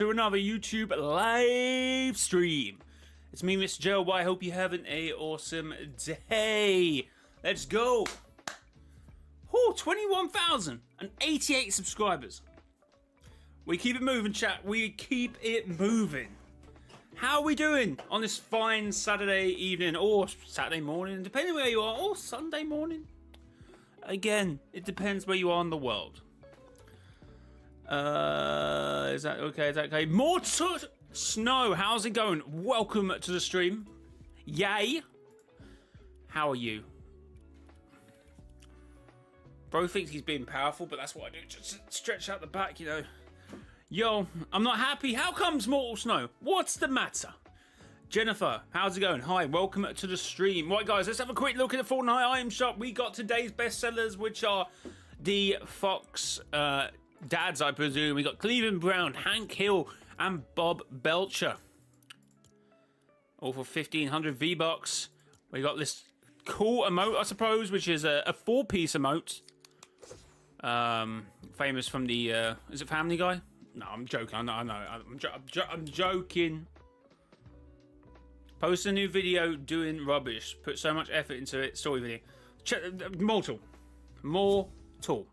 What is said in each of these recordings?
To another YouTube live stream. It's me, mrjayowhy. Hope you're having a awesome day. Let's go. 21,088 subscribers. We keep it moving, chat. We keep it moving. How are we doing on this fine Saturday evening or Saturday morning, depending where you are, or Sunday morning? Again, it depends where you are in the world. Is that okay? Is that okay? More snow. How's it going? Welcome to the stream. Yay. How are you? Bro thinks he's being powerful, but that's what I do. Just stretch out the back, you know. Yo, I'm not happy. How comes Mortal Snow? What's the matter? Jennifer, how's it going? Hi, welcome to the stream. Right, guys, let's have a quick look at the Fortnite item shop. We got today's bestsellers, which are the Fox dads, I presume. We got Cleveland Brown, Hank Hill, and Bob Belcher. All for 1,500 V-Bucks. We got this cool emote, I suppose, which is a four-piece emote. Famous from the, is it Family Guy? No, I'm joking. I know. I'm joking. Post a new video doing rubbish. Put so much effort into it. Story video. Mortal.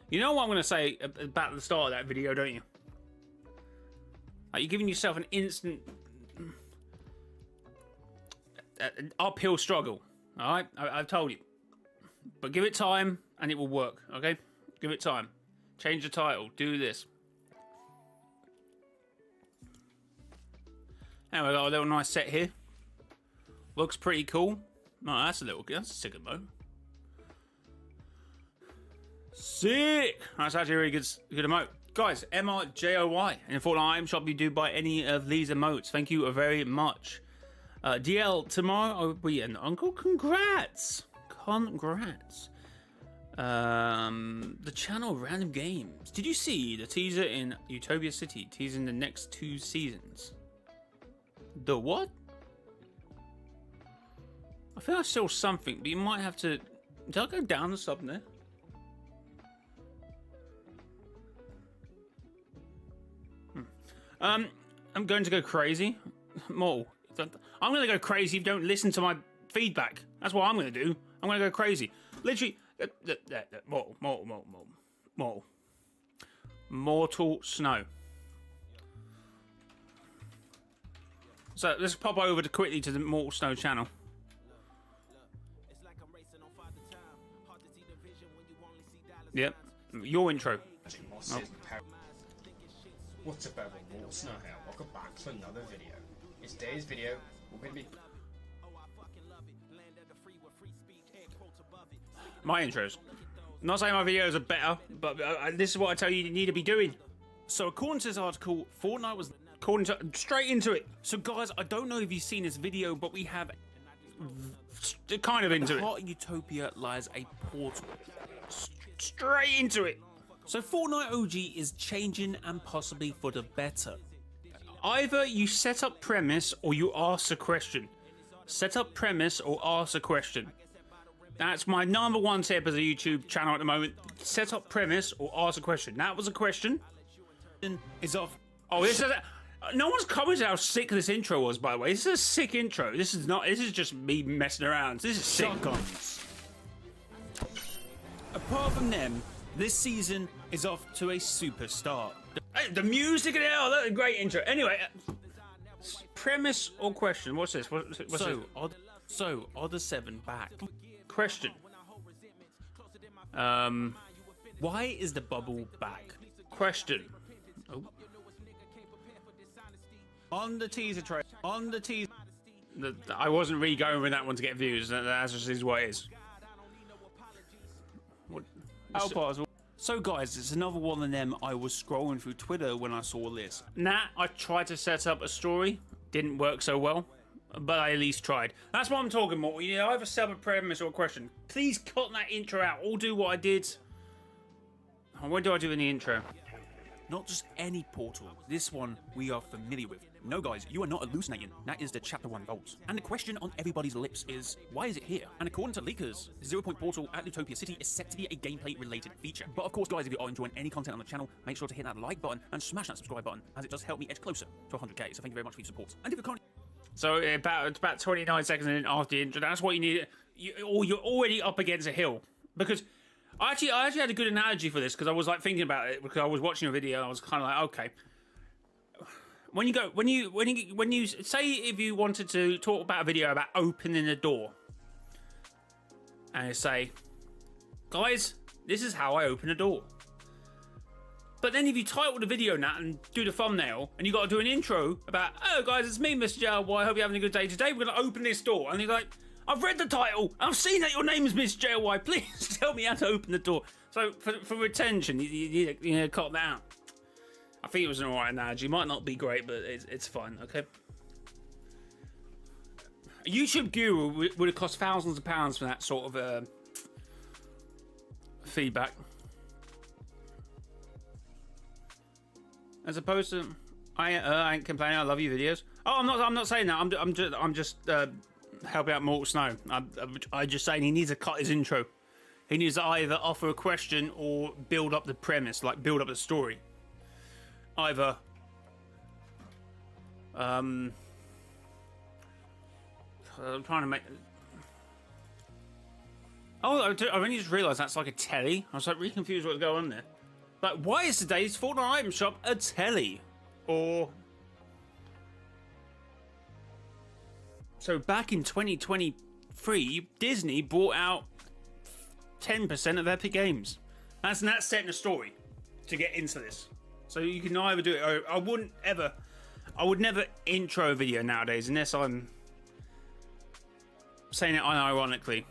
You know what I'm going to say about the start of that video, don't you? Like, you're giving yourself an instant uphill struggle. All right? I've told you. But give it time and it will work, okay? Give it time. Change the title. Do this. And we got a little nice set here. Looks pretty cool. Oh, that's a sick emote. Sick! That's actually a really good emote. Guys, mrjayowhy. And in Fortnite item shop, you do buy any of these emotes. Thank you very much. DL, tomorrow I'll be an uncle. Congrats! Congrats. The channel Random Games. Did you see the teaser in Utopia City teasing the next 2 seasons? The what? I feel I saw something, but you might have to... Did I go down or something there? I'm going to go crazy. Mortal. I'm going to go crazy if you don't listen to my feedback. That's what I'm going to do. I'm going to go crazy. Literally... Mortal Snow. So let's pop over quickly to the Mortal Snow channel. Yep, your intro. Oh. What's up everyone, Mortal Snow here. Welcome back to another video. In today's video, we're going to be... My intros. I'm not saying my videos are better, but this is what I tell you need to be doing. So according to this article, Fortnite was... straight into it. So guys, I don't know if you've seen this video, but we have kind of into it. At the heart of Utopia lies a portal. Straight into it. So Fortnite OG is changing and possibly for the better. Either you set up premise or you ask a question. Set up premise or ask a question. That's my #1 tip as a YouTube channel at the moment. Set up premise or ask a question. That was a question. Is off. Oh, this is... No one's commented how sick this intro was, by the way. This is a sick intro. This is not... This is just me messing around. This is sick. Shotguns. Apart from them, this season is off to a super start. Hey, the music and hell, that's a great intro. Anyway, premise or question? What's this? What's this? So, are the 7 back? Question. Why is the bubble back? Question. Oh. On the teaser trailer, I wasn't really going with that one to get views. That just is what it is. What? So guys, it's another one of them. I was scrolling through Twitter when I saw this. I tried to set up a story. Didn't work so well, but I at least tried. That's what I'm talking about. You know, either set up a premise or a question. Please cut that intro out. I'll do what I did. What do I do in the intro? Not just any portal. This one we are familiar with. No guys, you are not hallucinating. That is the chapter 1 vault. And the question on everybody's lips is, why is it here? And according to leakers, the 0 Point portal at Utopia City is set to be a gameplay related feature. But of course guys, if you are enjoying any content on the channel, make sure to hit that like button and smash that subscribe button, as it does help me edge closer to 100k. So thank you very much for your support. And if you're currently... So about 29 seconds in after the intro, that's what you need. You're already up against a hill. Because I actually had a good analogy for this, because I was like thinking about it, because I was watching a video and I was kind of like, okay. When you say if you wanted to talk about a video about opening a door, and you say, guys, this is how I open a door. But then if you title the video now and do the thumbnail, and you got to do an intro about, oh guys, it's me, mrjayowhy, I hope you're having a good day. Today we're going to open this door. And you're like, I've read the title, I've seen that your name is mrjayowhy, please tell me how to open the door. So for retention, you need to cut that out. I think it was an alright analogy. Might not be great, but it's fine, okay? A YouTube guru would have cost thousands of pounds for that sort of feedback. As opposed to, I ain't complaining. I love your videos. Oh, I'm not saying that. I'm just helping out Mortal Snow. I just saying he needs to cut his intro. He needs to either offer a question or build up the premise, like build up the story. Either I'm trying to make. Oh, I only just realised that's like a telly. I was like really confused what's going on there. Like, why is today's Fortnite item shop a telly? Or so back in 2023, Disney bought out 10% of Epic Games. That's setting a story to get into this. So you can either do it. Or I would never intro a video nowadays unless I'm saying it unironically.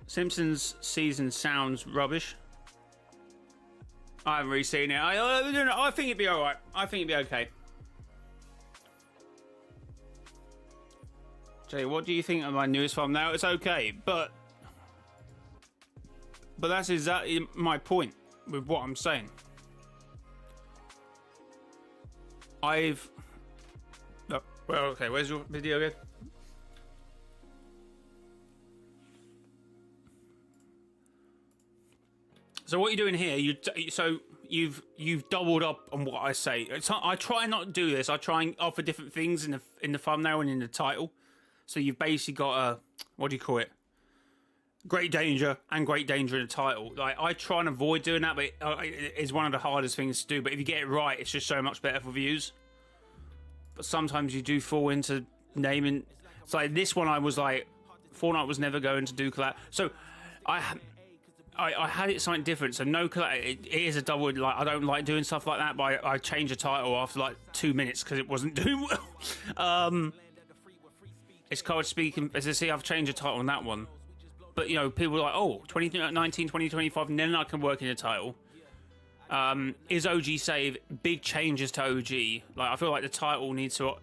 Simpsons season sounds rubbish. I haven't really seen it. I think it'd be alright. I think it'd be okay. Jay, what do you think of my newest film? Now it's okay, but that's exactly my point with what I'm saying. Oh, well, okay. Where's your video again? So what you're doing here, you've doubled up on what I say. I try not to do this. I try and offer different things in the thumbnail and in the title. So you've basically got a, what do you call it? Great danger and great danger in the title. Like, I try and avoid doing that, but it is one of the hardest things to do. But if you get it right, it's just so much better for views. But sometimes you do fall into naming. It's like this one, I was like, Fortnite was never going to do collab. So I had it something different. So no collab. It is a double. Like, I don't like doing stuff like that, but I changed the title after like 2 minutes because it wasn't doing well. It's called speaking. As I see, I've changed the title on that one. But, you know, people are like, oh, 2019, 2025, and then I can work in the title. Is OG save? Big changes to OG. Like, I feel like the title needs to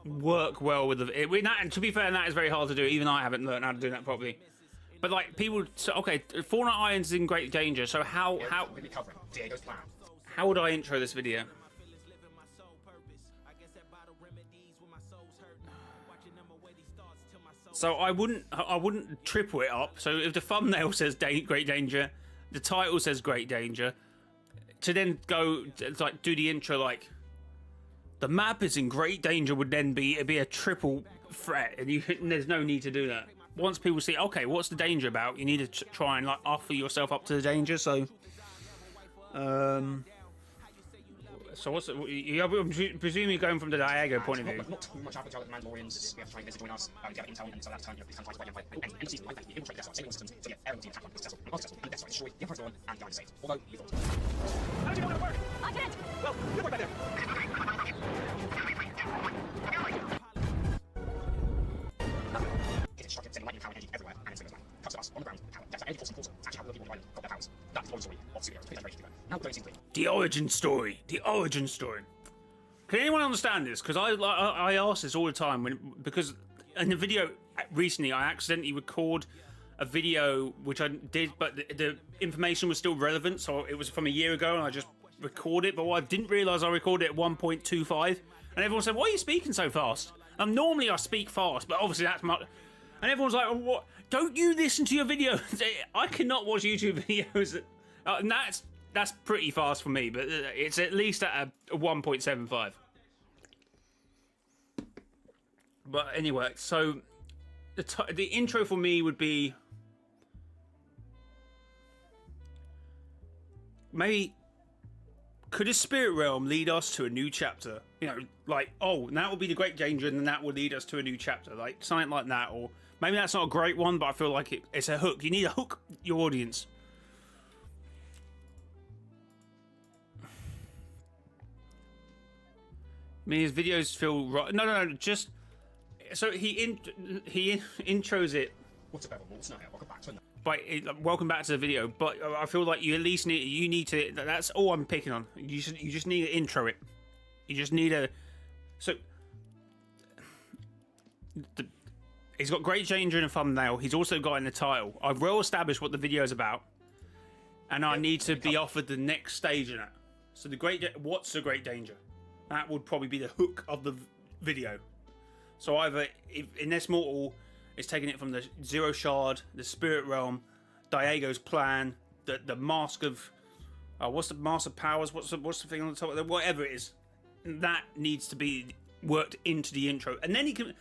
work well with the... And to be fair, that is very hard to do. Even I haven't learned how to do that properly. But, like, people... So, okay, Fortnite Iron's in great danger. So how would I intro this video? So I wouldn't triple it up. So if the thumbnail says great danger, the title says great danger, to then go like do the intro like the map is in great danger would then be a triple threat, and there's no need to do that. Once people see, okay, what's the danger about? You need to try and like offer yourself up to the danger. So, so what's it? I'm presuming you're going from the Diego point of view. Not too much advertising with Mandalorians. We have to try and get to join us. We have intel, and so that's time, you know, kind of try to fight and any season like that, you infiltrate their systems, so yeah, everyone team attack one, successful, not successful, and that's why destroy the Emperor's one and the Iron Saint. Although we thought. How did you know that work? I did. Well, good work right there. Hit structure, sending lightning power energy everywhere, and it's as well. Comes to us on the ground, power. That's how any force and portal. That's how people on the island got their powers. That's the origin story of superheroes. Please don't now going to the origin story. The origin story. Can anyone understand this? Because I ask this all the time because in the video recently I accidentally record a video which I did, but the information was still relevant, so it was from a year ago, and I just recorded it. But what I didn't realise, I recorded it at 1.25, and everyone said, "Why are you speaking so fast?" And normally I speak fast, but obviously that's my. And everyone's like, "What? Don't you listen to your videos?" I cannot watch YouTube videos, and that's pretty fast for me. But it's at least at a 1.75. But anyway, so the intro for me would be maybe, could a spirit realm lead us to a new chapter? You know, like, oh, that will be the great danger, and then that will lead us to a new chapter, like something like that. Or maybe that's not a great one, but I feel like it's a hook. You need to hook your audience. I mean, his videos feel right. No, just so he intros it. What's up, everyone? Welcome back to another. Welcome back to the video, but I feel like you at least need to. That's all I'm picking on. You just need to intro it. You just need a. So he's got great danger in the thumbnail. He's also got in the title. I've well established what the video is about, and I need to be offered the next stage in that. So what's the great danger? That would probably be the hook of the video. So either if Ines Mortal is taking it from the Zero Shard, the Spirit Realm, Diego's plan, the Mask of, what's the Mask of Powers? What's the thing on the top of it? Whatever it is, that needs to be worked into the intro, and then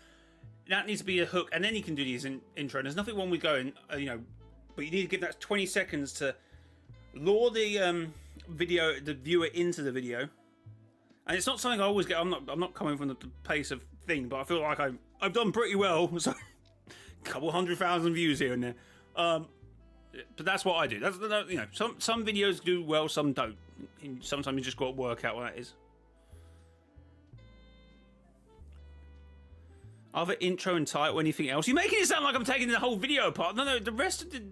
that needs to be a hook, and then he can do his intro. And there's nothing wrong with going, but you need to give that 20 seconds to lure the viewer into the video. And it's not something I always get. I'm not coming from the place of thing, but I feel like I've done pretty well. So a couple 100,000 views here and there. But that's what I do. That's some videos do well, some don't. And sometimes you just got to work out what that is. Other intro and title, anything else? You're making it sound like I'm taking the whole video apart. No, the rest of the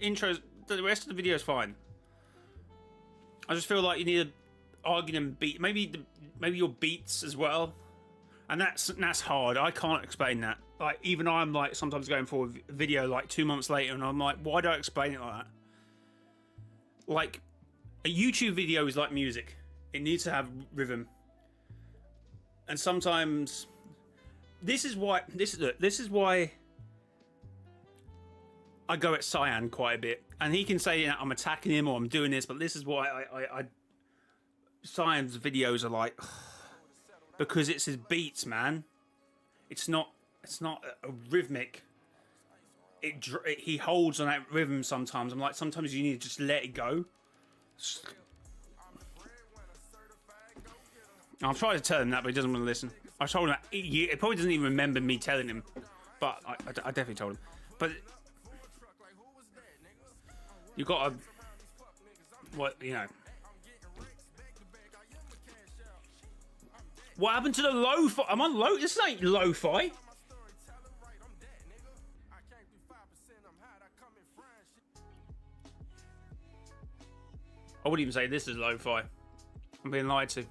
intros, the rest of the video is fine. I just feel like you need to argue and beat, maybe your beats as well, and that's hard. I can't explain that. Like, even I'm like sometimes going for a video like 2 months later, and I'm like, why do I explain it like that? Like, a YouTube video is like music. It needs to have rhythm, and sometimes this is why I go at Cyan quite a bit, and he can say, I'm attacking him or I'm doing this, but this is why I Cyan's videos are like, because it's his beats, man. It's not a rhythmic. He holds on that rhythm sometimes. I'm like, sometimes you need to just let it go. I've tried to tell him that, but he doesn't want to listen. I told him that. He probably doesn't even remember me telling him, but I definitely told him. But you gotta, What happened to the lo-fi? I'm on low. This ain't lo-fi. I wouldn't even say this is lo-fi. I'm being lied to.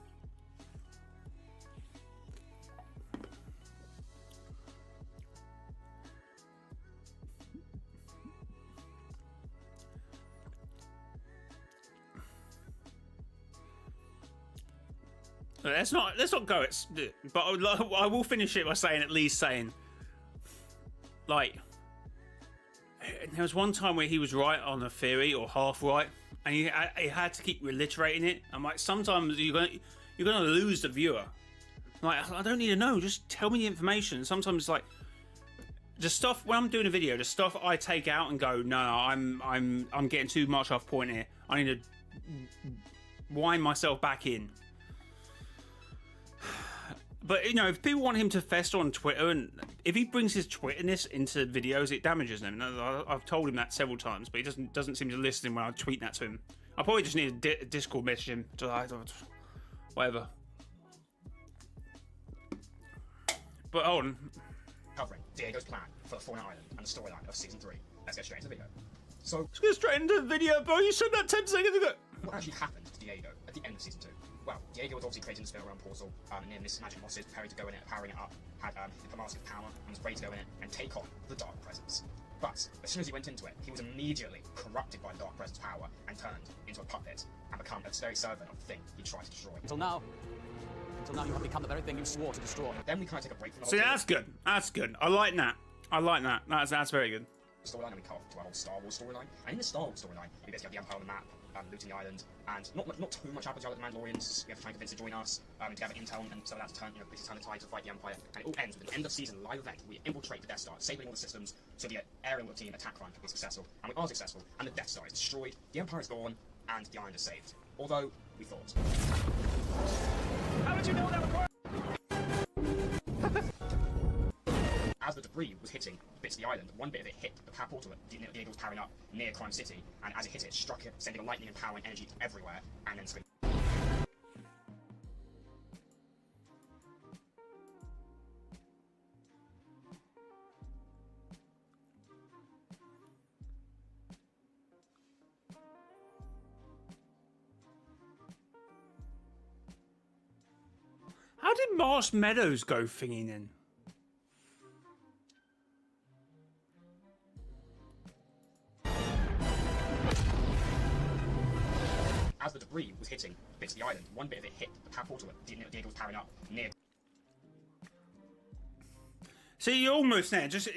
Let's not go. But I will finish it by saying, like, there was one time where he was right on a theory or half right, and he had to keep reiterating it. I'm like, sometimes you're gonna lose the viewer. Like, I don't need to know. Just tell me the information. Sometimes, like, the stuff when I'm doing a video, the stuff I take out and go, no, I'm getting too much off point here. I need to wind myself back in. But, if people want him to fester on Twitter, and if he brings his Twitterness into videos, it damages them. I've told him that several times, but he doesn't seem to listen when I tweet that to him. I probably just need a Discord message him to whatever. But hold on. Covering Diego's plan for Fortnite Island and the storyline of Season 3. Let's get straight into the video. So, let's get straight into the video, bro. You said that 10 seconds ago. What actually happened to Diego at the end of Season 2? Well, Diego was obviously creating the Spirit Realm portal, near Miss Magic Moss's, preparing to go in it, powering it up, had the Mask of Power, and was ready to go in it and take on the Dark Presence. But as soon as he went into it, he was immediately corrupted by the Dark Presence power and turned into a puppet and become a very servant of the thing he tried to destroy. Until now you have become the very thing you swore to destroy. Then we kind of take a break from the See, whole that's good. That's good. I like that. I like that. That's very good. storyline, and we cut off to our whole Star Wars storyline. And in the Star Wars storyline, we basically have the Empire on the map, looting the island, and not too much happens. The Mandalorians, we have to try and convince to join us, and to gather intel, and so that's turn, basically turn the tide to fight the Empire. And it all ends with an end of season live event. We infiltrate the Death Star, disabling all the systems, so the aerial team attack run can be successful. And we are successful, and the Death Star is destroyed, the Empire is gone, and the island is saved. Although, we thought. How did you know that was As the debris was hitting bits of the island, one bit of it hit the power portal that Diego was powering up near Crime City, and as it hit it, struck it, sending lightning and power and energy everywhere, and then screamed. How did Marsh Meadows go thingy then? As the debris was hitting bits of the island, one bit of it hit the power portal that Diego was powering up near. See, you're almost there. Just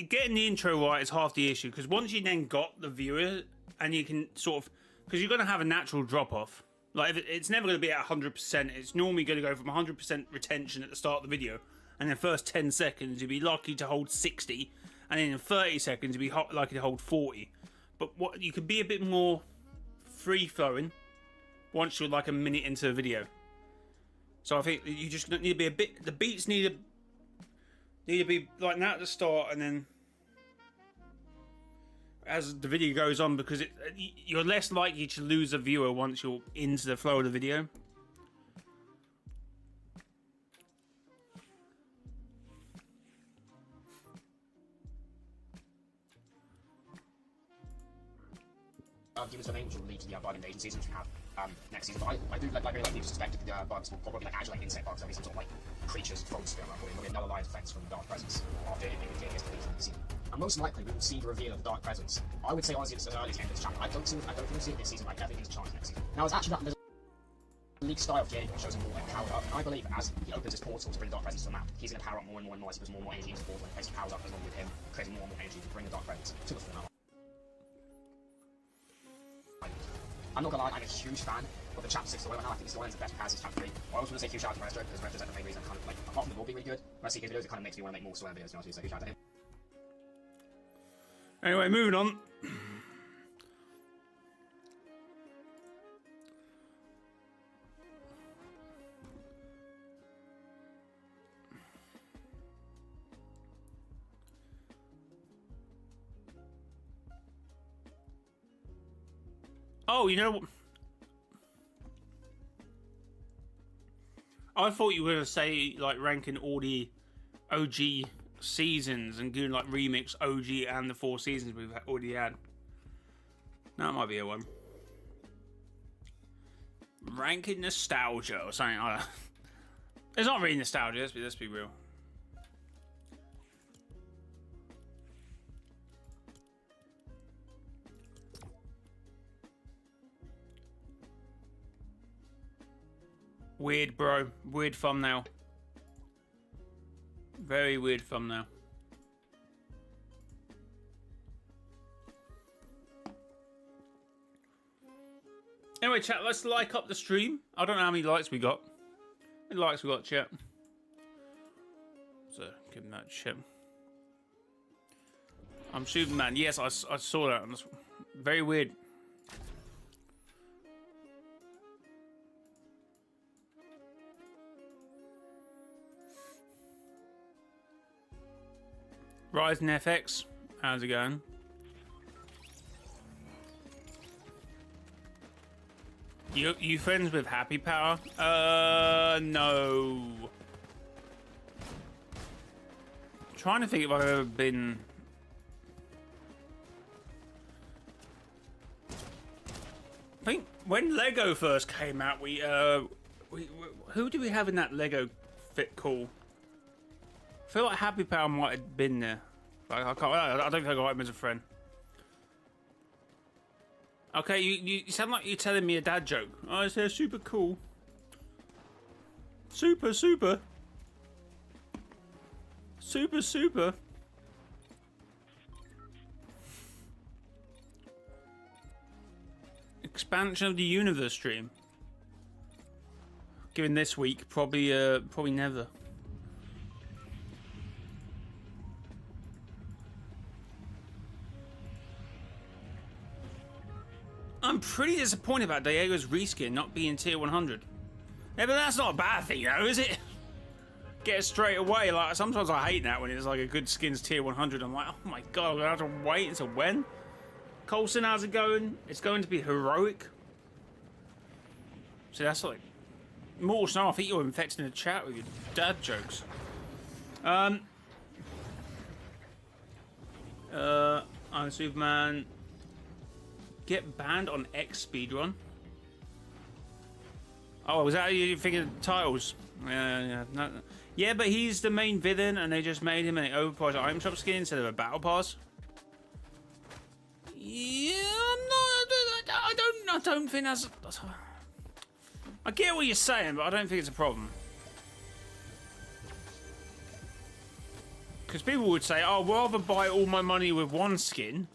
getting the intro right is half the issue, because once you then got the viewer, and you can sort of, because you're going to have a natural drop off. Like, it's never going to be at 100%. It's normally going to go from 100% retention at the start of the video, and in the first 10 seconds you'd be lucky to hold 60, and then in 30 seconds you'd be lucky to hold 40. But what you could be a bit more free flowing once you're like a minute into the video. So I think you just need to be a bit. The beats need to be like that at the start, and then as the video goes on, because you're less likely to lose a viewer once you're into the flow of the video. Demons Domain, which will lead to the bug invasion seasons we have next season. But I do very likely suspect that the bugs will probably like actually like insect bugs. There'll be some sort of like creatures, frogs, there'll be another line effects from the Dark Presence after it gets deleted in the season. And most likely we will see the reveal of the Dark Presence. I would say honestly it's as early as the end of this chapter. I don't think we'll see it this season, but I definitely think it's a chance next season. Now it's actually there's a leaked style of Diego shows him all like powered up. And I believe as he opens his portal to bring the Dark Presence to the map, he's going to power up more and more and more as he puts more and more energy into the portal, and basically powers up along with him, creating more and more energy to bring the Dark Presence to the format. I'm not gonna lie, I'm a huge fan of the chapter 6 storyline. I think the storyline's the best because it's chapter 3. I also want to say huge shout out to Retro, because Retro's like the main reason kind of like, apart from the will be really good, when I see his videos, it kind of makes me want to make more storyline videos, to be honest with you, so huge shout out to him. Anyway, moving on. Oh, you know what? I thought you were going to say, like, ranking all the OG seasons and doing, like, remix OG and the 4 seasons we've already had. That might be a one. Ranking nostalgia or something like that. It's not really nostalgia, let's be real. Weird, bro. Weird thumbnail. Very weird thumbnail. Anyway, chat, let's like up the stream. I don't know how many likes we got. How many likes we got, chat? So, give him that shit. I'm Superman. Yes, I saw that. Very weird. Ryzen FX, how's it going? You friends with Happy Power? No. I'm trying to think if I've ever been. I think when Lego first came out, who do we have in that Lego fit call? I feel like Happy Power might have been there. I can't. I don't think I got him as a friend. Okay, you sound like you're telling me a dad joke. Oh, it's super cool. Super. Expansion of the universe stream. Given this week, probably never. I'm pretty disappointed about Diego's reskin not being tier 100. Yeah, but that's not a bad thing, though, is it? Get it straight away. Like, sometimes I hate that when it's like a good skin's tier 100. I'm like, oh my god, I'm gonna have to wait until when? Colson, how's it going? It's going to be heroic. See, that's like Mortal Snow. I think you're infecting the chat with your dad jokes. I'm Superman. Get banned on X speedrun. Oh, was that you thinking of titles? Yeah. No. Yeah, but he's the main villain, and they just made him an overpriced item shop skin instead of a battle pass. Yeah, I don't think that's. I get what you're saying, but I don't think it's a problem. Because people would say, "Oh, I'd rather buy all my money with one skin."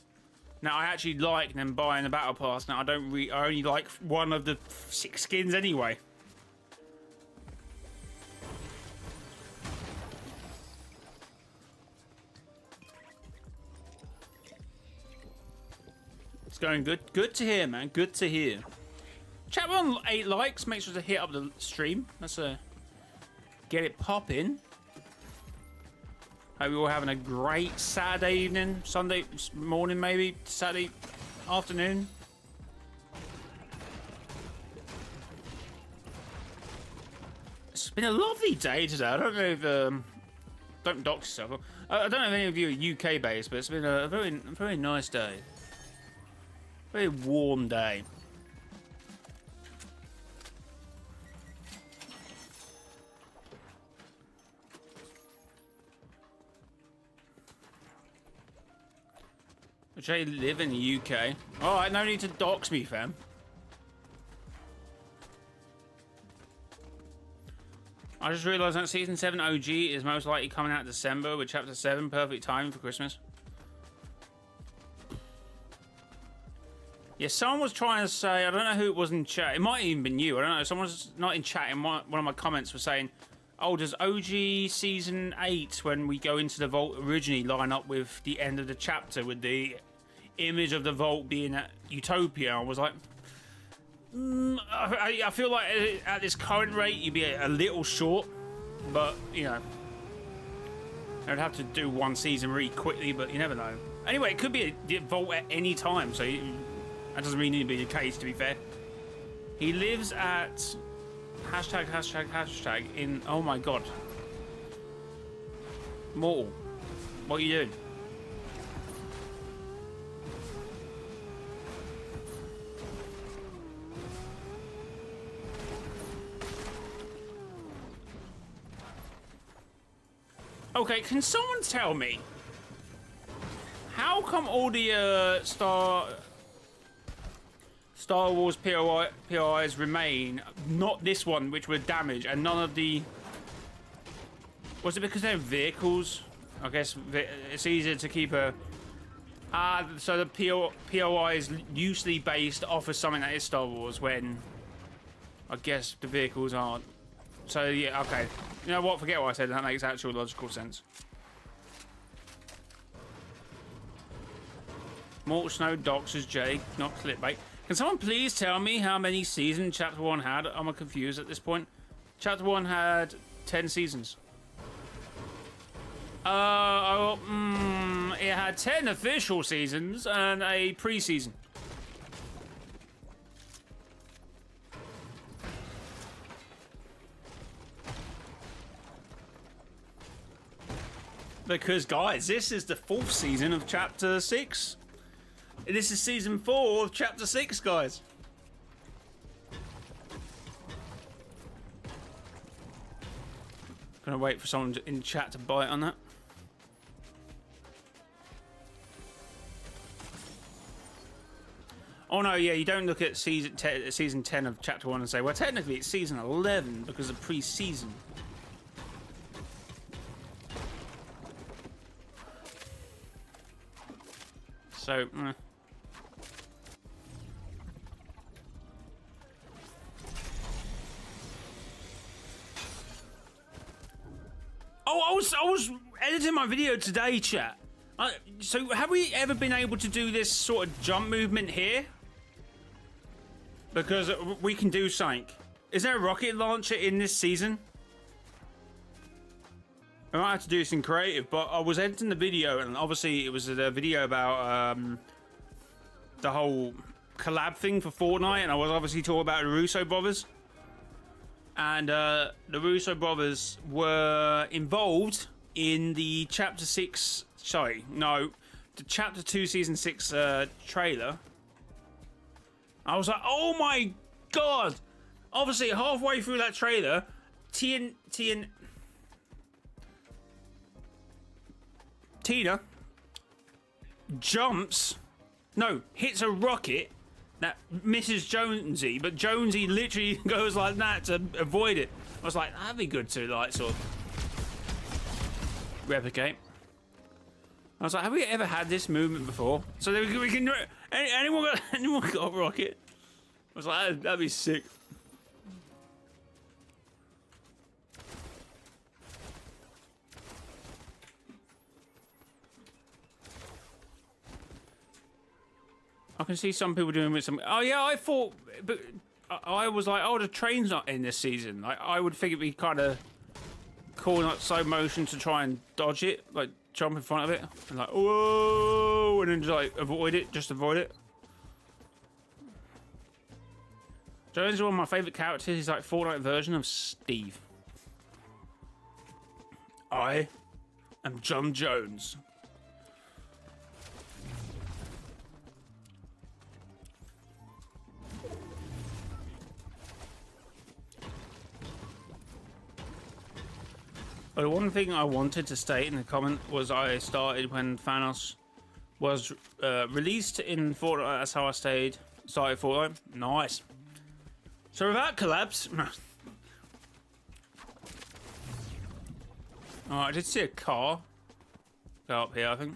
Now I actually like them buying the battle pass. Now I only like one of the 6 skins anyway. It's going good. Good to hear, man. Good to hear. Chat on 8 likes. Make sure to hit up the stream. Let's get it popping. Hope you're all having a great Saturday evening, Sunday morning, maybe Saturday afternoon. It's been a lovely day today. I don't know if don't dox yourself. I don't know if any of you are UK based, but it's been a very nice day. Very warm day. Which I live in the UK. Alright, no need to dox me, fam. I just realised that Season 7 OG is most likely coming out in December with Chapter 7, perfect timing for Christmas. Yeah, someone was trying to say, I don't know who it was in chat, it might have even been you, I don't know, someone's not in chat, in one of my comments was saying, oh, does OG Season 8, when we go into the vault originally, line up with the end of the chapter with the image of the vault being at Utopia? I was like, I feel like at this current rate, you'd be a little short, but, you know, I'd have to do one season really quickly, but you never know. Anyway, it could be a vault at any time, so that doesn't really need to be the case, to be fair. He lives at... ## in... Oh my god. Mortal. What are you doing? Okay, can someone tell me how come all the Star Wars POIs remain, not this one, which were damaged, and none of the... Was it because they're vehicles? I guess it's easier to keep a... so the POI is usually based off of something that is Star Wars, when I guess the vehicles aren't. So yeah, okay. You know what? Forget what I said. That makes actual logical sense. Mortal Snow doxes Jay, not clickbait. Can someone please tell me how many seasons Chapter 1 had? I'm confused at this point. Chapter 1 had 10 seasons. It had 10 official seasons and a pre-season. Because, guys, this is the 4th season of Chapter 6. This is Season 4 of Chapter 6, guys. Gonna wait for someone in chat to bite on that. Oh no, yeah, you don't look at season 10 of chapter 1 and say, well, technically it's season 11 because of pre-season. So, Oh, I was editing my video today, chat. So have we ever been able to do this sort of jump movement here? Because we can do something. Is there a rocket launcher in this season? I might have to do this in creative, but I was editing the video, and obviously it was a video about the whole collab thing for Fortnite, and I was obviously talking about the Russo brothers. And the Russo brothers were involved in the Chapter 6... Sorry, no. The Chapter 2 Season 6 trailer. I was like, oh my god! Obviously, halfway through that trailer, Tina jumps... No, hits a rocket that misses Jonesy, but Jonesy literally goes like that to avoid it. I was like, that'd be good to, like, sort of replicate. I was like, have we ever had this movement before? So we can anyone got a rocket? I was like, that'd be sick. I can see some people doing with some. Oh yeah, I thought, but I was like, oh, the train's not in this season. Like, I would think it'd be kind of cool, like slow motion to try and dodge it, like jump in front of it, and like whoa, and then just like avoid it, Jones is one of my favourite characters. He's like Fortnite version of Steve. I am John Jones. But one thing I wanted to state in the comment was I started when Thanos was released in Fortnite. That's how I started Fortnite. Nice. So without collabs... Oh, I did see a car go up here, I think.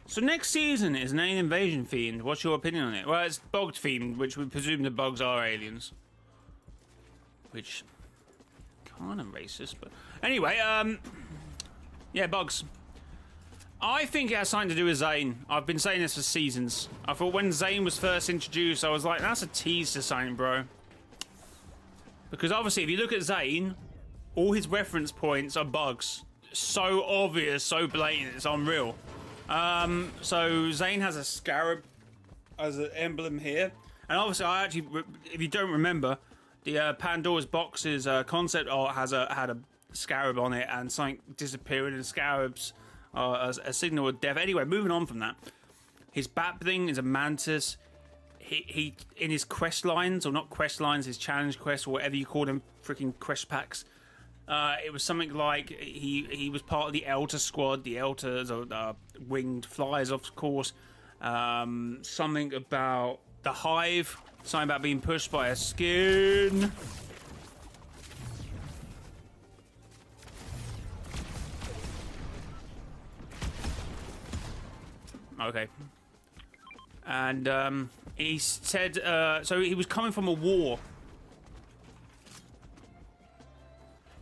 So next season is an alien invasion themed. What's your opinion on it? Well, it's bug themed, which we presume the bugs are aliens. Which, kind of racist, but... Anyway, yeah, bugs. I think it has something to do with Zane. I've been saying this for seasons. I thought when Zane was first introduced, I was like, that's a tease to something, bro. Because obviously, if you look at Zane, all his reference points are bugs. So obvious, so blatant, it's unreal. So Zane has a scarab as an emblem here, and obviously I actually, if you don't remember, the Pandora's Box's concept art had a scarab on it, and something disappearing, and scarabs are a signal of death. Anyway, moving on from that, his bat thing is a mantis. He in his quest lines, or not quest lines, his challenge quests, or whatever you call them, freaking quest packs. It was something like he was part of the Elter squad. The Elters are winged flyers, of course. Something about the Hive. Something about being pushed by a skin. Okay. And he said, so he was coming from a war.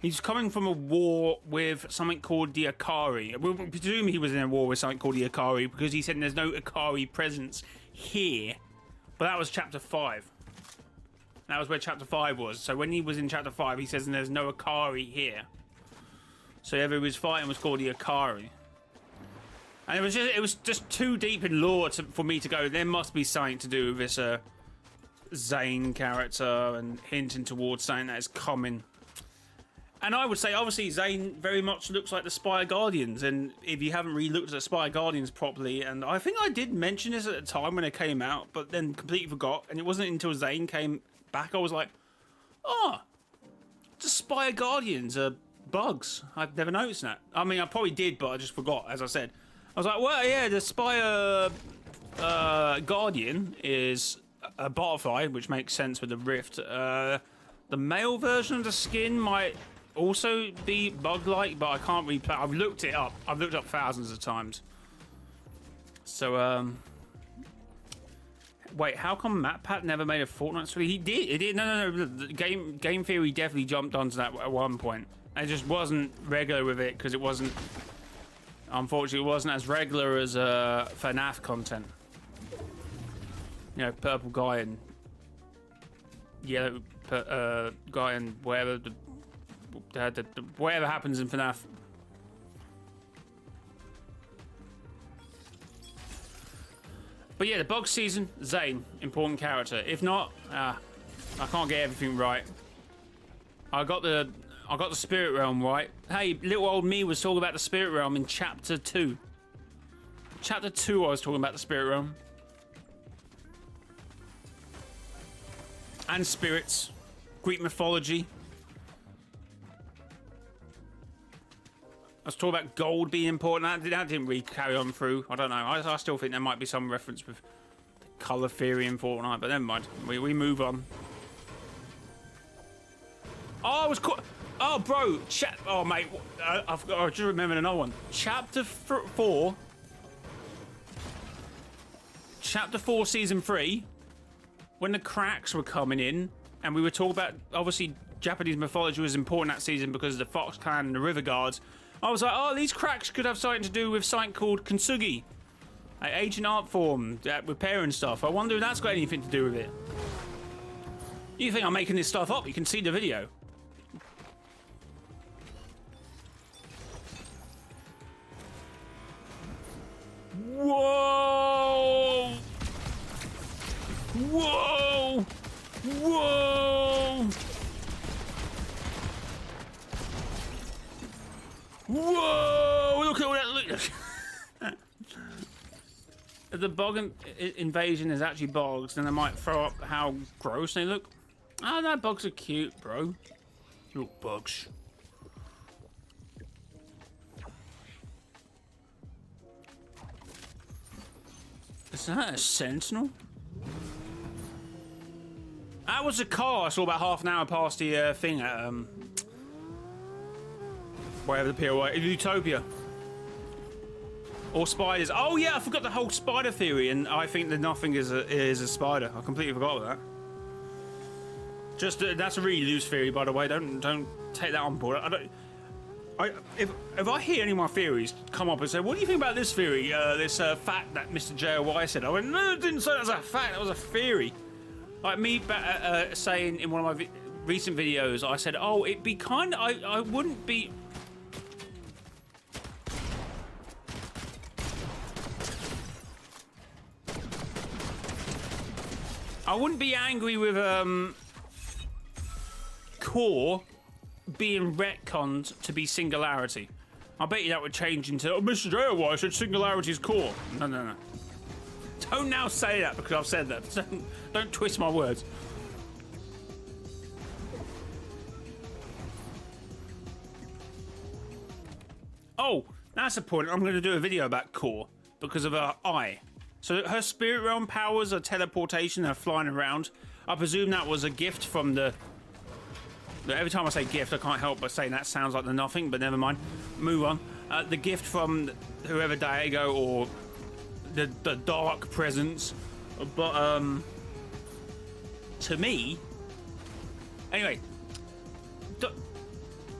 He's coming from a war with something called the Ikari. We presume he was in a war with something called the Ikari because he said there's no Ikari presence here. But that was chapter 5. That was where chapter 5 was. So when he was in chapter 5, he says there's no Ikari here. So whoever he was fighting was called the Ikari. And it was just too deep in lore for me to go, there must be something to do with this Zane character and hinting towards something that is coming. And I would say, obviously, Zane very much looks like the Spire Guardians. And if you haven't really looked at the Spire Guardians properly, and I think I did mention this at the time when it came out, but then completely forgot. And it wasn't until Zane came back, I was like, oh, the Spire Guardians are bugs. I've never noticed that. I mean, I probably did, but I just forgot, as I said. I was like, well, yeah, the Spire Guardian is a butterfly, which makes sense with the rift. The male version of the skin might also be bug-like, but I can't replay. I've looked it up. I've looked up thousands of times. So, wait, how come MatPat never made a Fortnite story? He did. It did. No. The Game Theory definitely jumped onto that at one point. It just wasn't regular with it because it wasn't. Unfortunately, it wasn't as regular as FNAF content. You know, purple guy and yellow guy and whatever whatever happens in FNAF. But yeah, the bug season, Zane, important character. If not, I can't get everything right. I got the spirit realm right. Hey, little old me was talking about the spirit realm in chapter 2. Chapter 2, I was talking about the spirit realm. And spirits, Greek mythology. I was talking about gold being important. That didn't really carry on through. I don't know. I still think there might be some reference with the colour theory in Fortnite, but never mind. We move on. Oh, I was caught. Oh, bro. Oh, mate. I just remembered another one. Chapter 4. Chapter 4, Season 3. When the cracks were coming in, and we were talking about, obviously, Japanese mythology was important that season because of the Fox Clan and the River Guards. I was like, oh, these cracks could have something to do with something called Kintsugi. Like ancient art form, repair and stuff. I wonder if that's got anything to do with it. You think I'm making this stuff up? You can see the video. Whoa! Whoa! Whoa! Whoa! Look at all that. Look. If the bog invasion is actually bogs, then they might throw up how gross they look. Oh, no, bugs are cute, bro. Look, bugs. Is that a sentinel? That was a car I saw about half an hour past the thing at whatever the POI, Utopia. Or spiders. Oh yeah, I forgot the whole spider theory, and I think that nothing is a spider. I completely forgot about that. Just that's a really loose theory, by the way. Don't take that on board. If I hear any of my theories come up and say, "What do you think about this theory? This fact that Mr. JOY said," I went, "No, I didn't say that was a fact. That was a theory." Like me saying in one of my recent videos, I said, "Oh, it'd be kind of. I wouldn't be." I wouldn't be angry with core being retconned to be singularity. I bet you that would change into, oh, Mr. JOY said singularity is core. No. Don't now say that because I've said that. Don't twist my words. Oh, that's the point. I'm going to do a video about core because of her eye. So her spirit realm powers are teleportation, they're flying around. I presume that was a gift from the... Every time I say gift, I can't help but saying that sounds like the nothing, but never mind. Move on. The gift from whoever Diego or the dark presence. But, to me... Anyway.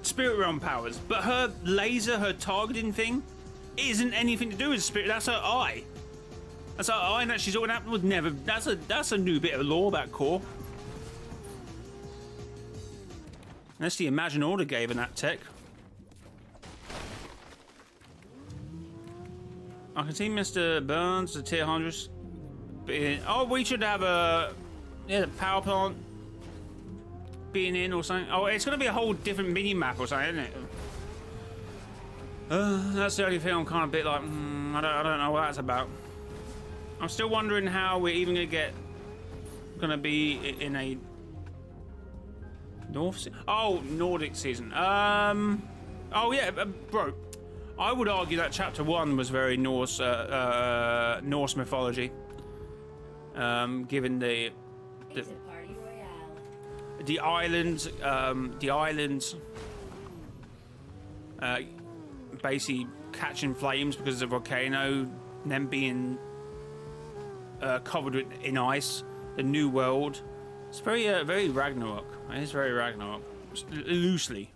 Spirit realm powers. But her laser, her targeting thing, isn't anything to do with spirit. That's her eye. That's how I know she's all happened with never. That's a new bit of lore about core. Unless the Imagine Order gave her that tech. I can see Mr. Burns, the tier 100s. Oh, we should have a the power plant being in or something. Oh, it's going to be a whole different mini map or something, isn't it? That's the only thing I'm kind of a bit like, I don't know what that's about. I'm still wondering how we're even gonna be in a Oh, Nordic season. Oh yeah, bro. I would argue that chapter 1 was very Norse mythology. Given the islands, basically catching flames because of the volcano, and then being covered in ice. The new world. It's very, very Ragnarok. It is very Ragnarok, loosely.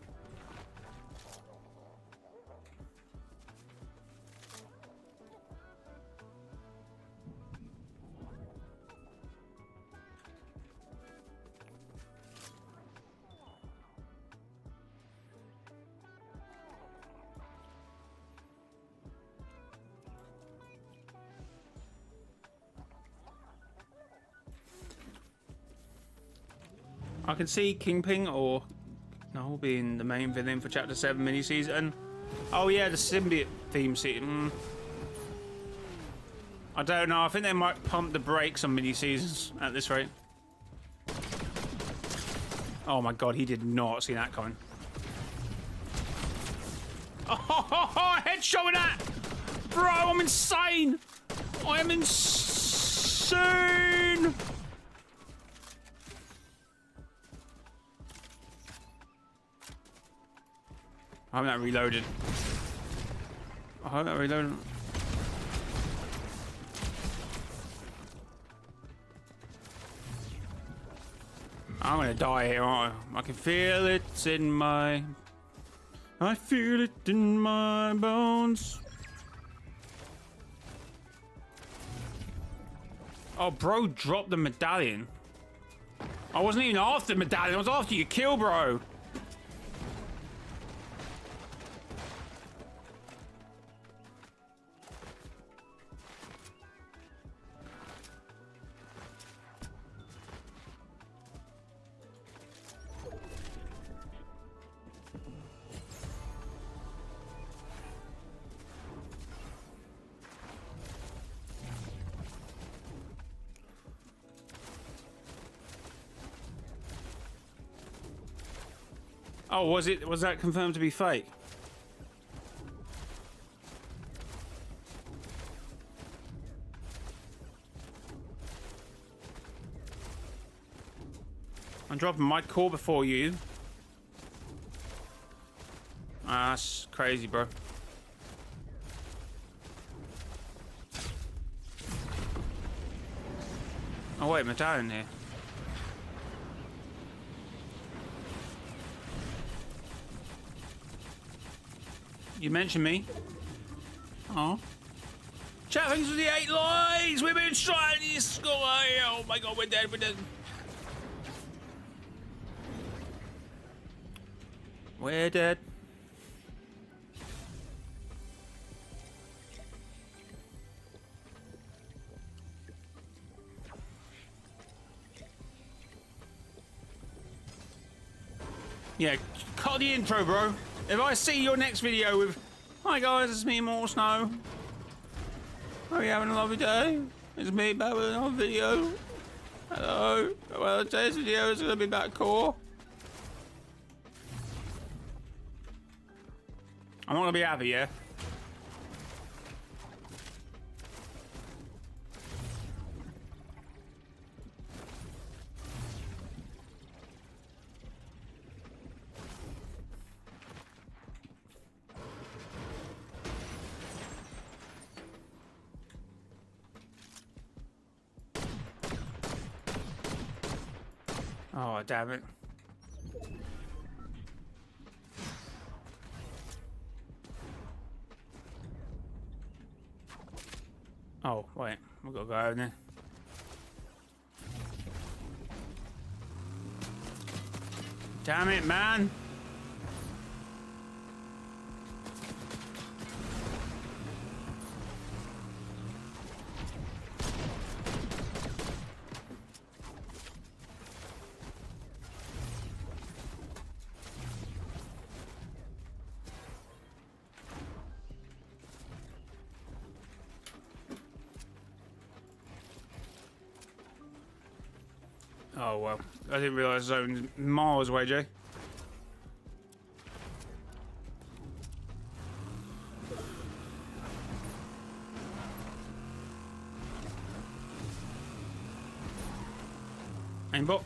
I can see Kingpin or no being the main villain for Chapter 7 mini-season. Oh yeah, the symbiote theme season. I don't know, I think they might pump the brakes on mini-seasons at this rate. Oh my god, he did not see that coming. Oh, headshot with that! Bro, I'm insane! I am insane! I hope that reloaded. I hope that reloaded. I'm gonna die here, aren't I? I can feel it in my... I feel it in my bones. Oh, bro dropped the medallion. I wasn't even after the medallion, I was after your kill, bro. Oh, was that confirmed to be fake? I'm dropping my core before you. Ah, that's crazy, bro. Oh wait, medallion here. You mentioned me. Oh. Chat, thanks for the 8 likes! We've been trying this guy! Oh my god, we're dead, we're dead. We're dead. Yeah, cut the intro, bro. If I see your next video with, hi guys, it's me, More Snow. Are you having a lovely day? It's me back with another video. Hello. Well, today's video is gonna be about core. I'm not gonna be happy, yeah? Oh, damn it. Oh, wait. We've got to go over there. Damn it, man. Oh well, I didn't realise zone's miles away, Jay. Aimbot.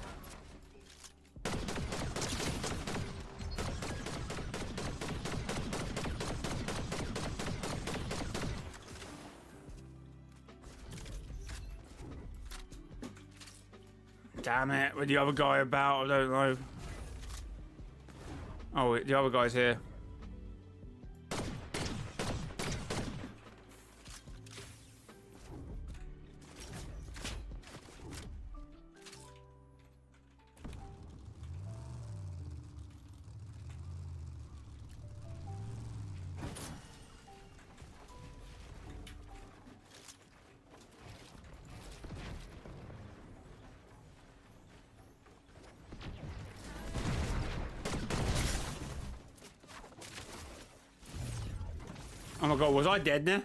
Damn it, with the other guy about, I don't know. Oh, wait, the other guy's here. Oh my god, was I dead now?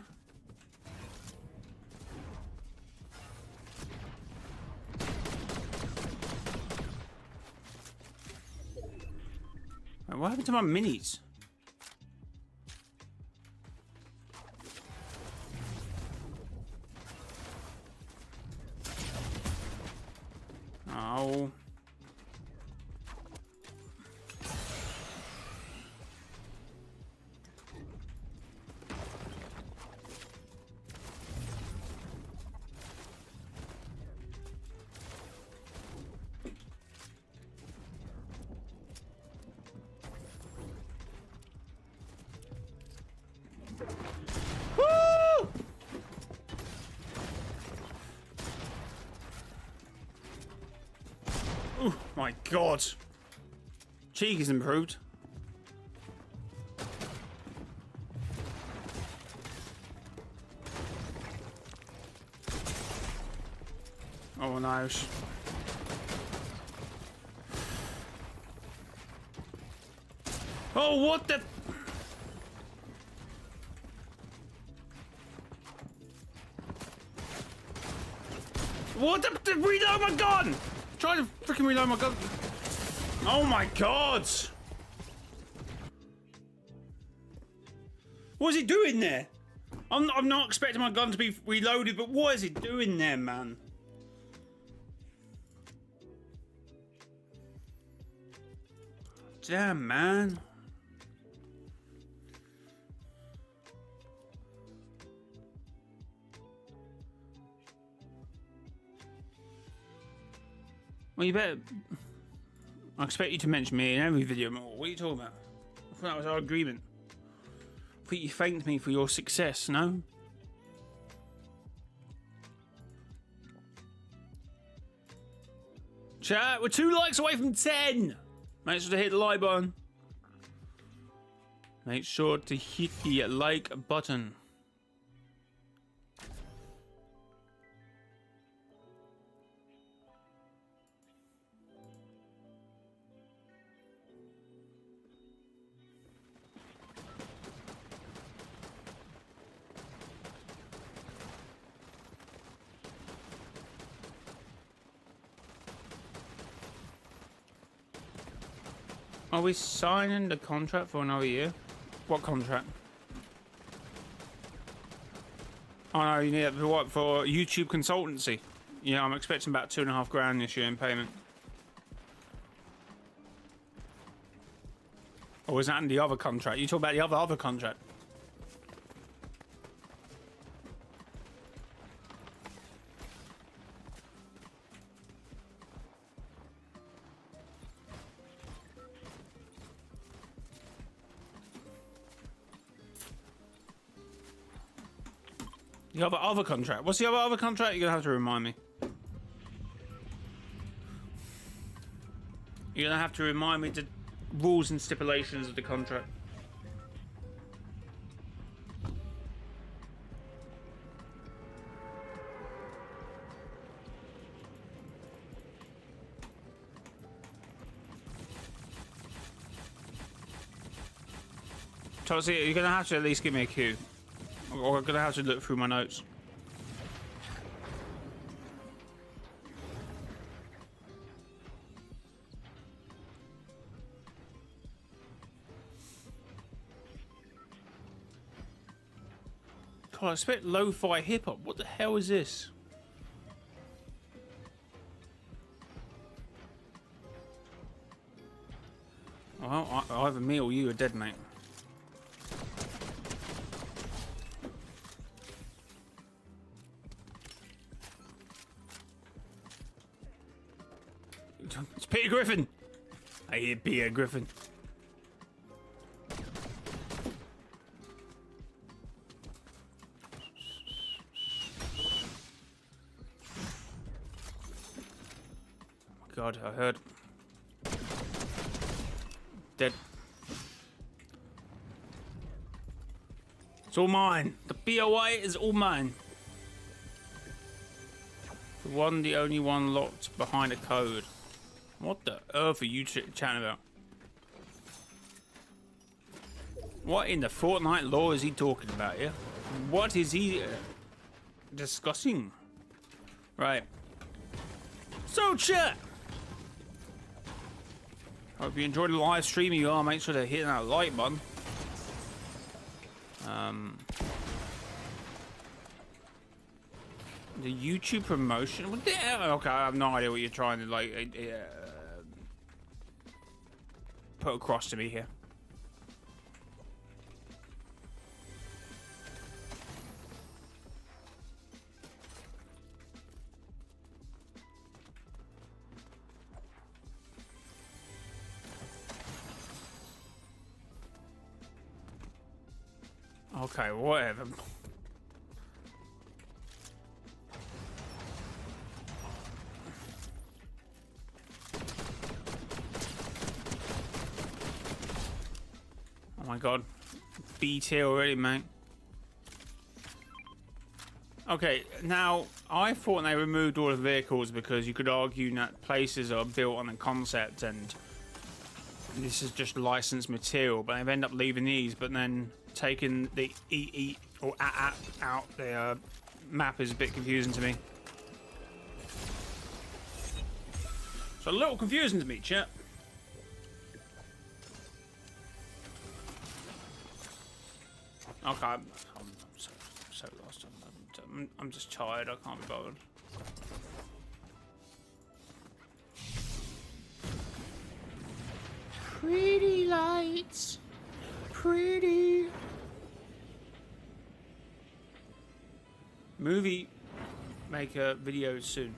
Wait, what happened to my minis? Oh. Oh my god. Cheek is improved. Oh no. Oh, what the? What the? Reload my gun! Try to freaking reload my gun. Oh my god! What is he doing there? I'm not expecting my gun to be reloaded, but what is he doing there, man? Damn, man. Well, you better... I expect you to mention me in every video more. What are you talking about? I thought that was our agreement. I thought you thanked me for your success, no? Chat, we're 2 likes away from 10! Make sure to hit the like button. Make sure to hit the like button. Are we signing the contract for another year? What contract? Oh no, you need it for what? For YouTube consultancy. Yeah, I'm expecting about $2.5 grand this year in payment. Or is that in the other contract? You talk about the other contract. The other contract. What's the other contract? You're gonna have to remind me. You're gonna have to remind me the rules and stipulations of the contract. Tossy, you're gonna have to at least give me a cue. Or I'm gonna have to look through my notes. God, I expect lo-fi hip-hop. What the hell is this? Well, either me or you are dead, mate. It's Peter Griffin. I hear Peter Griffin. Oh my God, I heard. Dead. It's all mine. The POI is all mine. The one, the only one locked behind a code. What the earth are you chatting about? What in the Fortnite lore is he talking about here? What is he discussing? Right. So chat! Hope you enjoyed the live stream. You are, make sure to hit that like button. The YouTube promotion? What the hell? Okay, I have no idea what you're trying to like put across to me here. Okay, whatever. Oh my God. BT already, mate. Okay, now, I thought they removed all the vehicles because you could argue that places are built on a concept and this is just licensed material, but they've ended up leaving these, but then taking the EE or AAP out the map is a bit confusing to me. So a little confusing to me, chat. Okay, I'm so lost. I'm just tired. I can't be bothered. Pretty lights. Pretty. Movie maker videos soon.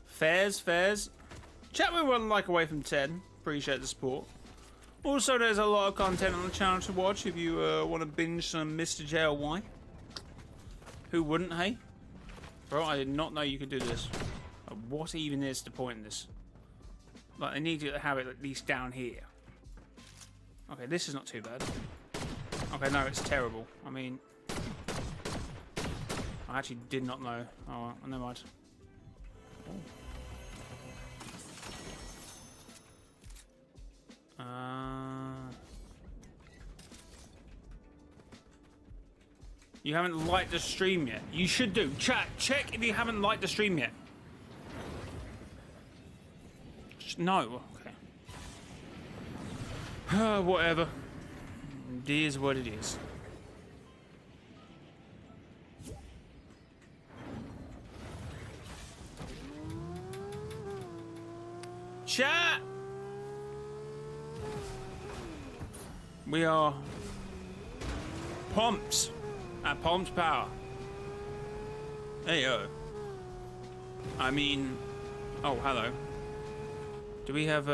Fairs. Chat with 1 like away from 10. Appreciate the support. Also, there's a lot of content on the channel to watch if you want to binge some mrjayowhy. Who wouldn't, hey? Bro, I did not know you could do this. What even is the point in this? Like, I need to have it at least down here. Okay, this is not too bad. Okay, no, it's terrible. I mean, I actually did not know. Oh, well, never mind. You haven't liked the stream yet. You should do. Chat, check if you haven't liked the stream yet. No. Okay. Whatever. It is what it is. Chat! We are Pomps at Pomps Power. Hey yo. I mean, oh hello. Do we have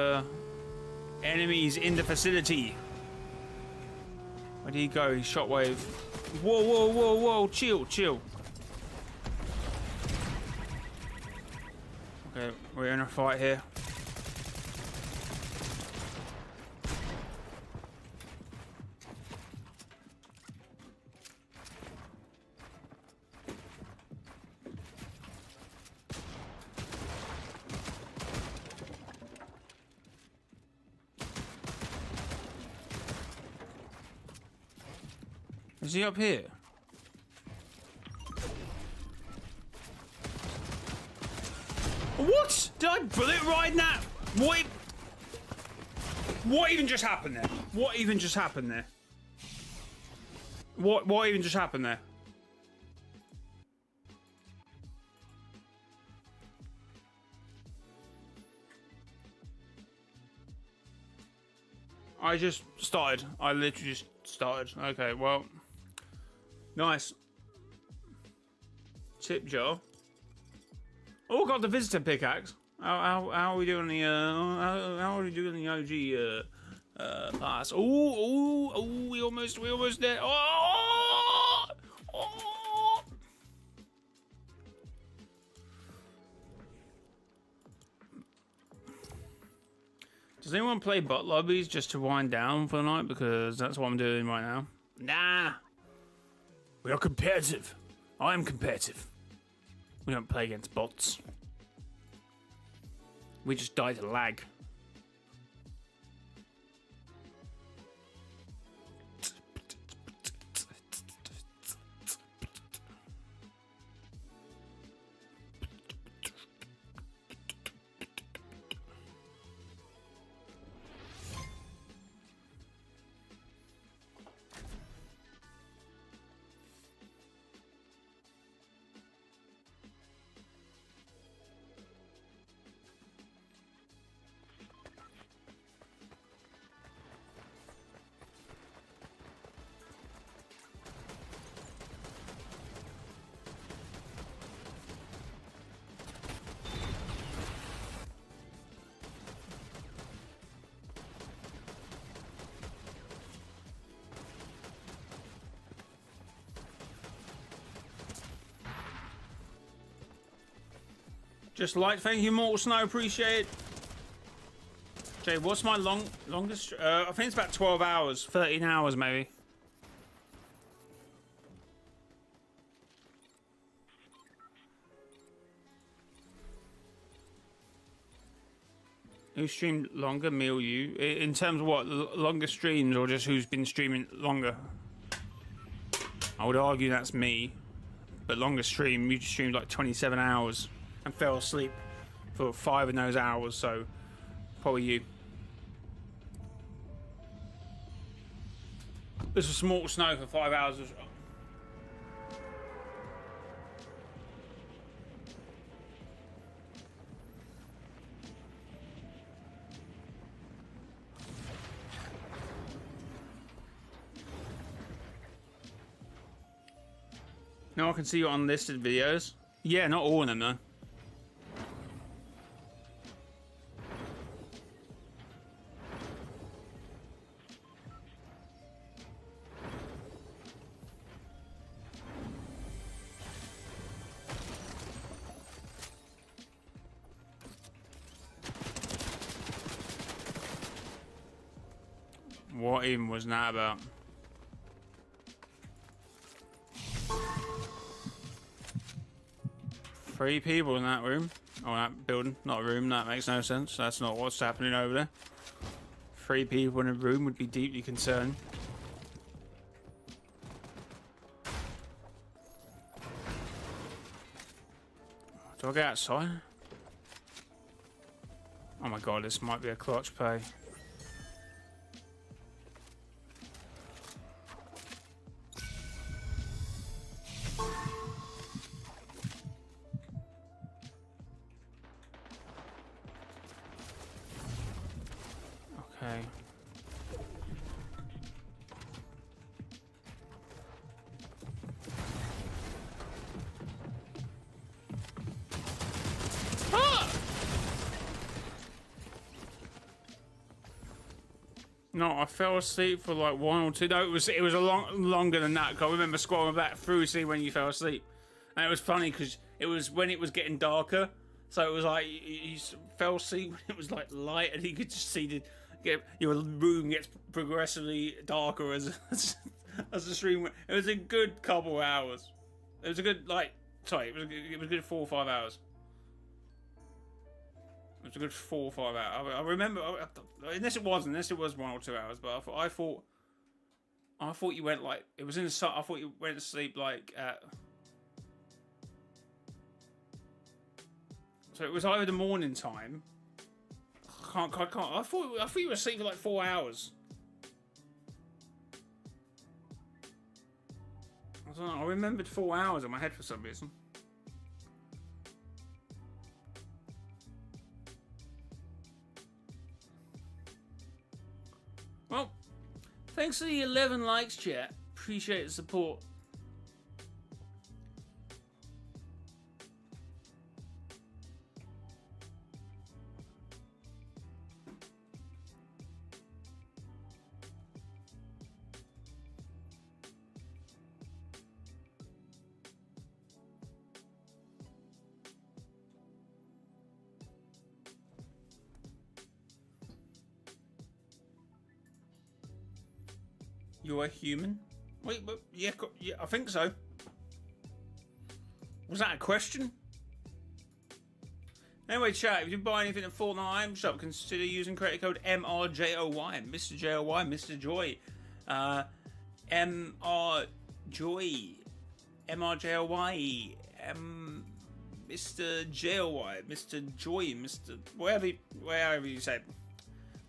enemies in the facility? Where did he go? He shockwave. Whoa! Chill. Okay, we're in a fight here. Is he up here? What? Did I bullet ride that? What even just happened there? What even just happened there? What even just happened there? I just started. I literally just started. Okay, well. Nice. Tip jar. Oh, got the visitor pickaxe. How are we doing the how are we doing the OG pass? Oh, we almost there. Oh! Does anyone play bot lobbies just to wind down for the night? Because that's what I'm doing right now. Nah. We are competitive. I am competitive. We don't play against bots. We just die to lag. Just like, thank you, Mortal Snow, appreciate it. Jay, what's my longest? I think it's about 12 hours, 13 hours maybe. Who streamed longer, me or you? In terms of what, longer streams or just who's been streaming longer? I would argue that's me, but longer stream, you streamed like 27 hours. And fell asleep for 5 of those hours, so probably you. This was Mortal Snow for 5 hours. Now I can see your unlisted videos. Yeah, not all of them though. What even was that about? Three people in that room. Oh, that building. Not a room. That makes no sense. That's not what's happening over there. 3 people in a room would be deeply concerned. Do I get outside? Oh my god, this might be a clutch play. Okay. No, I fell asleep for like 1 or 2. No, it was a longer than that. Cause I remember scrolling back through to see when you fell asleep, and it was funny because it was when it was getting darker. So it was like you fell asleep when it was like light, and you could just see your room gets progressively darker as the stream went. It was a good couple of hours. It was a good it was a good 4 or 5 hours. It was a good 4 or 5 hours. I remember, unless it was 1 or 2 hours. But I thought you went like it was in the sun. I thought you went to sleep like at. So it was either the morning time. I can't. I thought you were asleep for like 4 hours. don't know. I remembered 4 hours in my head for some reason. Well, thanks for the 11 likes, chat. Appreciate the support. You're a human? Wait, but yeah, I think so. Was that a question? Anyway, chat, if you buy anything at Fortnite item shop, consider using credit code mrjayowhy, Mr. J-O-Y, Mr. Joy, mrjoy, mrjayowhy, Mr. J-O-Y, Mr. Joy, Mr. wherever you say it.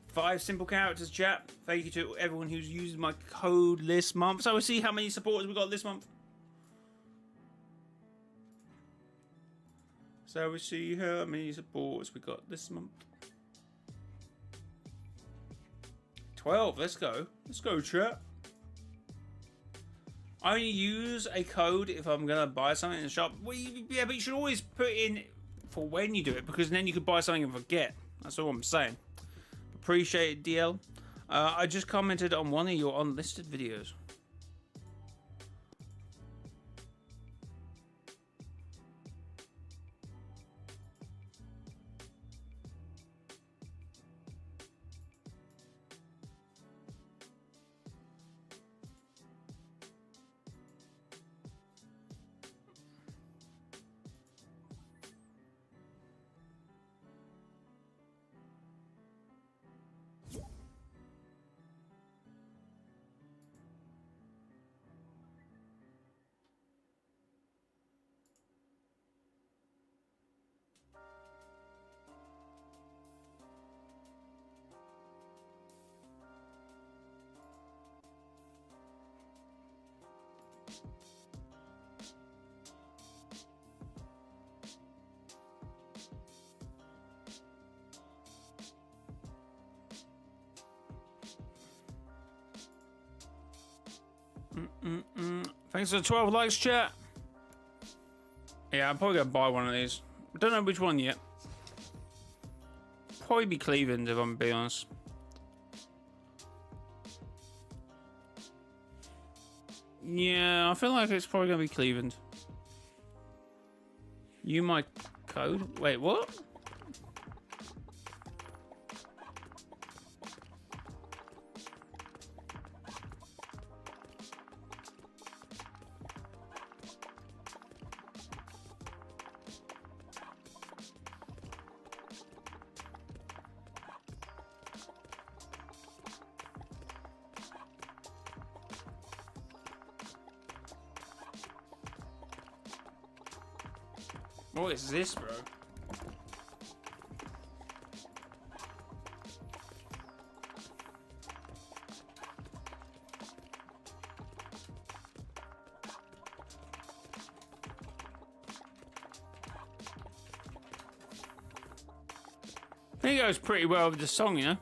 5 simple characters, chat. Thank you to everyone who's used my code this month. So we'll see how many supporters we got this month. So we see how many supporters we got this month. 12. Let's go. Let's go, chat. I only use a code if I'm gonna buy something in the shop. Well, yeah, but you should always put in for when you do it, because then you could buy something and forget. That's all I'm saying. Appreciate it, DL. I just commented on one of your unlisted videos. Thanks for the 12 likes, chat. Yeah, I'm probably gonna buy one of these. I don't know which one yet. Probably be Cleveland, if I'm being honest. Yeah, I feel like it's probably gonna be Cleveland. You my code? Wait, what? What is this, bro? I think it goes pretty well with the song, you know?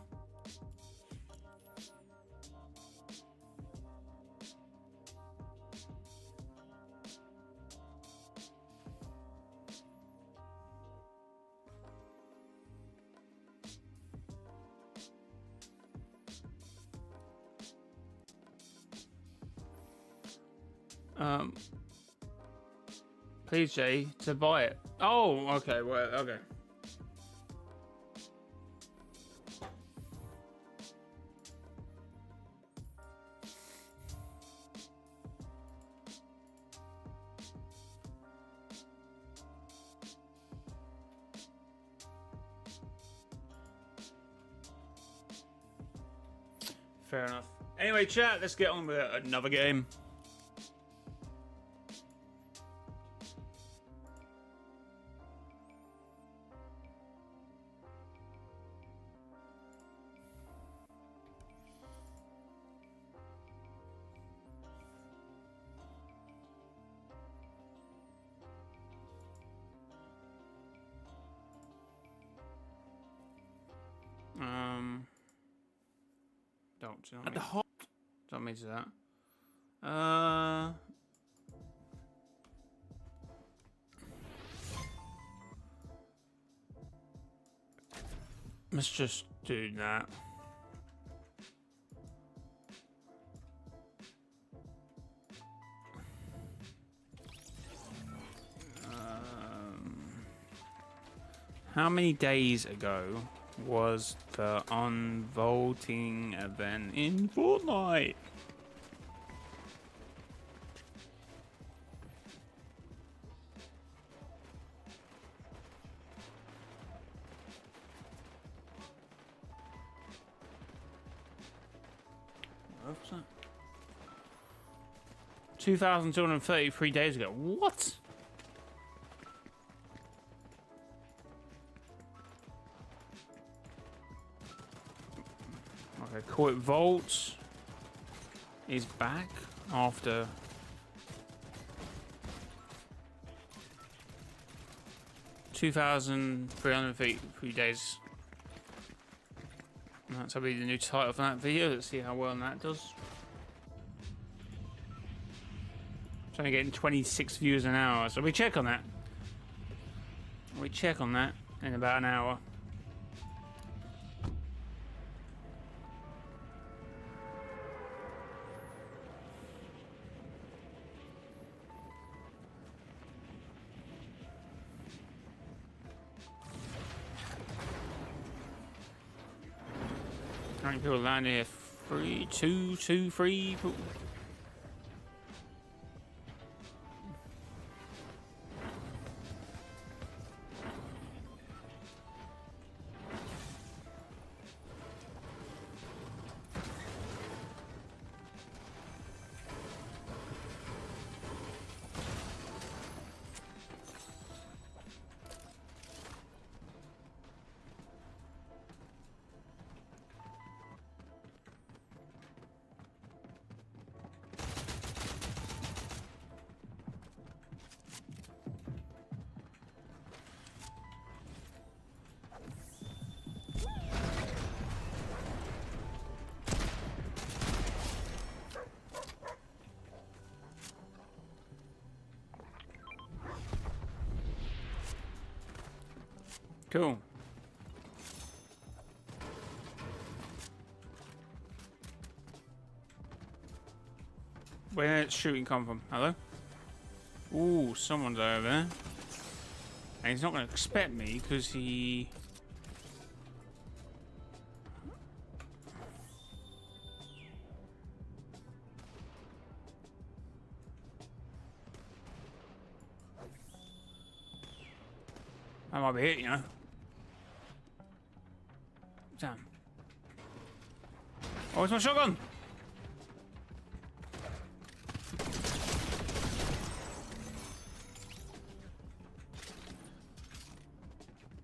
Please, Jay, to buy it. Oh, okay, well, okay. Fair enough. Anyway, chat, let's get on with another game. shops. At the hot. Don't mean to that. Let's just do that. How many days ago was the unvaulting event in Fortnite? What was that? 2,233 days ago. What? Okay, Court Vault is back after 2,333 days. That's probably the new title for that video. Let's see how well that does. It's only getting 26 views an hour, so we check on that. We check on that in about an hour. How many people landed here? 3, 2, 2, 3. Cool. Where did shooting come from? Hello? Ooh, someone's over there. And he's not going to expect me because he... I might be hit, you know. Damn. Oh, it's my shotgun!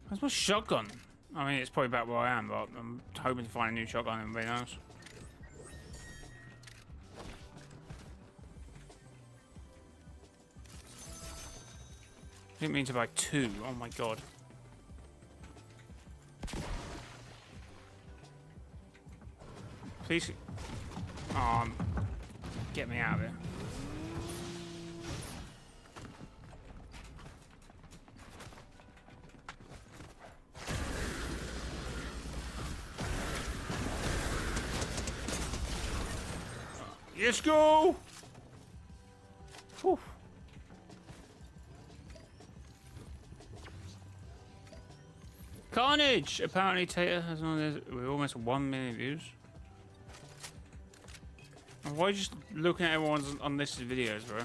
Where's my shotgun? I mean, it's probably about where I am, but I'm hoping to find a new shotgun and everything else. I didn't mean to buy 2. Oh my god. Please. Get me out of here. Let's go! Whew. Carnage! Apparently Tater has with almost 1 million views. Why are you just looking at everyone's unlisted videos, bro?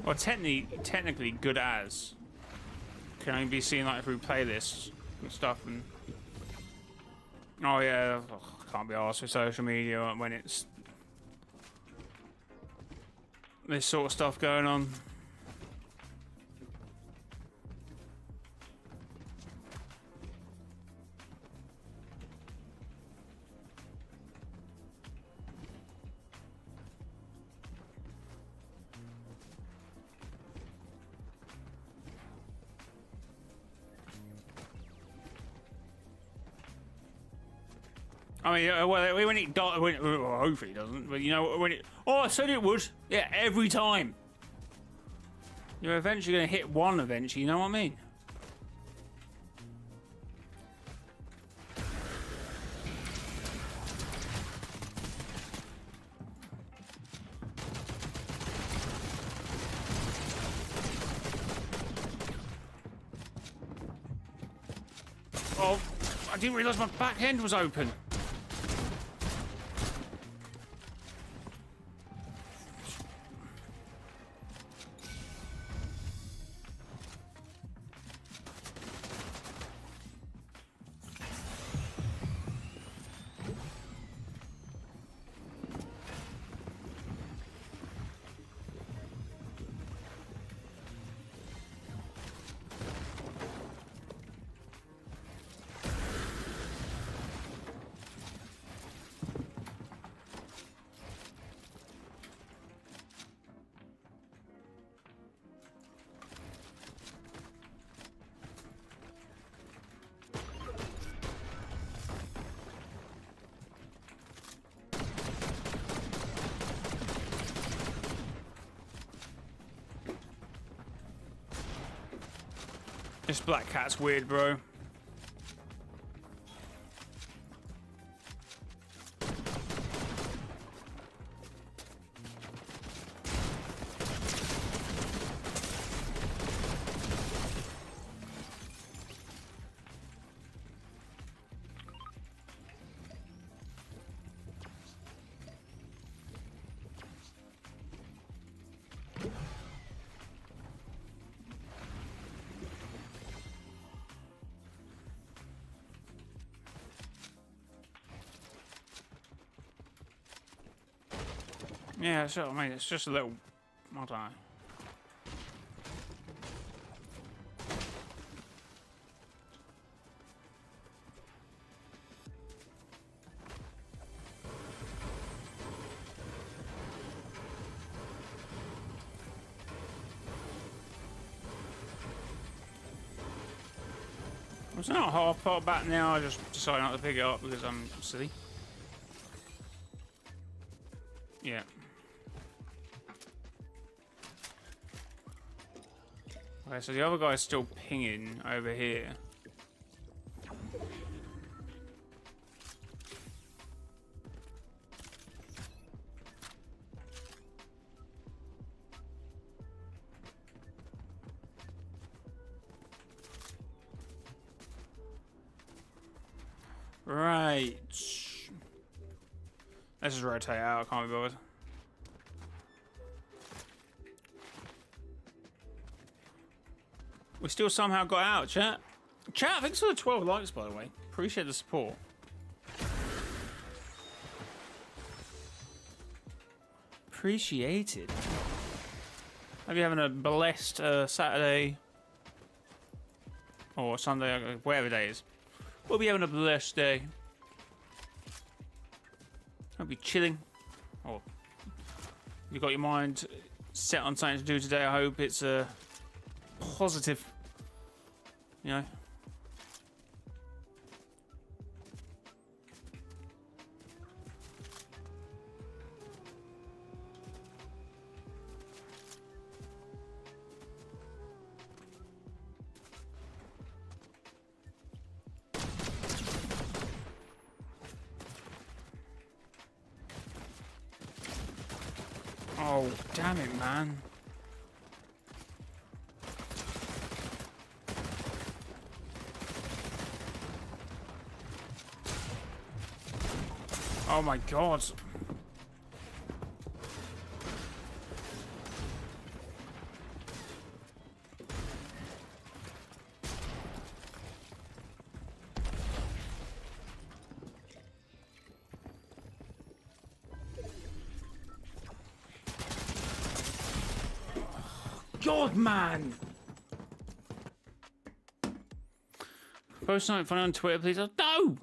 Well, technically, good as can only be seen like through playlists and stuff, and Oh yeah, ugh, can't be arsed with social media when it's this sort of stuff going on. I mean, well, when it dies, well, hopefully it doesn't, but you know, when it... Oh, I said it would. Yeah, every time. You're eventually going to hit one eventually, you know what I mean? Oh, I didn't realise my back end was open. This black cat's weird, bro. Yeah, so I mean, it's just a little, I don't know. It's not half part back now, I just decided not to pick it up because I'm silly. Yeah. Okay, so the other guy's still pinging over here. Right. Let's just rotate out, I can't be bothered. We still somehow got out, chat. Chat, thanks for the 12 likes, by the way. Appreciate the support. Appreciated. Hope you're having a blessed Saturday. Or Sunday, whatever day it is. We'll be having a blessed day. Hope you're chilling. Or you've got your mind set on something to do today. I hope it's positive. You know. Oh, damn it, man. Oh my god. God, man! Post something funny on Twitter, please. Oh, no!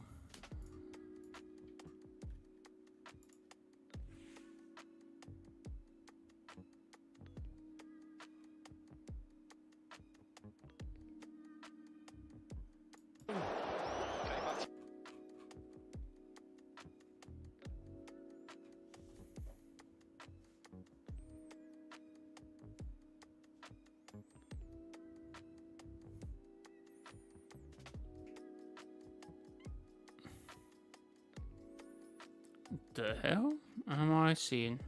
The hell am I seeing?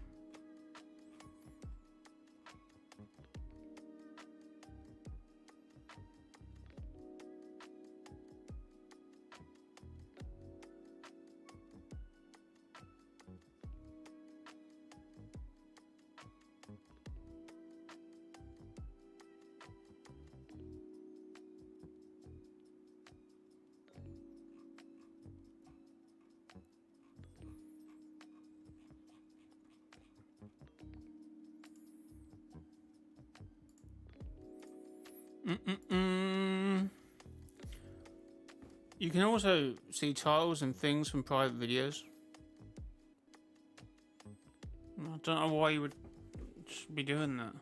You can also see titles and things from private videos. I don't know why you would be doing that.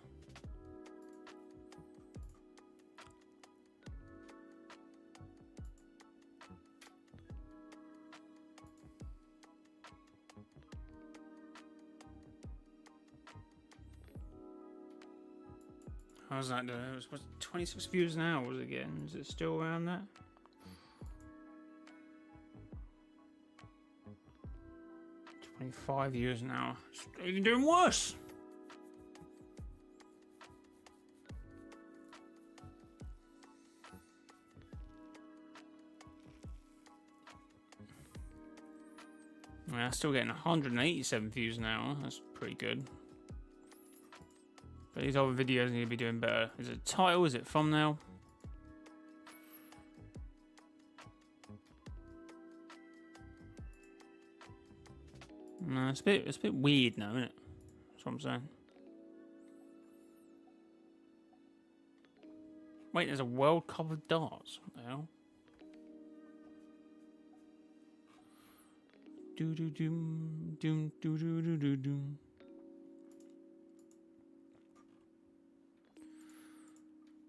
How's that doing? It was 26 views an hour, was it getting? Is it still around that? $25 an hour. It's even doing worse. Yeah, still getting 187 views an hour. That's pretty good. But these other videos need to be doing better. Is it title? Is it thumbnail? No, it's a bit weird now, isn't it? That's what I'm saying. Wait, there's a World Cup of darts. What the hell? Do do doom doom do do do do doom.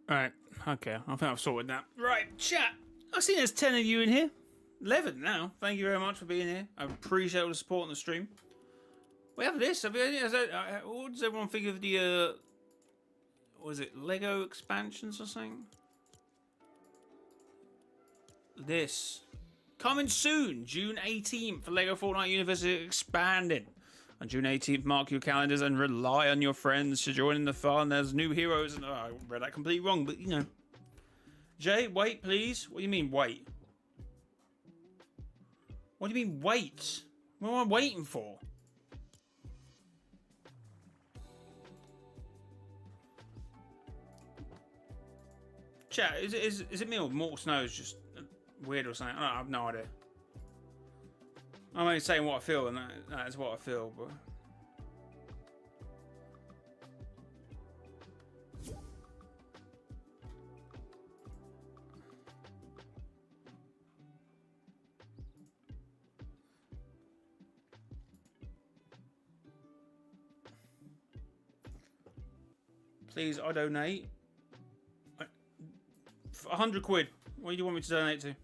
Alright, okay, I think I've sorted that. Right, chat. I see there's 10 of you in here. 11 now. Thank you very much for being here. I appreciate all the support on the stream. We have this. What does everyone think of the, what is it, Lego expansions or something? This. Coming soon, June 18th, for Lego Fortnite University expanding. On June 18th, mark your calendars and rely on your friends to join in the fun. There's new heroes, and I read that completely wrong, but you know. Jay, wait, please. What do you mean, wait? What do you mean, wait? What am I waiting for? Chat, is it me or Mortal Snow is just weird or something? I have no idea. I'm only saying what I feel, and that is what I feel, but... Please, I donate. 100 quid. What do you want me to donate to?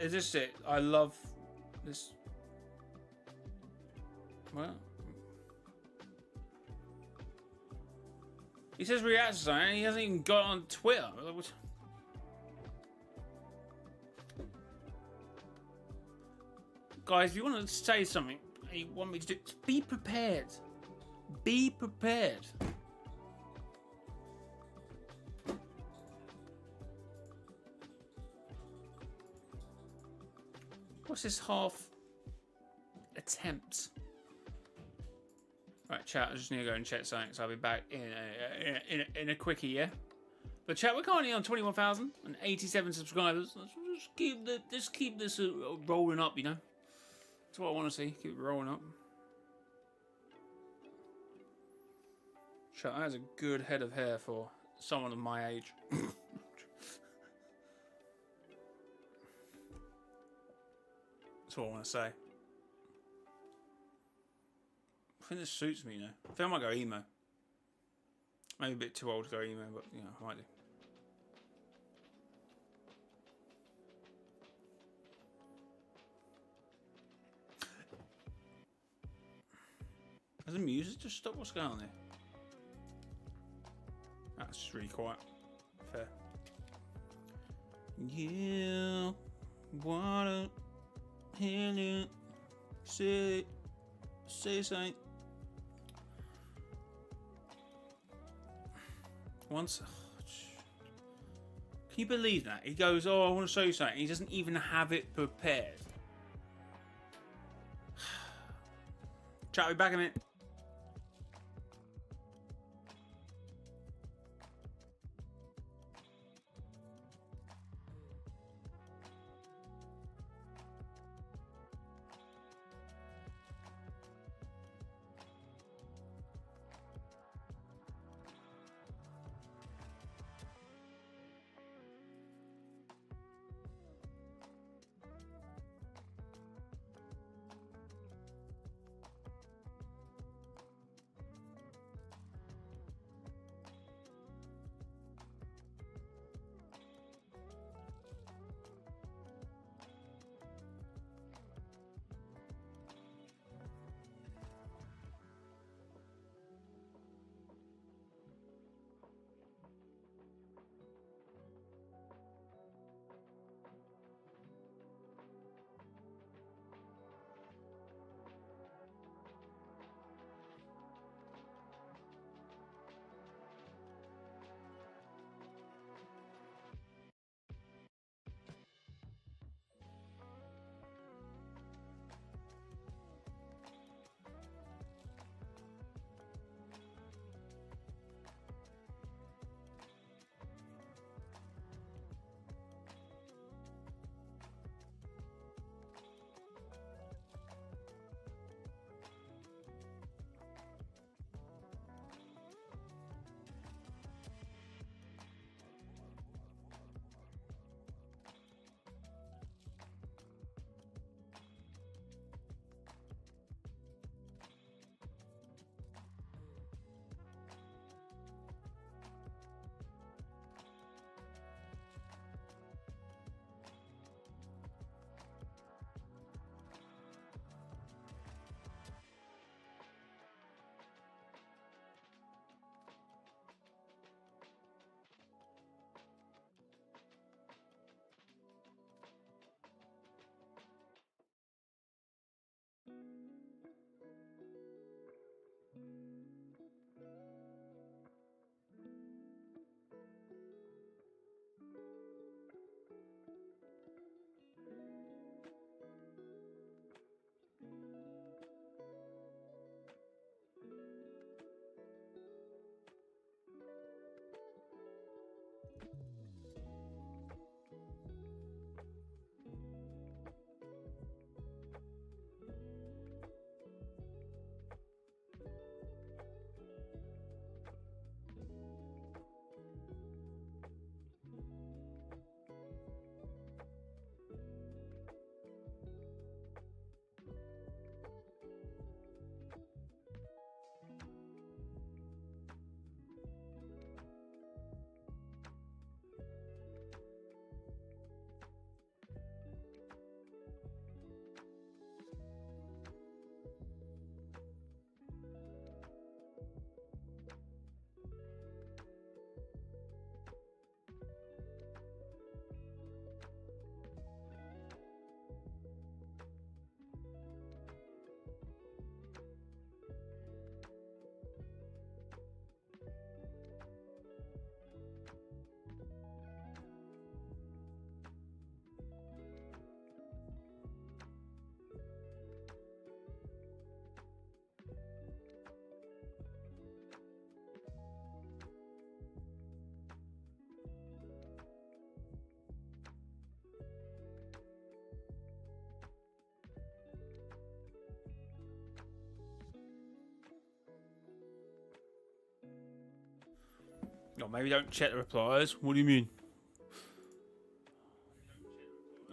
Is this it? I love this. Well, he says react to something. He hasn't even got on Twitter. Guys, if you want to say something, you want me to do, be prepared. Be prepared. What's this half attempt? Right, chat. I just need to go and check something, so I'll be back in a quickie, yeah. But chat, we're currently on 21,087 subscribers. Let's keep this rolling up, you know. That's what I want to see. Keep it rolling up. Chat, that has a good head of hair for someone of my age. That's what I want to say. I think this suits me, you know. I think I might go emo. Maybe a bit too old to go emo, but, you know, I might do. Has the music just stopped? What's going on there? That's just really quiet. Fair. Yeah. Wanna hear you say something. Once. Can you believe that? He goes, oh, I want to show you something. He doesn't even have it prepared. Chat, be back in a minute. Oh, maybe don't check the replies. What do you mean?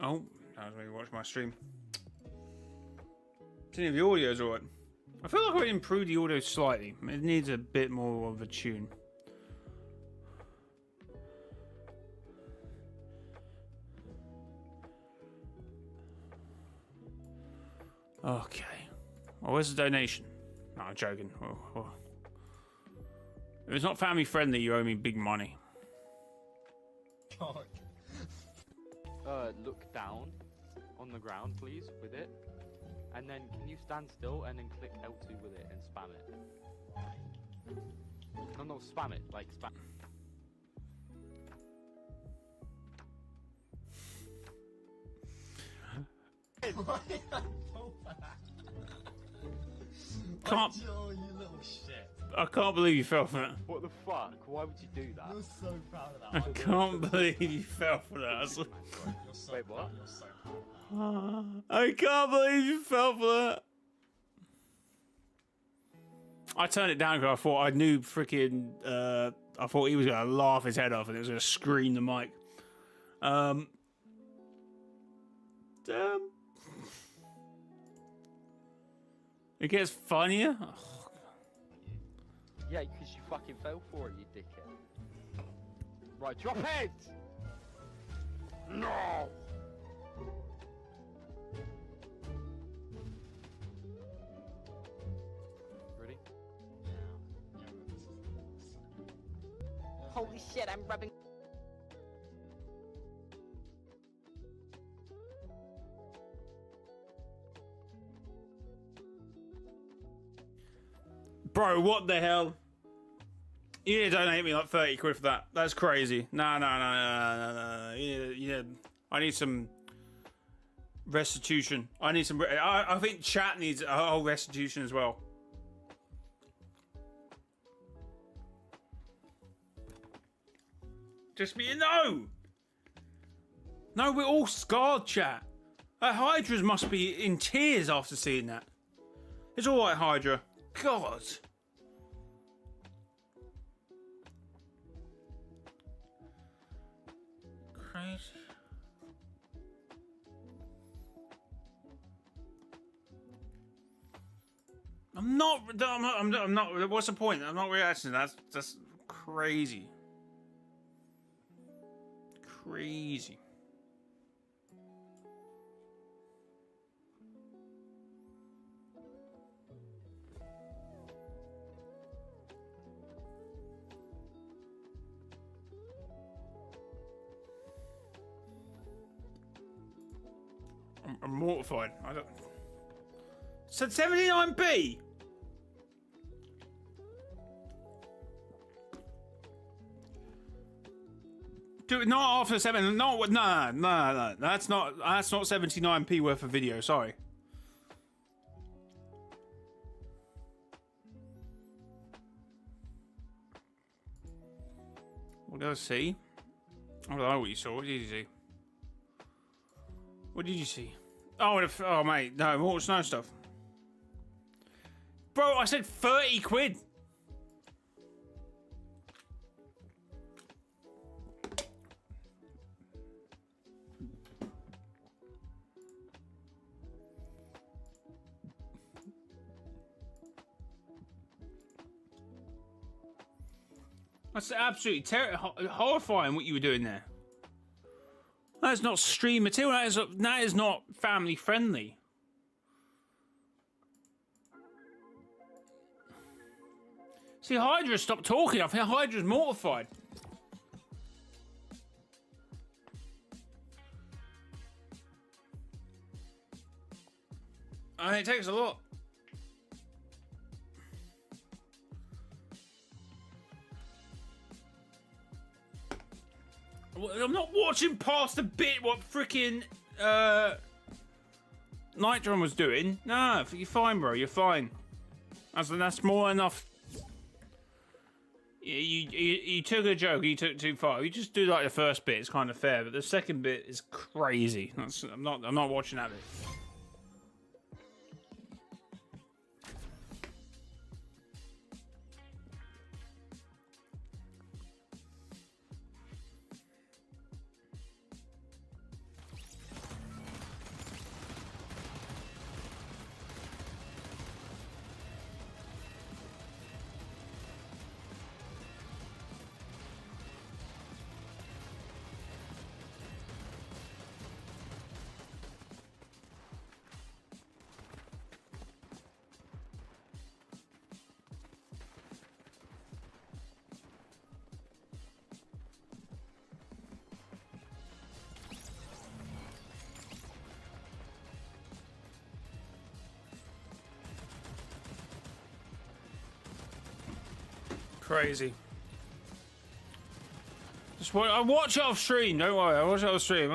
Oh, that was maybe watch my stream. Seeing if the audio's alright. I feel like I improved the audio slightly. It needs a bit more of a tune. Okay. Well, where's the donation? No, I'm joking. Oh. If it's not family friendly, you owe me big money. Look down on the ground, please, with it. And then can you stand still and then click L2 with it and spam it? No, spam it. Like, spam. Can't. Oh, you little shit. I can't believe you fell for that. What the fuck? Why would you do that? You're so proud of I that. can't believe you fell for that. You're so Wait, what? proud. You're so proud of that. I can't believe you fell for that. I turned it down because I thought I knew freaking. I thought he was gonna laugh his head off and it was gonna scream the mic. Damn. It gets funnier. Oh. Yeah, because you fucking fell for it, you dickhead. Right, drop it! No! Ready? Holy shit, I'm rubbing. Bro, what the hell? You need to donate me like 30 quid for that. That's crazy. No. I need some restitution. I think chat needs a whole restitution as well. Just me, no! No, we're all scarred, chat. Hydra's must be in tears after seeing that. It's alright, Hydra. God. Crazy. I'm not. What's the point? I'm not reacting. That's crazy. Crazy. I'm mortified. I don't. Said 79p. Do it not after 7. No. That's not 79p worth of video. Sorry. We'll go see. I don't know what you saw. What did you see? What did you see? Oh, mate, no, more snow stuff. Bro, I said 30 quid. That's absolutely horrifying what you were doing there. That is not stream material. That is not family friendly. See, Hydra stopped talking. I think Hydra's mortified. It takes a lot. I'm not watching past the bit what freaking Nitron was doing. Nah, you're fine, bro. You're fine. That's more than enough. You took a joke. You took it too far. You just do like the first bit. It's kind of fair, but the second bit is crazy. I'm not watching that bit. crazy. Just I watch it off stream. Don't worry, I watch it off stream.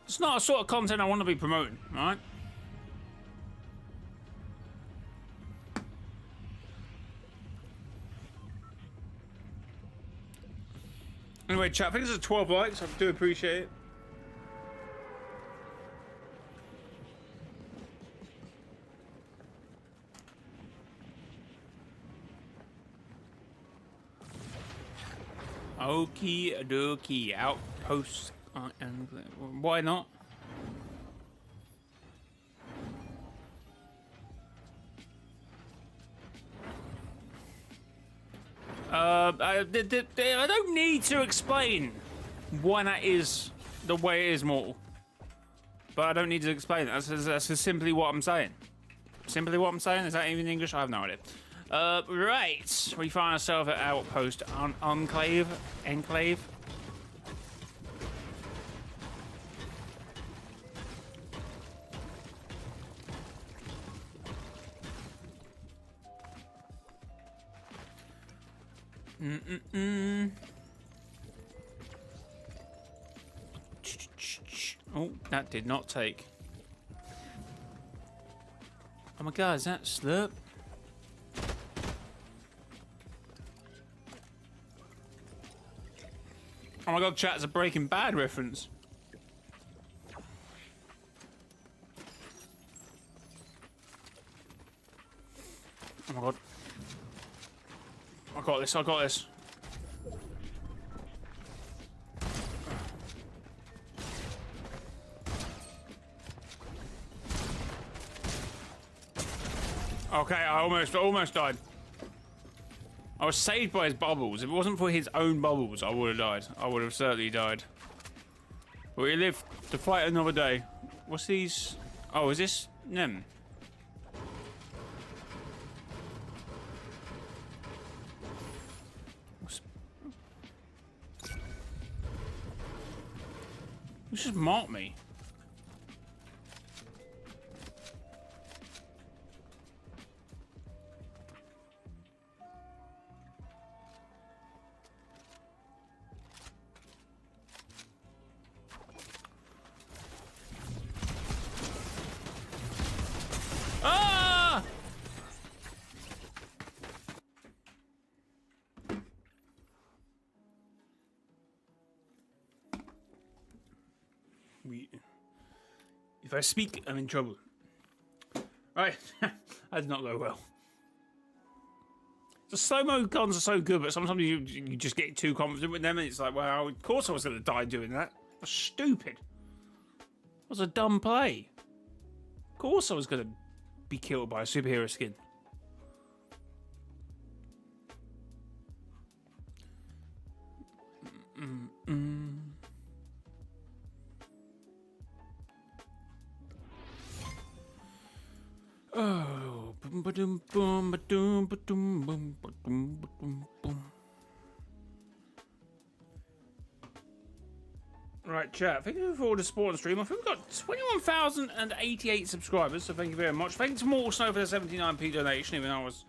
It's not a sort of content I want to be promoting, right? Anyway, chat, I think this is 12 likes. I do appreciate it. Okie dokie, outpost. Why not? I don't need to explain why that is the way it is, mortal. But I don't need to explain it. That's just simply what I'm saying. Simply what I'm saying? Is that even English? I have no idea. Right. We find ourselves at Outpost Enclave. Oh, that did not take. Oh my god, is that Slurp? Oh my god, chat, it's a Breaking Bad reference. Oh my god. I got this, I got this. Okay, I almost died. I was saved by his bubbles. If it wasn't for his own bubbles, I would have died. I would have certainly died. But we live to fight another day. What's these? Oh, is this Nem? You just marked me. Ah! If I speak, I'm in trouble. Right, that did not go well. The slow-mo guns are so good, but sometimes you just get too confident with them, and it's like, well, of course I was going to die doing that. That's stupid. It was a dumb play. Of course I was going to be killed by a superhero skin. Oh, boom, ba-doom, boom, ba-doom, ba-doom, boom, ba-doom, ba-doom, boom. Right, chat. Thank you for all the support on the stream. I think we've got 21,088 subscribers, so thank you very much. Thanks to Mortal Snow for the 79p donation, even though I was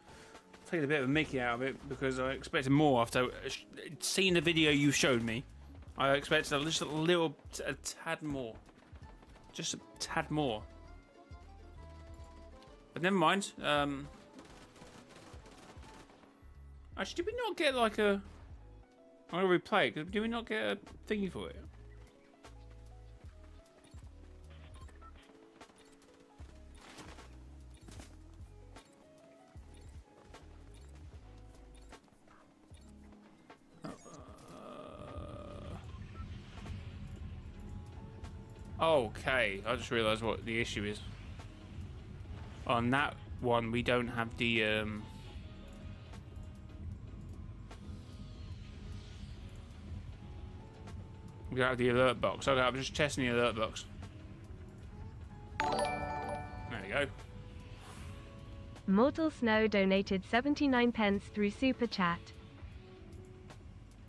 taking a bit of a mickey out of it because I expected more after seeing the video you showed me. I expected just a tad more. Just a tad more. But never mind. Actually, did we not get like a... I'm going to replay it. Did we not get a thingy for it? Okay, I just realised what the issue is. On that one, we don't have the we don't have the alert box. Okay, I'm just testing the alert box. There we go. Mortal Snow donated 79 pence through Super Chat.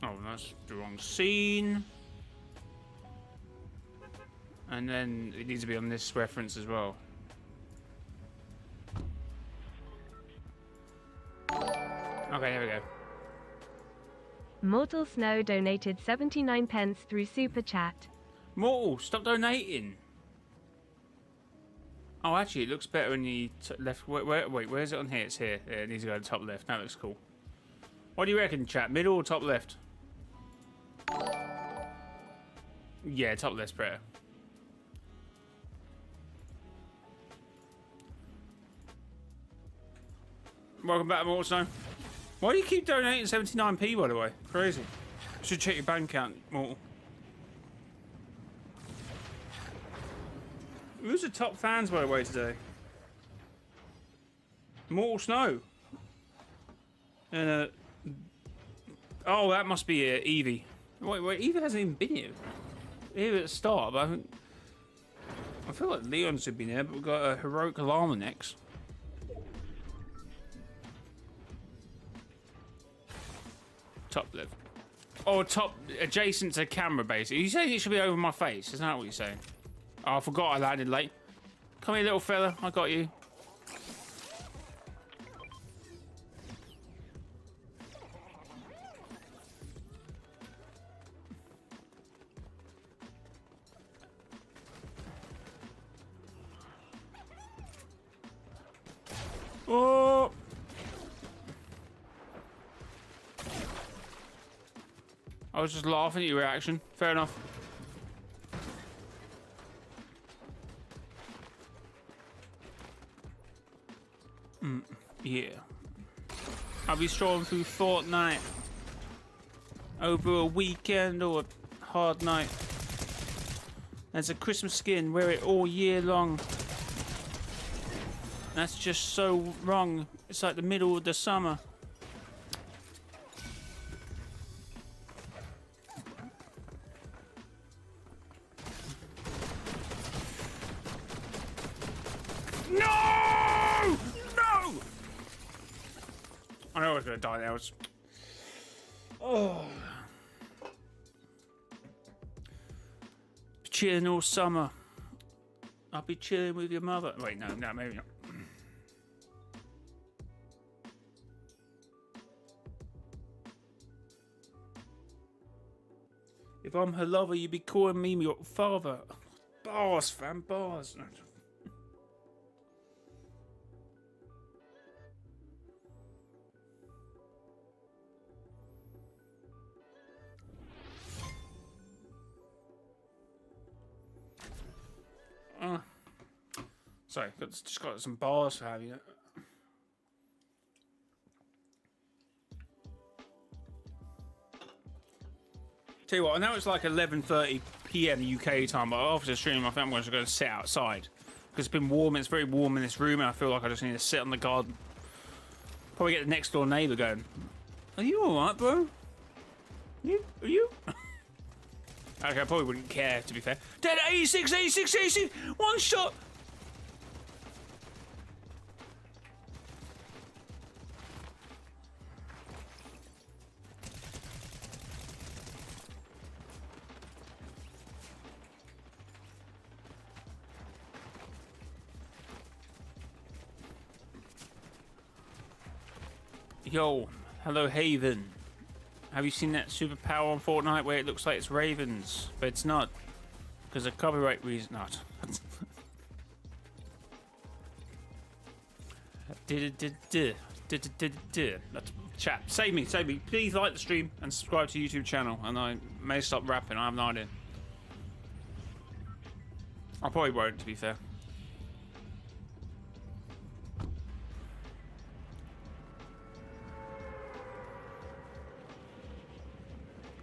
Oh, that's the wrong scene. And then it needs to be on this reference as well. Okay, here we go. Mortal Snow donated 79 pence through Super Chat. Mortal, stop donating. Oh, actually, it looks better in the left. Wait, where is it on here? It's here. Yeah, it needs to go to the top left. That looks cool. What do you reckon, chat? Middle or top left? Yeah, top left's better. Welcome back, Mortal Snow. Why do you keep donating 79p, by the way? Crazy. Should check your bank account, Mortal. Who's the top fans, by the way, today? Mortal Snow. And, oh, that must be Evie. Wait, Evie hasn't even been here. Here at the start, but I feel like Leon should be there, but we've got a Heroic Llama next. Top left. Oh, top adjacent to the camera, basically. You saying it should be over my face? Isn't that what you're saying? Oh, I forgot I landed late. Come here, little fella. I got you. Oh! I was just laughing at your reaction. Fair enough. Yeah. I'll be strolling through Fortnite over a weekend or a hard night. There's a Christmas skin, wear it all year long. That's just so wrong. It's like the middle of the summer. No! No! I know I was gonna die there. Oh. Chilling all summer. I'll be chilling with your mother. Wait, no, maybe not. If I'm her lover, you'd be calling me your father. Bars, fam, bars. Sorry, just got some bars for having it. Tell you what, I know it's like 11:30 PM UK time, but after the stream, I think I'm just going to sit outside because it's been warm. It's very warm in this room, and I feel like I just need to sit on the garden. Probably get the next door neighbour going. Are you all right, bro? Are you? Okay, I probably wouldn't care, to be fair. Dead 86, 86, 86, one shot. Yo, hello Haven. Have you seen that superpower on Fortnite where it looks like it's ravens, but it's not? Because of copyright reason, not. Chat, save me. Please like the stream and subscribe to the YouTube channel, and I may stop rapping, I have no idea. I probably won't, to be fair.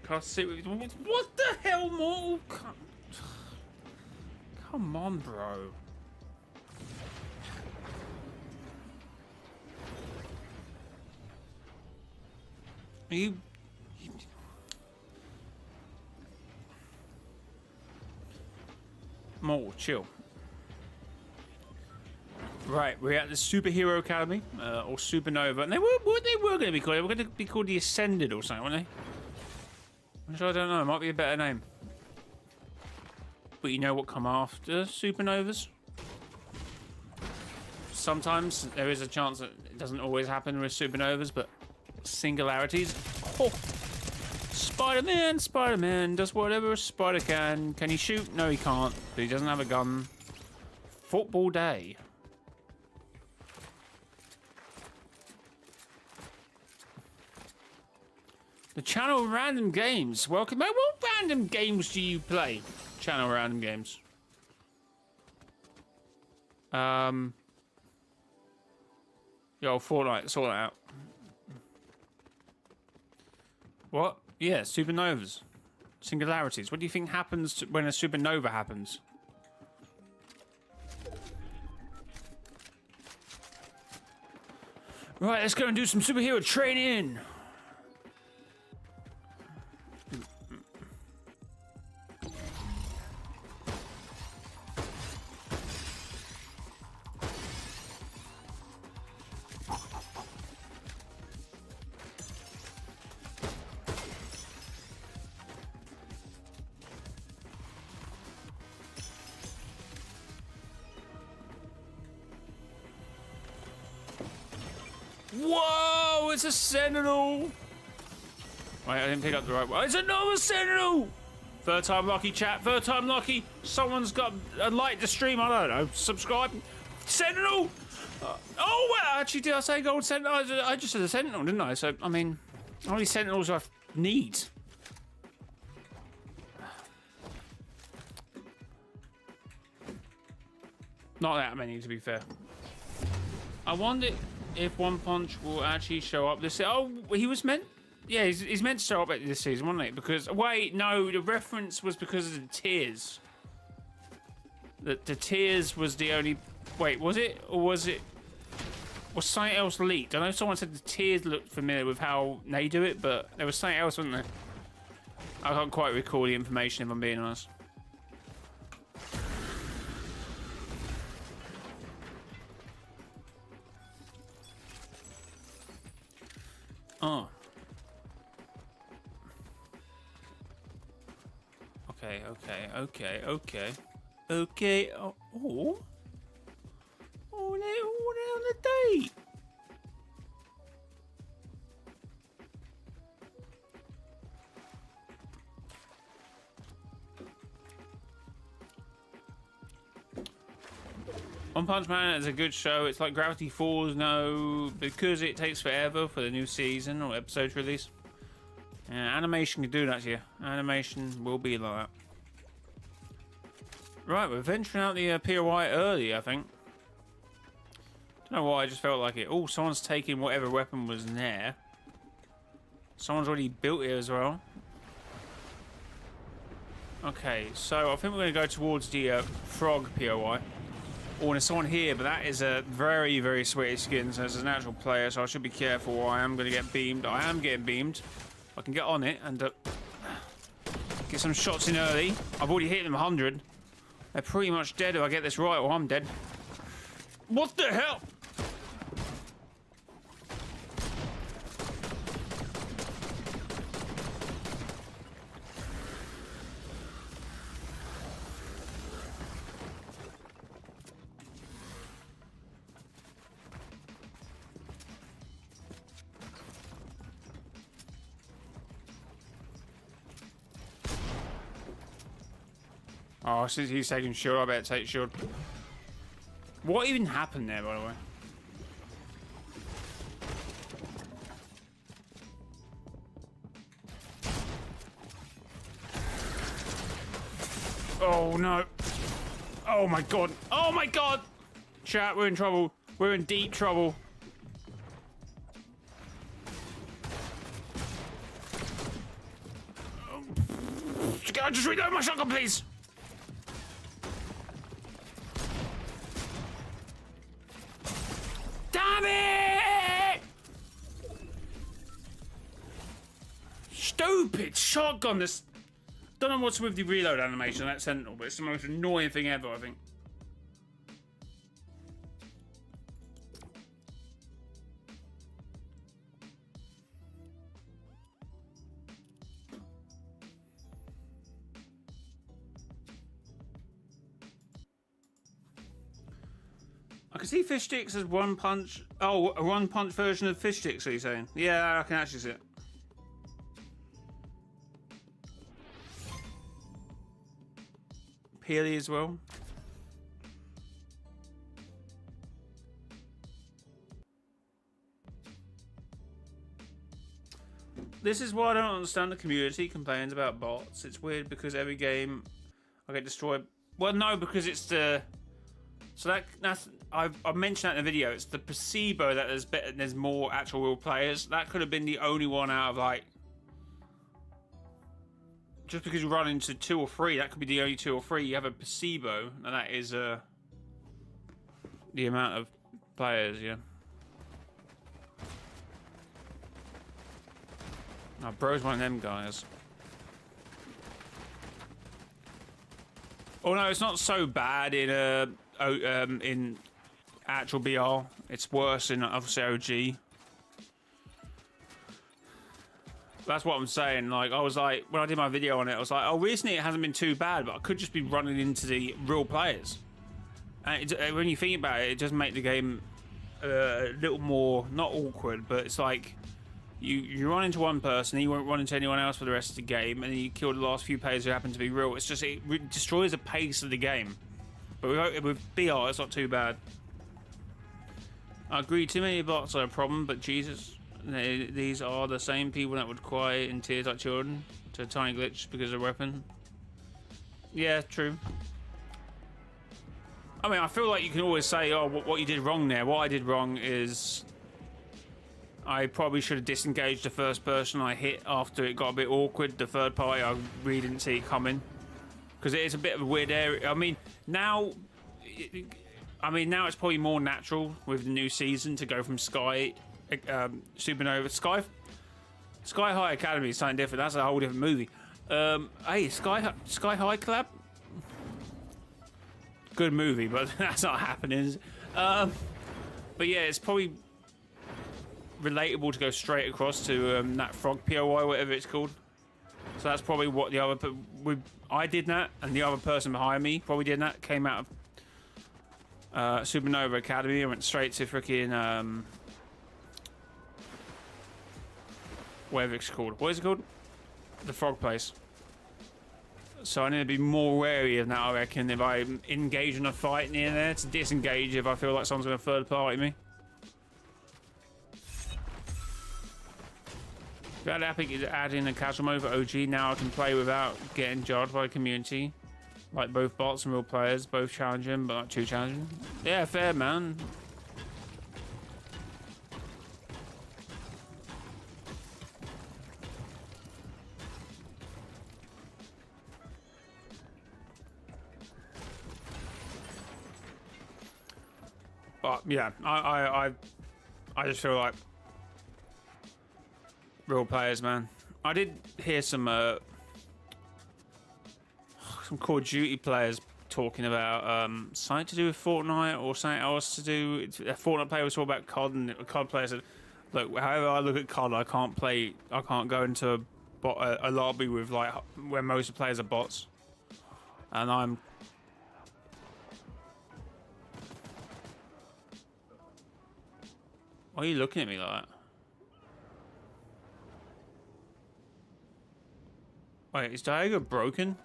Can't sit with. What the hell, Mortal? Come on, bro. Are you? Mortal, chill. Right, we're at the Superhero Academy, or Supernova, and they were going to be called. They were going to be called the Ascended or something, weren't they? Which I don't know, it might be a better name. But you know what come after supernovas? Sometimes there is a chance that it doesn't always happen with supernovas, but singularities. Oh. Spider-Man, Spider-Man does whatever a spider can. Can he shoot? No, he can't. But he doesn't have a gun. Football day. The channel random games. Welcome. What random games do you play? Channel random games. Yo, Fortnite, sort that out. What? Yeah, supernovas. Singularities. What do you think happens when a supernova happens? Right, let's go and do some superhero training. Whoa, it's a sentinel. Wait, I didn't pick up the right one. It's another sentinel. Third time lucky, chat. Third time lucky. Someone's got a like to stream. I don't know. Subscribe. Sentinel. Oh, well, actually, did I say gold sentinel? I just said a sentinel, didn't I? So, I mean, how many sentinels do I need? Not that many, to be fair. I wonder if One Punch will actually show up this. Oh, he was meant. Yeah, he's meant to show up at this season, wasn't it? Because wait, no, the reference was because of the tears. The tears was the only. Wait, was it or was it? Was something else leaked? I know someone said the tears looked familiar with how they do it, but there was something else, wasn't there? I can't quite recall the information if I'm being honest. Oh. Okay. Oh. Oh, they're on a date. One Punch Man is a good show. It's like Gravity Falls, no, because it takes forever for the new season or episode to release. Animation can do that to you. Animation will be like that. Right, we're venturing out the POI early, I think. Don't know why, I just felt like it. Oh, someone's taking whatever weapon was in there. Someone's already built it as well. Okay, so I think we're going to go towards the frog POI. Oh, there's someone here, but that is a very, very sweaty skin, so it's a natural player, so I should be careful. I am going to get beamed. I am getting beamed. I can get on it and get some shots in early. I've already hit them 100. They're pretty much dead if I get this right, or I'm dead. What the hell? Oh, since he's taking shield, I better take shield. What even happened there, by the way? Oh, no. Oh, my God. Oh, my God. Chat, we're in trouble. We're in deep trouble. Just reload my shotgun, please. Damn it! Stupid shotgun. This. Don't know what's with the reload animation on that Sentinel, but it's the most annoying thing ever, I think. I can see fish sticks as one punch. Oh, a one punch version of fish sticks, are you saying? Yeah, I can actually see it. Peely as well. This is why I don't understand the community complains about bots. It's weird because every game I get destroyed. Well, no, because it's the... So that's I've mentioned that in the video. It's the placebo that there's more actual real players. That could have been the only one out of like... Just because you run into 2 or 3, that could be the only 2 or 3. You have a placebo, and that is the amount of players, yeah. Oh, bro's one of them guys. Oh no, it's not so bad in actual BR. It's worse in obviously OG. That's what I'm saying. Like I was like, when I did my video on it, I was like, oh, recently it hasn't been too bad, but I could just be running into the real players. And when you think about it, it does make the game a little more not awkward, but it's like. You run into one person, and you won't run into anyone else for the rest of the game, and then you kill the last few players who happen to be real. It's just, it destroys the pace of the game. But with BR, it's not too bad. I agree, too many bots are a problem, but Jesus, these are the same people that would cry in tears like children to a tiny glitch because of a weapon. Yeah, true. I mean, I feel like you can always say, oh, what you did wrong there. What I did wrong is... I probably should have disengaged the first person I hit after it got a bit awkward. The third party, I really didn't see it coming. Because it is a bit of a weird area. I mean, now it's probably more natural with the new season to go from Sky, Supernova, Sky High Academy is something different. That's a whole different movie. Hey, Sky High collab? Good movie, but that's not happening. But yeah, it's probably... relatable to go straight across to that frog POI, whatever it's called. So that's probably what the other... I did that, and the other person behind me probably did that. Came out of Supernova Academy and went straight to freaking... whatever it's called. What is it called? The frog place. So I need to be more wary of that, I reckon, if I engage in a fight near there, to disengage if I feel like someone's going to third party me. Glad Epic is adding a casual mode for OG. Now I can play without getting jarred by the community. Like both bots and real players, both challenging, but not too challenging. Yeah, fair, man. But yeah, I just feel like real players, man. I did hear some Call of Duty players talking about something to do with Fortnite or something else to do. A Fortnite player was talking about COD, and a COD player said, "Look, however I look at COD, I can't go into a lobby with like where most of the players are bots, and I'm." Why are you looking at me like that? Wait, is Diego broken?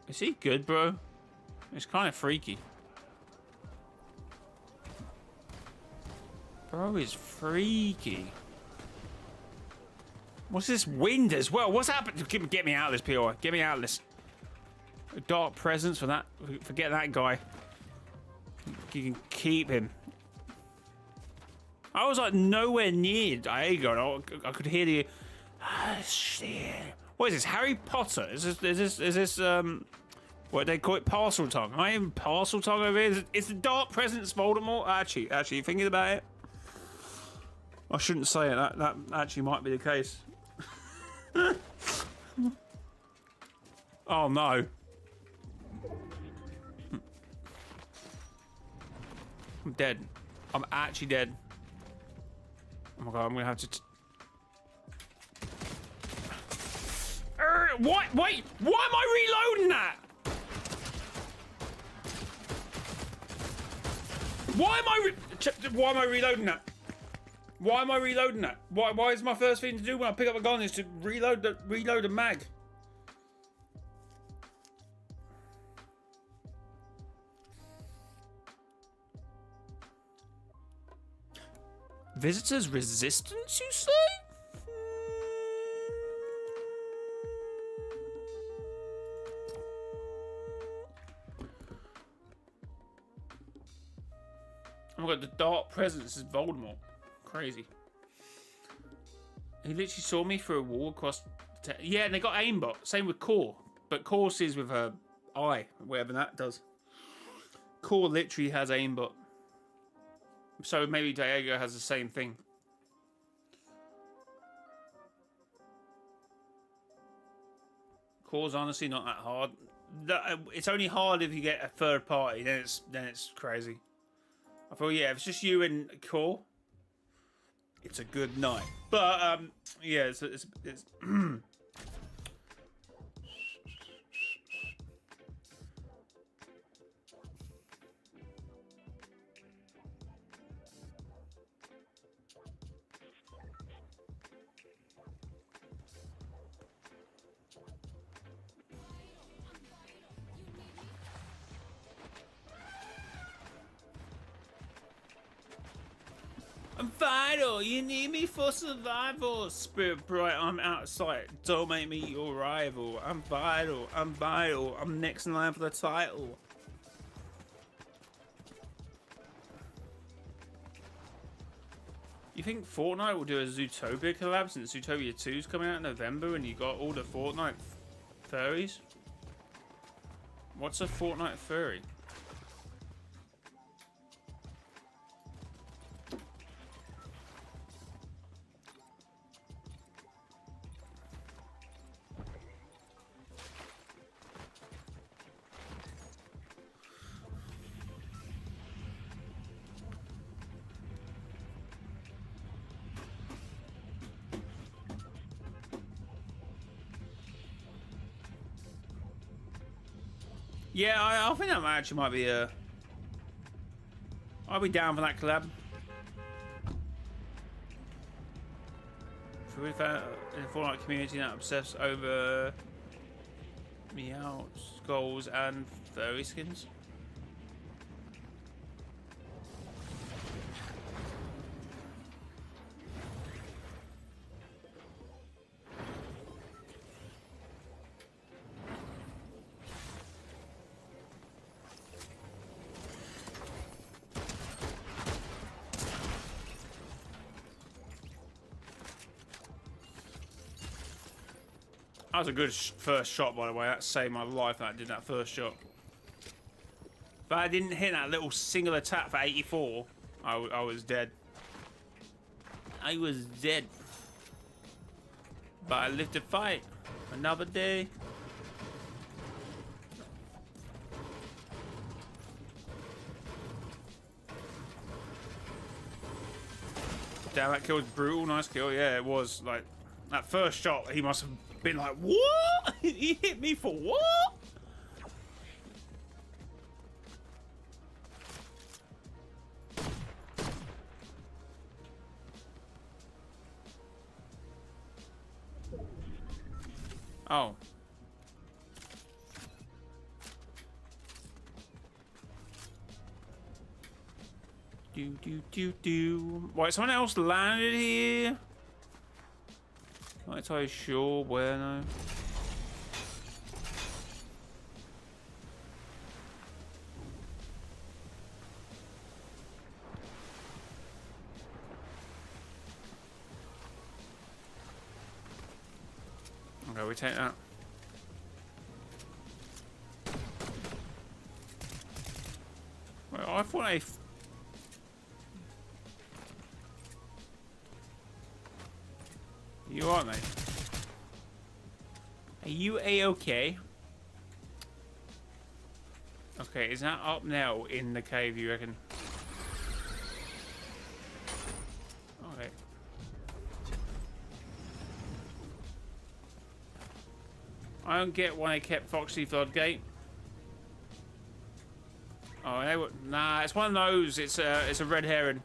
Is he good, bro? It's kind of freaky. Bro is freaky. What's this wind as well? What's happened? Get me out of this, POI. Get me out of this. A dark presence for that. Forget that guy. You can keep him. I was like nowhere near Diego. I could hear the... What is this? Harry Potter? Is this what they call it? Parcel tongue. Am I even parcel tongue over here? Is the dark presence Voldemort? Actually, thinking about it, I shouldn't say it. That actually might be the case. Oh no. I'm dead. I'm actually dead. Oh my god, I'm gonna have to... What? Wait, why am I reloading that? Why am I reloading that? Why am I reloading that? Why is my first thing to do when I pick up a gun is to reload the mag? Visitors resistance, you say? Oh my god, the dark presence is Voldemort. Crazy. He literally saw me through a wall across the yeah, and they got aimbot. Same with Core. But Core sees with her eye, whatever that does. Core literally has aimbot. So maybe Diego has the same thing. Core's honestly not that hard. It's only hard if you get a third party, then it's crazy. I thought, yeah, if it's just you and Core, it's a good night. But yeah, it's I'm vital, you need me for survival. Spirit bright, I'm out of sight. Don't make me your rival. I'm vital, I'm next in line for the title. You think Fortnite will do a Zootopia collab since Zootopia 2 is coming out in November and you got all the Fortnite furries? What's a Fortnite furry? Yeah, I think that actually might be a... I'll be down for that collab. So we found in the Fortnite community that obsessed over meow, skulls and furry skins. That was a good first shot, by the way. That saved my life that I did that first shot. If I didn't hit that little single attack for 84, I was dead. I was dead. But I lived to fight another day. Damn, that kill was brutal. Nice kill. Yeah, it was. Like, that first shot, he must have been like, what? He hit me for what? Oh. Do. Wait, someone else landed here? Not entirely sure where though. Okay, we take that. Well, I thought you are, mate. Are you a-okay? Okay, is that up now in the cave, you reckon? Okay. I don't get why they kept Foxy Floodgate. Oh, they were, nah, it's one of those. It's a red herring.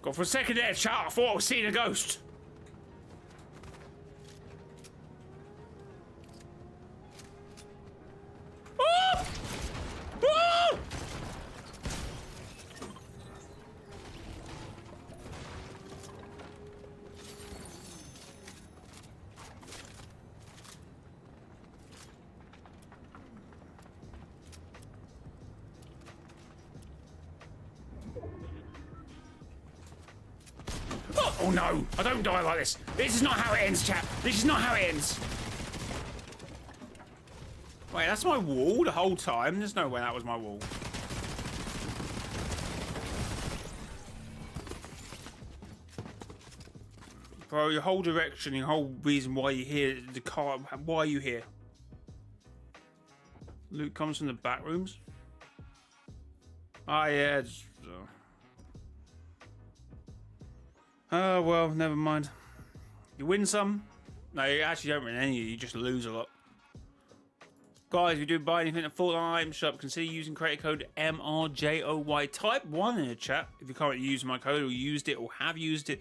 Got for a second there, chat. I thought I was seeing a ghost. Ah! Ah! Oh no! I don't die like this. This is not how it ends, chat. This is not how it ends. Wait, that's my wall the whole time? There's no way that was my wall. Bro, your whole direction, your whole reason why you're here, the car, why are you here? Loot comes from the back rooms? Ah, yeah. Oh, well, never mind. You win some. No, you actually don't win any. You just lose a lot. Guys, if you do buy anything at Fortnite item shop, consider using creator code mrjayowhy. Type 1 in the chat if you can't use my code or used it or have used it.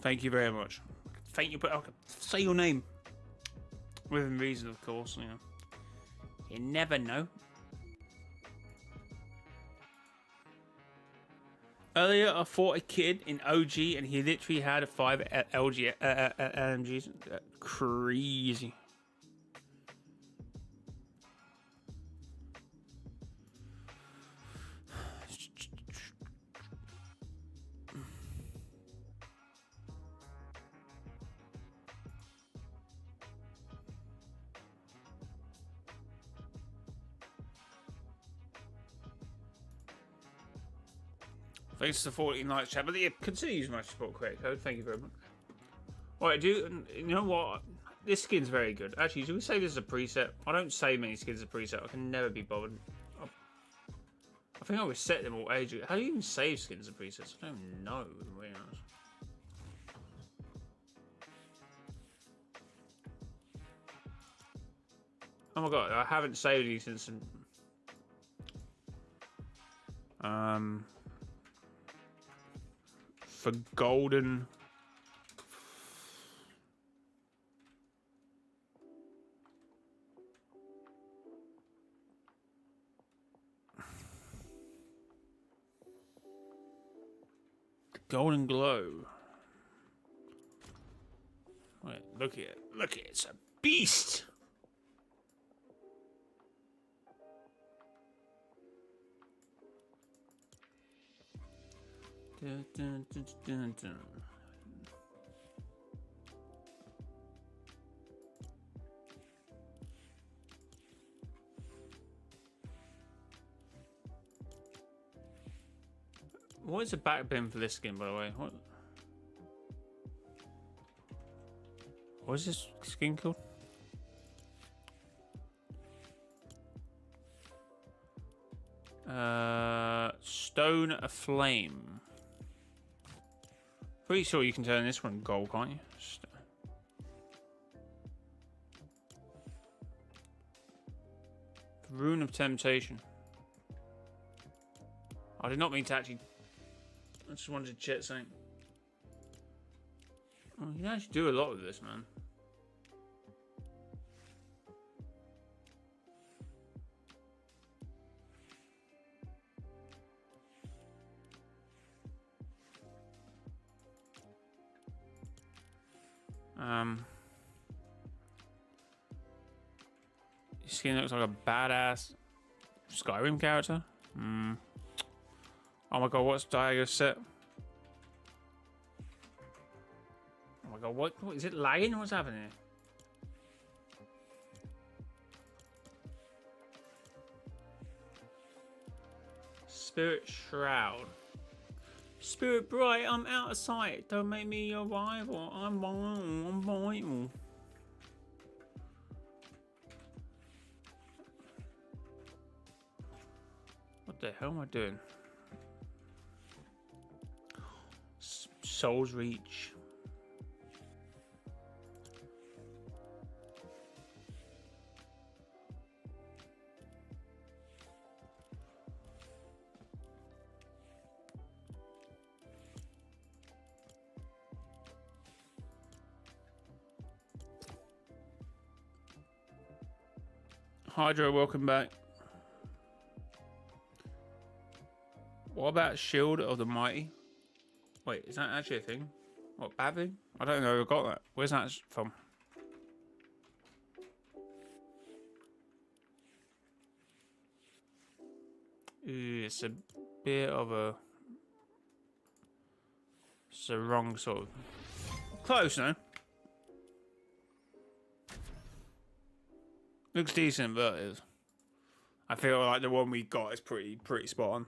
Thank you very much. Thank you, but okay, say your name. Within reason, of course. You know. You never know. Earlier, I fought a kid in OG, and he literally had a 5 LG LMGs. Crazy. Thanks to 14 likes, chat. But yeah, consider using my support credit code. Thank you very much. Alright, you know what? This skin's very good. Actually, do we say this is a preset? I don't say many skins as a preset. I can never be bothered. I think I would set them all ages ago. How do you even save skins as presets? I don't even know, to be honest. Oh my god, I haven't saved these since for golden. Golden glow. Wait, look at it. Look at it. It's a beast. Dun, dun, dun, dun, dun. What is the back bin for this skin, by the way? What is this skin called? Stone Aflame. Pretty sure you can turn this one gold, can't you? Rune of Temptation. I did not mean to actually. I just wanted to check something. Oh, you can actually do a lot with this, man. Your skin looks like a badass Skyrim character. Oh my god, what's Diego set? Oh my god, what is it lagging? What's happening here? Spirit Shroud. Spirit Bright, I'm out of sight. Don't make me your rival. I'm vital. What the hell am I doing? Soul's Reach. Hydro, welcome back. What about Shield of the Mighty? Wait, is that actually a thing? What, Babu? I don't know who got that. Where's that from? Ooh, it's a bit of a... It's the wrong sort of... Close, no? Looks decent, but I feel like the one we got is pretty spot on.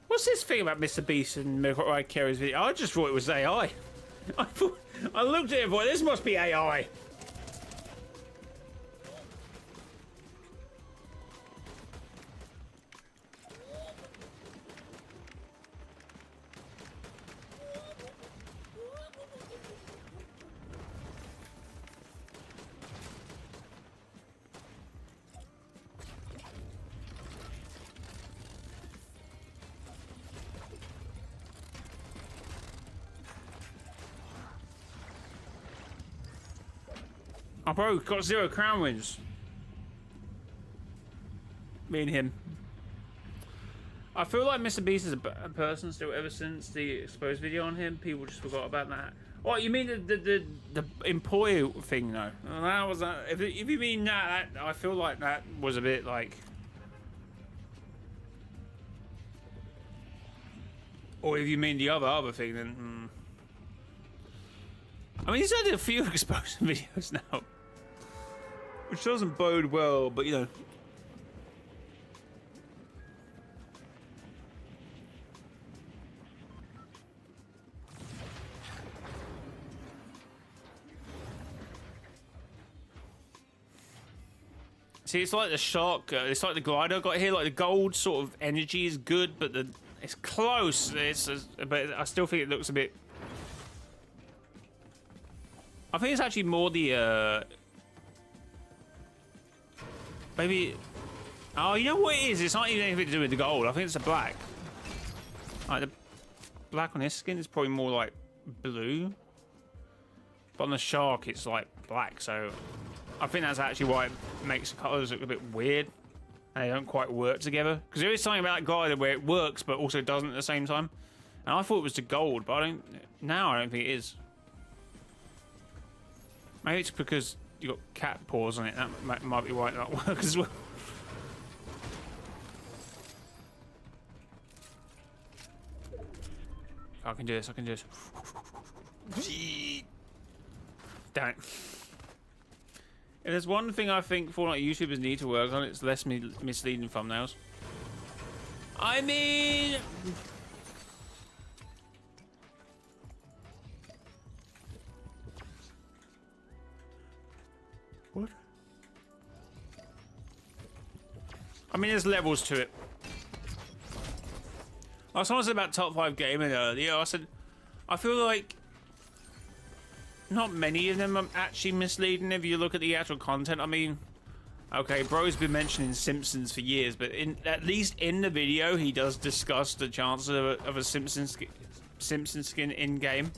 What's this thing about Mr. Beast and Mariah Carey's video? I just thought it was AI. I looked at it and thought, this must be AI. Oh, bro, got 0 crown wins. Me and him. I feel like Mr. Beast is a person still ever since the exposed video on him. People just forgot about that. What, you mean the employee thing, though? That was if you mean that, I feel like that was a bit like... Or if you mean the other thing, then... I mean, he's had a few exposed videos now. Which doesn't bode well, but you know. See, it's like the shark, it's like the glider got here, like the gold sort of energy is good, but it's close, but I still think it looks a bit... I think it's actually more the, maybe... Oh, you know what it is? It's not even anything to do with the gold. I think it's the black. Like, the black on his skin is probably more like blue. But on the shark, it's like black, so... I think that's actually why it makes the colours look a bit weird. And they don't quite work together. Because there is something about that glider where it works, but also doesn't at the same time. And I thought it was the gold, but I don't think it is. Maybe it's because you got cat paws on it. That might be why it not work as well. I can do this. I can do this. Damn it. If there's one thing I think Fortnite YouTubers need to work on, it's less misleading thumbnails. I mean... What? I mean, there's levels to it. Like someone said about top 5 gaming earlier, I said, I feel like not many of them are actually misleading if you look at the actual content. I mean, okay, bro's been mentioning Simpsons for years, but at least in the video, he does discuss the chances of a Simpsons skin in-game.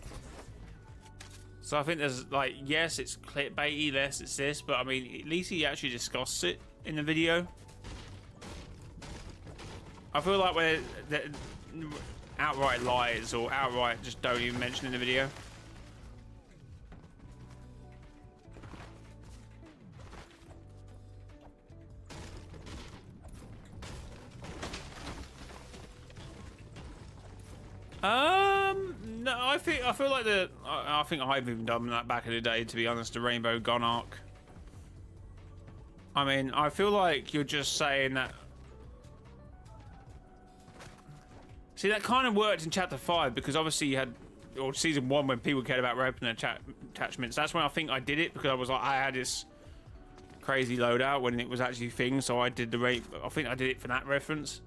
So I think there's, like, yes, it's clickbaity, yes, it's this, but I mean, at least he actually discusses it in the video. I feel like where the outright lies or outright just don't even mention in the video. No, I feel like I think I've even done that back in the day, to be honest, the Rainbow Gun arc. I mean, I feel like you're just saying that. See, that kind of worked in chapter 5 because obviously you had, or season 1 when people cared about weapon attachments. That's when I think I did it because I was like, I had this crazy loadout when it was actually a thing, so I did the I think I did it for that reference.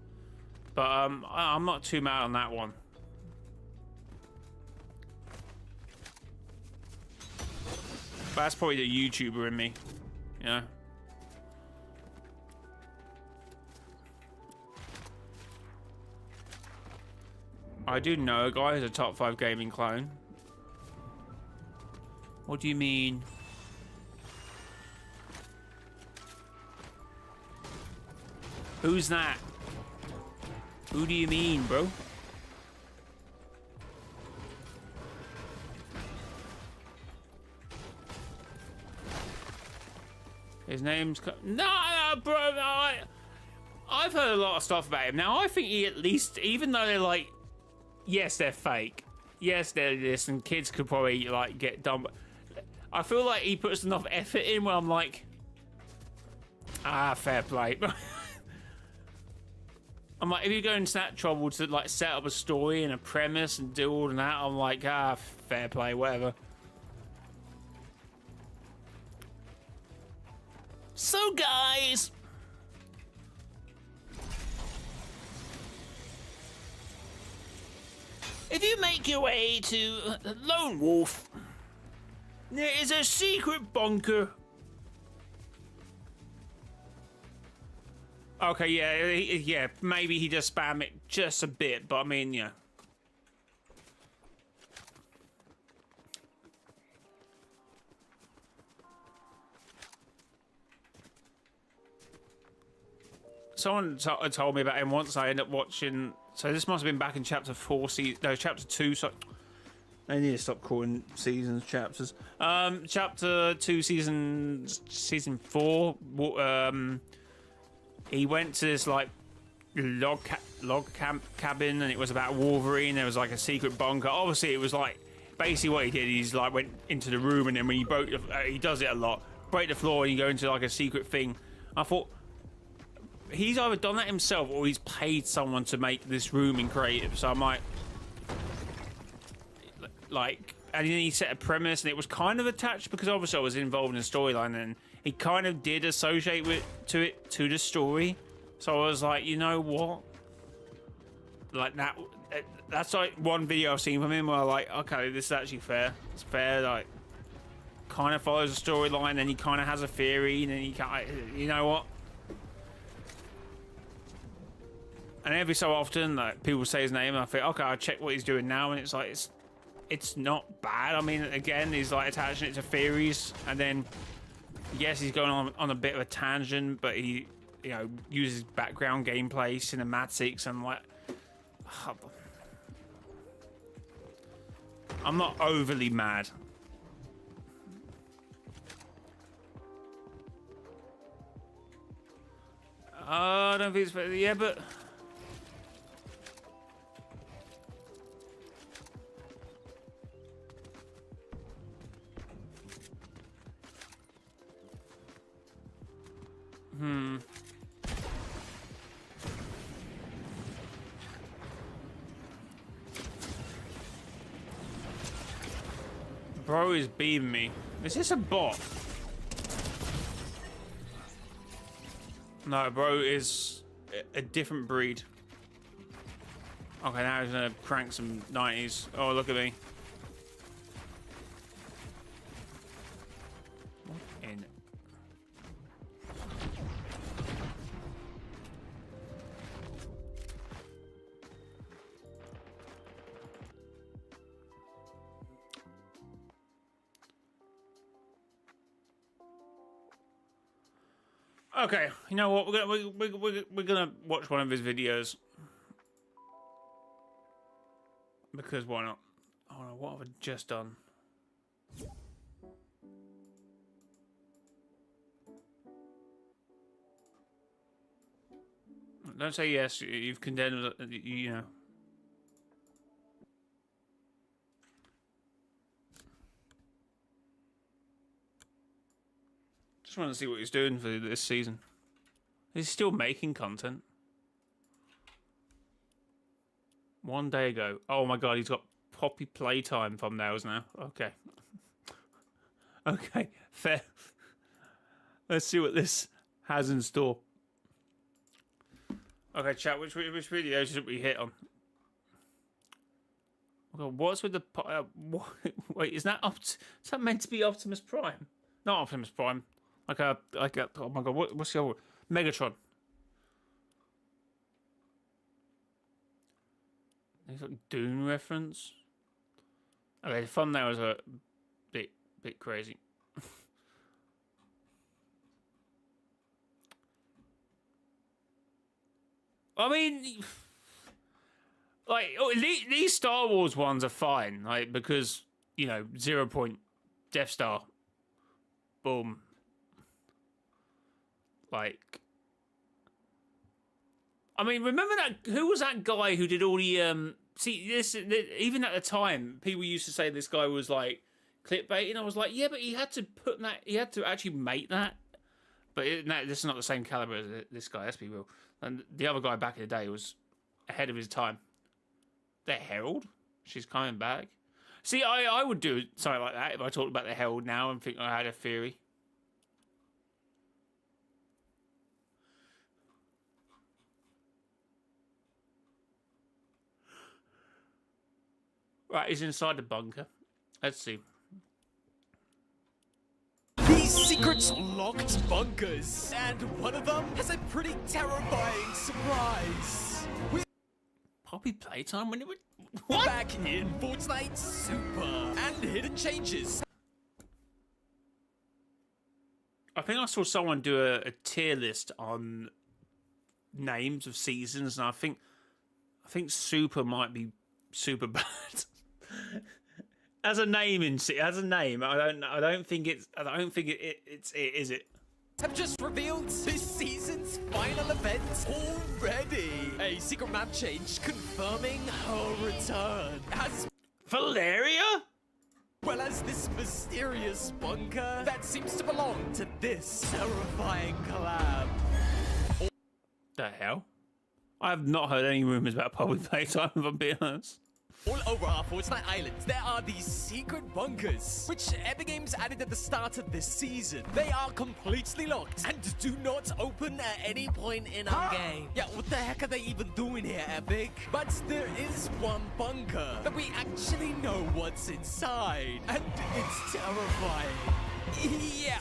But I'm not too mad on that one. But that's probably the YouTuber in me, you know. I do know a guy who's a top 5 gaming clone. What do you mean? Who's that? Who do you mean, bro? His name's... No, bro, no, I've heard a lot of stuff about him. Now, I think he at least... Even though they're like... Yes, they're fake. Yes, they're this, and kids could probably, like, get done. But I feel like he puts enough effort in where I'm like... Ah, fair play. I'm like, if you're going to that trouble to, like, set up a story and a premise and do all of that, I'm like, ah, fair play, whatever. So, guys... If you make your way to Lone Wolf, there is a secret bunker. Okay, yeah, maybe he does spam it just a bit, but I mean, yeah. Someone told me about him once. I ended up watching. So this must have been back in chapter 4, no, chapter 2. So I need to stop calling seasons chapters. Chapter 2, season 4. He went to this like log cabin, and it was about Wolverine. There was like a secret bunker. Obviously, it was like basically what he did. He's like went into the room, and then when he broke, he does it a lot. Break the floor, and you go into like a secret thing. I thought. He's either done that himself or he's paid someone to make this room in creative. So I'm like, and then he set a premise and it was kind of attached because obviously I was involved in the storyline and he kind of did associate to the story. So I was like, you know what? Like that's like one video I've seen from him where I'm like, okay, this is actually fair. It's fair, like, kind of follows the storyline and he kind of has a theory and then he can't, you know what? And every so often, like, people say his name, and I think, okay, I'll check what he's doing now, and it's like, it's not bad. I mean, again, he's like attaching it to theories, and then, yes, he's going on a bit of a tangent, but he, you know, uses background gameplay, cinematics, and like, I'm not overly mad. I don't think it's, yeah, but. Bro is beaming me. Is this a bot? No, bro is a different breed. Okay, now he's gonna crank some 90s. Oh, look at me. What in? Okay, you know what? We're gonna watch one of his videos because why not? Oh no, what have I just done? Don't say yes. You've condemned. You know. Just want to see what he's doing for this season. He's still making content. 1 day ago. Oh my god, he's got Poppy Playtime thumbnails now. Okay. Okay, fair. Let's see what this has in store. Okay, chat, which videos should we hit on? Oh god, what's with the... wait, is that meant to be Optimus Prime? Not Optimus Prime. Like a oh my god, what's the other one? Megatron. Is that Dune reference? Okay, the thumbnails are a bit crazy. I mean, like these Star Wars ones are fine, like because you know 0 point Death Star, boom. Like, I mean, remember that? Who was that guy who did all the See, even at the time, people used to say this guy was like clickbaiting. I was like, yeah, but he had to put that. He had to actually make that. But this is not the same caliber as this guy. Let's be real. And the other guy back in the day was ahead of his time. The Herald, she's coming back. See, I would do something like that if I talked about the Herald now and think I had a theory. Right, he's inside the bunker. Let's see. These secrets are locked bunkers, and one of them has a pretty terrifying surprise. We're Poppy Playtime? When it would... What? back in Fortnite Super and Hidden Changes. I think I saw someone do a tier list on names of seasons, and I think Super might be super bad. As a name, I don't think it's it is it. Have just revealed this season's final event already. A secret map change confirming her return, as Valeria? well as this mysterious bunker that seems to belong to this terrifying collab. The hell? I have not heard any rumors about Poppy Playtime, if I'm being honest. All over our Fortnite islands, there are these secret bunkers, which Epic Games added at the start of this season. They are completely locked and do not open at any point in our game. Yeah, what the heck are they even doing here, Epic? But there is one bunker that we actually know what's inside, and it's terrifying. Yeah,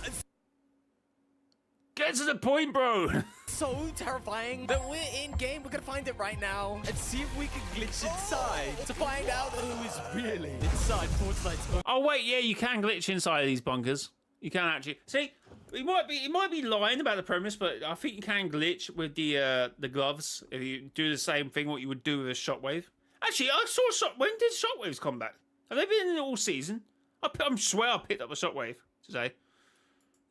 Get to the point, bro! so terrifying that we're in game. We're gonna find it right now and see if we can glitch inside to find out who is really inside Fortnite's bunker. Oh wait, yeah, you can glitch inside of these bunkers. You can actually see. He might be lying about the premise, but I think you can glitch with the gloves if you do the same thing what you would do with a shockwave. Actually, I saw when did shockwaves come back? Have they been in all season? I swear I picked up a shockwave today.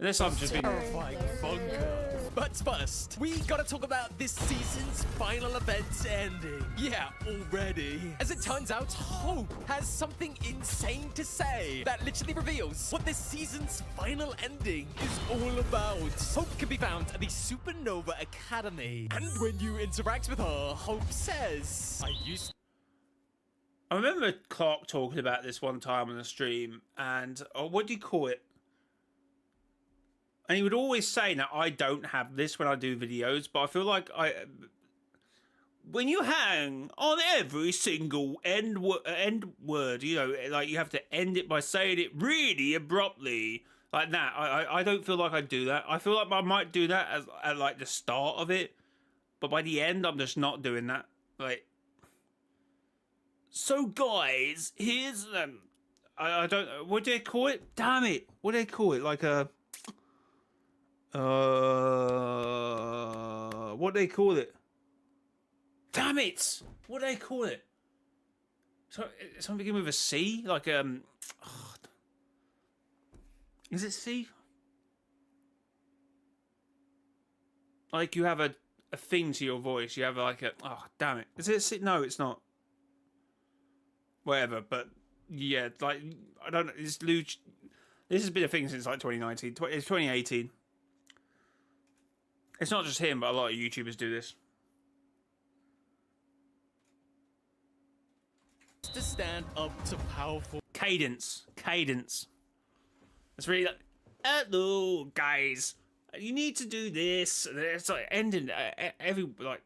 Unless I've just been... Terrifying bunker. But first, we gotta talk about this season's final event ending. Yeah, already. As it turns out, Hope has something insane to say that literally reveals what this season's final ending is all about. Hope can be found at the Supernova Academy. And when you interact with her, Hope says, I remember Clark talking about this one time on the stream, and what do you call it? And he would always say, now I don't have this when I do videos, but I feel like when you hang on every single end word, you know, like you have to end it by saying it really abruptly, like that. I don't feel like I do that. I feel like I might do that at like the start of it, but by the end, I'm just not doing that. Like, so guys, here's I don't. What do they call it? Damn it! What do they call it? Like a. What do they call it? Damn it! What do they call it? Something begin with a C? Like is it C? Like you have a thing to your voice. You have like a damn it. Is it C? No, it's not. Whatever, but yeah, like I don't know. This has been a thing since like 2019. It's 2018. It's not just him, but a lot of YouTubers do this. To stand up to powerful. Cadence. It's really like, hello, guys. You need to do this. It's like ending every like.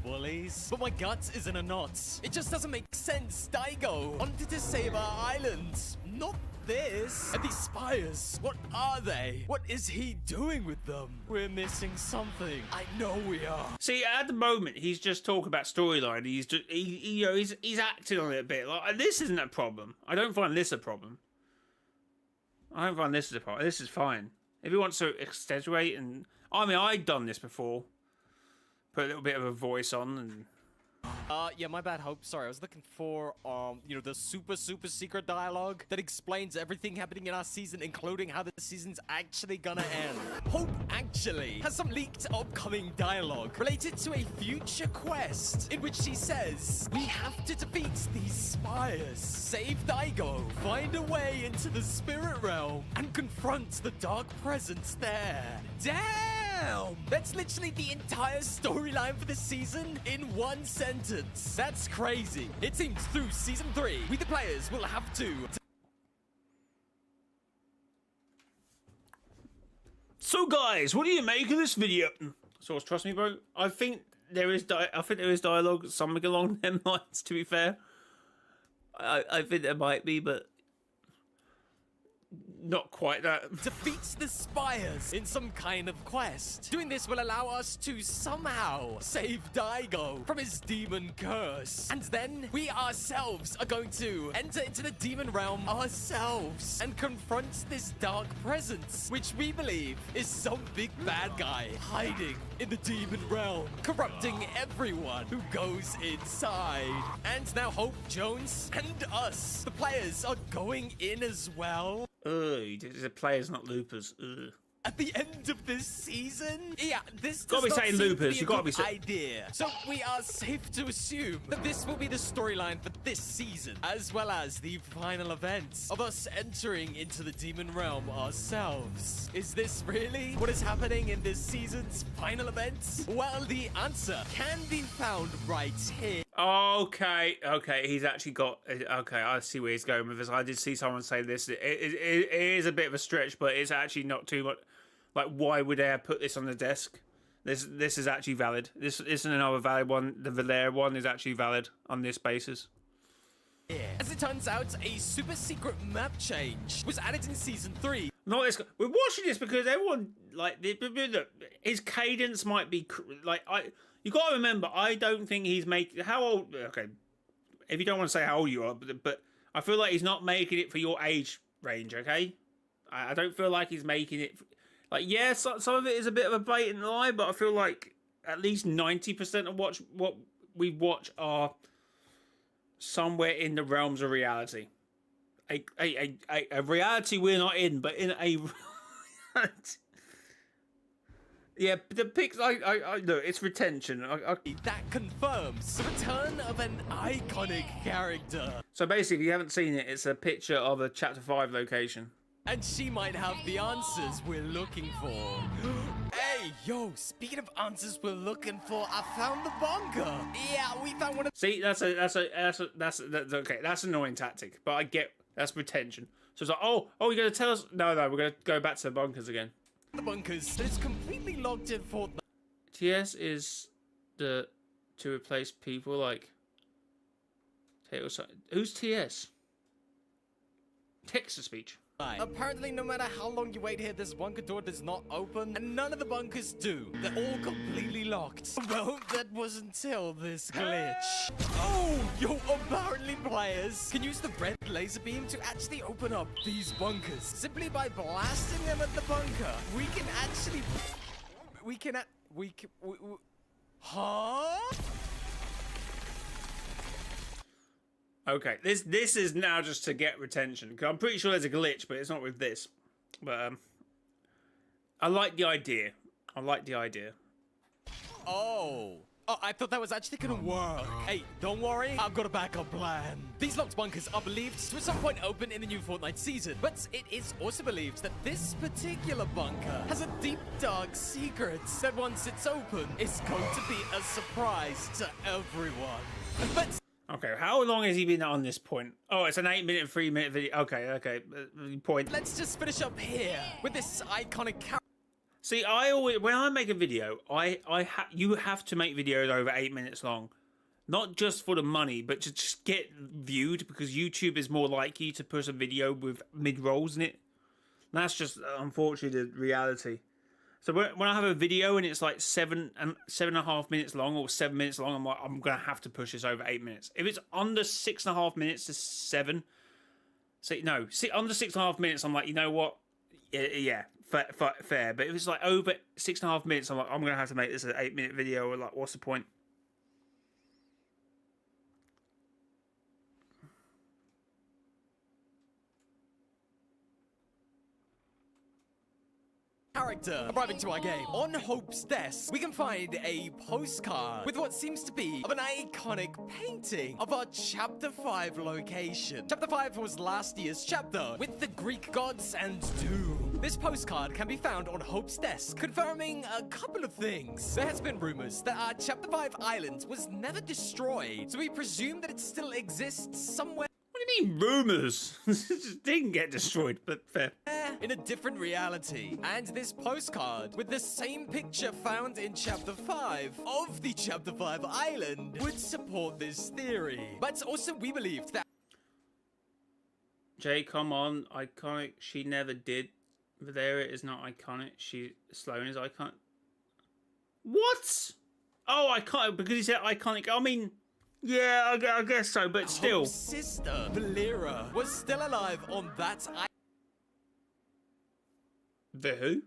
Bullies. But my gut is in a knot. It just doesn't make sense. Daigo wanted to save our island. Not this. And these spires, what are they? What is he doing with them? We're missing something. I know we are. See, at the moment, he's just talking about storyline. He's just, he's acting on it a bit. Like, this isn't a problem. I don't find this a problem. This is fine. If he wants to exaggerate and... I mean, I've done this before. Put a little bit of a voice on and... Yeah, my bad, Hope. Sorry, I was looking for, you know, the super secret dialogue that explains everything happening in our season, including how the season's actually gonna end. Hope actually has some leaked upcoming dialogue related to a future quest in which she says, we have to defeat these spires, save Daigo, find a way into the spirit realm, and confront the dark presence there. Damn! That's literally the entire storyline for the season in one sentence. That's crazy. It seems through season 3, we the players will have to... So guys, what do you make of this video? Source, trust me, bro. I think there is dialogue, something along them lines, to be fair. I think there might be, but not quite that. defeats the spires in some kind of quest. Doing this will allow us to somehow save Daigo from his demon curse. And then we ourselves are going to enter into the demon realm ourselves and confront this dark presence, which we believe is some big bad guy hiding in the demon realm, corrupting everyone who goes inside. And now Hope, Jones, and us, the players, are going in as well. The players, not loopers. Ugh. At the end of this season? Yeah, this does Gotta be not saying seem loopers, to you be a gotta be good saying... idea. So we are safe to assume that this will be the storyline for this season, as well as the final events of us entering into the demon realm ourselves. Is this really what is happening in this season's final events? Well, the answer can be found right here. Okay, he's actually got... Okay, I see where he's going with this. I did see someone say this. It is a bit of a stretch, but it's actually not too much... Like, why would they put this on the desk? This is actually valid. This isn't another valid one. The Valera one is actually valid on this basis. Yeah. As it turns out, a super secret map change was added in season 3. Not this. We're watching this because everyone like his cadence might be like You got to remember, I don't think he's making... How old... Okay, if you don't want to say how old you are, but I feel like he's not making it for your age range, okay? I don't feel like he's making it... Like, yeah, some of it is a bit of a blatant lie, but I feel like at least 90% of what we watch are somewhere in the realms of reality. A reality we're not in, but in a... Yeah, the pics, I look, it's retention. That confirms the return of an iconic character. So basically, if you haven't seen it, it's a picture of a Chapter 5 location. And she might have the answers we're looking for. Hey, yo, speaking of answers we're looking for, I found the bunker. Yeah, we found one of... See, that's okay. That's an annoying tactic, but I get that's retention. So it's like, oh, you're gonna tell us? No, we're gonna go back to the bunkers again. The bunkers that is completely locked in Fortnite. TS is to replace people like... Who's TS? Text-to-speech. Apparently, no matter how long you wait here, this bunker door does not open, and none of the bunkers do. They're all completely locked. Well, that was until this glitch. Oh, yo, apparently players can use the red laser beam to actually open up these bunkers. Simply by blasting them at the bunker, we can actually... Huh? Okay, this is now just to get retention, because I'm pretty sure there's a glitch, but it's not with this. But I like the idea. Oh, Oh, I thought that was actually gonna work. Hey, don't worry, I've got a backup plan. These locked bunkers are believed to at some point open in the new Fortnite season, but it is also believed that this particular bunker has a deep, dark secret that once it's open, is going to be a surprise to everyone. But Okay, how long has he been on this point? Oh, it's an 8-minute, 3-minute video. Okay. Point. let's just finish up here with this iconic character. See, I always, when I make a video, you have to make videos over 8 minutes long. Not just for the money, but to just get viewed, because YouTube is more likely to push a video with mid-rolls in it. And that's just, unfortunately, the reality. So when I have a video and it's like 7.5 minutes long or 7 minutes long, I'm like, I'm gonna have to push this over 8 minutes. If it's under 6.5 minutes to 7, under 6.5 minutes, I'm like, you know what? Yeah, fair. But if it's like over 6.5 minutes, I'm like, I'm gonna have to make this an 8-minute video. Or like, what's the point? Character arriving to our game. On Hope's desk, we can find a postcard with what seems to be of an iconic painting of our Chapter 5 location. Chapter 5 was last year's chapter with the Greek gods and doom. This postcard can be found on Hope's desk, confirming a couple of things. There has been rumors that our Chapter 5 island was never destroyed, so we presume that it still exists somewhere What do you mean rumors? It didn't get destroyed, but fair. in a different reality. And this postcard with the same picture found in Chapter 5 of the Chapter 5 island would support this theory. But also we believed that Jay, come on, iconic. She never did. Valeria is not iconic. Sloan is iconic. What? Oh, iconic because he said iconic. I mean, yeah, I guess so, but still. Hope's sister, Valera, was still alive on that The who?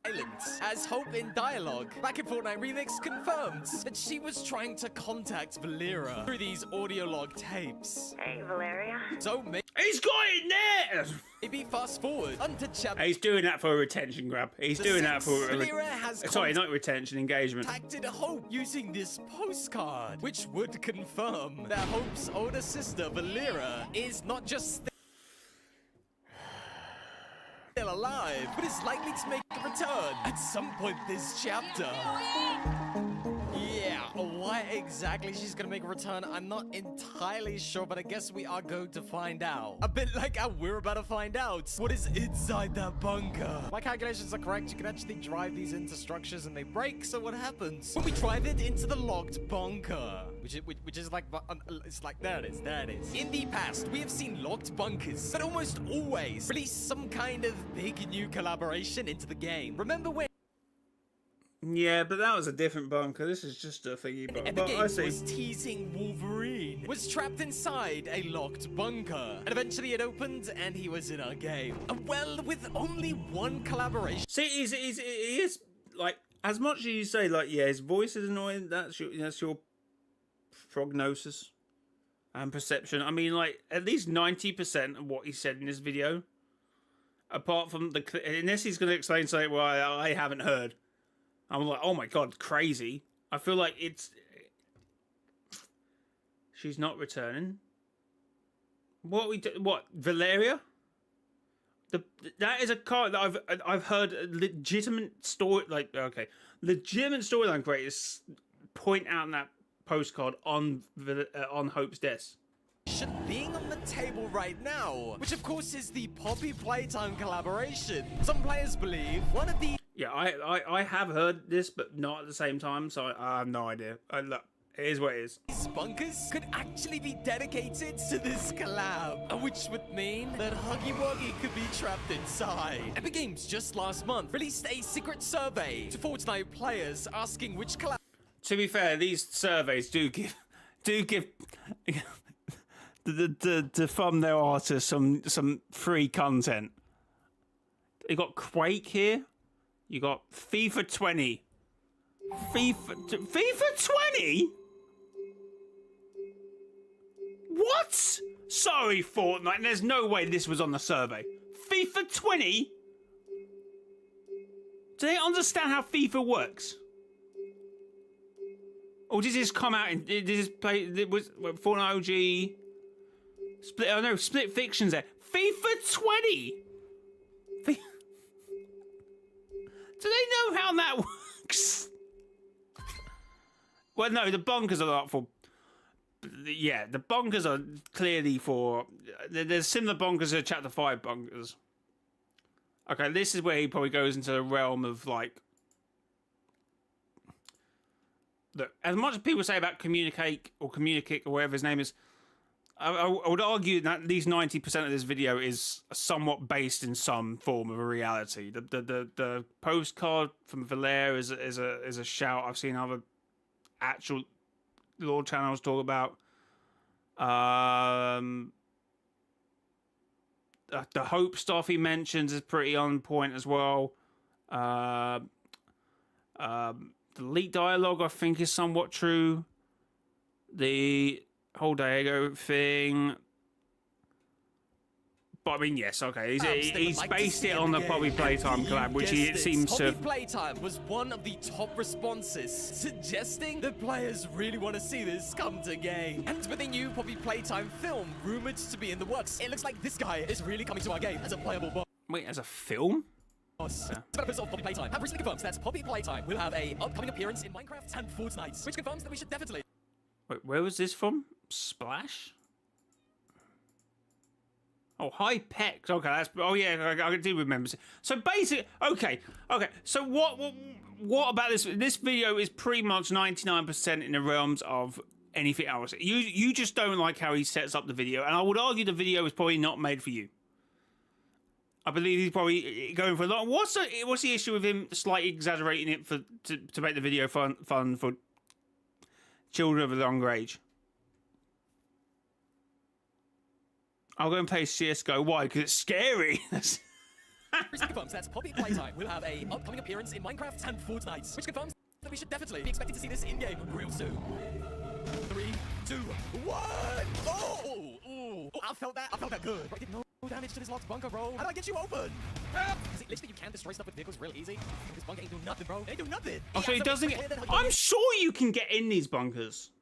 island. As Hope in dialogue back in Fortnite Remix confirmed that she was trying to contact Valera through these audio log tapes. Hey, Valeria. So He's got it there! maybe fast forward onto Chapter He's doing that for a retention grab. He's doing that for Valera has sorry, not retention, engagement. contacted Hope using this postcard, which would confirm that Hope's older sister, Valera, is not just still alive, but is likely to make a return at some point this chapter. Yeah, why exactly she's gonna make a return, I'm not entirely sure, but I guess we are going to find out. A bit like how we're about to find out what is inside that bunker. My calculations are correct, you can actually drive these into structures and they break, so what happens when we drive it into the locked bunker? Which is like, it's like, there it is. In the past, we have seen locked bunkers that almost always release some kind of big new collaboration into the game. Remember when Yeah, but that was a different bunker. This is just a thingy bunker. the But game I see. was teasing Wolverine was trapped inside a locked bunker, and eventually it opened and he was in our game. And well, with only one collaboration. See, he is like, as much as you say, like, yeah, his voice is annoying. That's your prognosis and perception. I mean, like, at least 90% of what he said in this video, apart from unless he's going to explain something well, I haven't heard. I'm like, oh my god, crazy. I feel like she's not returning. What Valeria? That is a card that I've heard a legitimate storyline creators point out in that postcard on Hope's desk. Being on the table right now, which of course is the Poppy Playtime collaboration. Some players believe one of the Yeah, I have heard this, but not at the same time, so I have no idea. Look, it is what it is. these bunkers could actually be dedicated to this collab, which would mean that Huggy Wuggy could be trapped inside. Epic Games just last month released a secret survey to Fortnite players asking which collab. To be fair, these surveys do give the thumbnail artists some free content. You got Quake here. You got FIFA 20. FIFA 20? What? Sorry, Fortnite. There's no way this was on the survey. FIFA 20? Do they understand how FIFA works? Or did this come out? Did this play? It was Fortnite OG. Split. Oh no, Split Fiction's there. FIFA 20. Do they know how that works? Well, no, the bunkers are not for. Yeah, the bunkers are clearly for. There's similar bunkers to Chapter 5 bunkers. Okay, this is where he probably goes into the realm of like. Look, as much as people say about communicate or whatever his name is, I would argue that at least 90% of this video is somewhat based in some form of a reality. The postcard from Valère is a shout. I've seen other actual lore channels talk about. The hope stuff he mentions is pretty on point as well. The leak dialogue I think is somewhat true. The whole Diego thing. But I mean, yes, okay. He's based it on the Poppy Playtime collab, which it seems to. Poppy Playtime was one of the top responses, suggesting the players really want to see this come to game. And with a new Poppy Playtime film rumored to be in the works, it looks like this guy is really coming to our game as a playable boss. Wait, as a film? Developers of Poppy Playtime have recently confirmed that Poppy Playtime will have an upcoming appearance in Minecraft and Fortnite, which confirms that we should definitely. Wait, where was this from? Splash? Oh, High Pecs. Okay, that's. Oh yeah, I do remember. So basically, okay. So what about this? This video is pretty much 99% in the realms of anything else. You just don't like how he sets up the video, and I would argue the video is probably not made for you. I believe he's probably going for a lot. What's the issue with him slightly exaggerating it to make the video fun for children of a younger age? I'll go and play CSGO. Why? Because it's scary. Confirms that Poppy Playtime will have an upcoming appearance in Minecraft and Fortnite, which confirms that we should definitely be expecting to see this in-game real soon. 3, 2, 1. Oh, I felt that good. I did no damage to this locked bunker, bro. How do I get you open? Is it literally you can destroy stuff with vehicles real easy? This bunker ain't do nothing, bro. It ain't do nothing. Oh, so he doesn't. I'm sure you can get in these bunkers.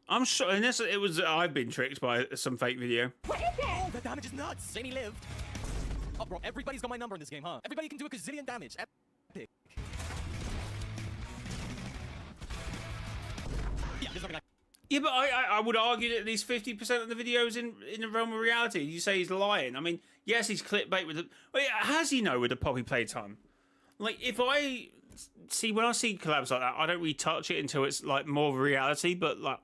I'm sure, unless it was I've been tricked by some fake video. Oh, that damage is nuts. Jamie lived. Oh, bro, everybody's got my number in this game, huh? Everybody can do a gazillion damage. Epic. Yeah, there's nothing Yeah, but I would argue that at least 50% of the videos in the realm of reality. You say he's lying. I mean, yes, he's clickbait with the. Well, how does he know with the Poppy Playtime? Like, when I see collabs like that, I don't really touch it until it's like more of a reality. But like.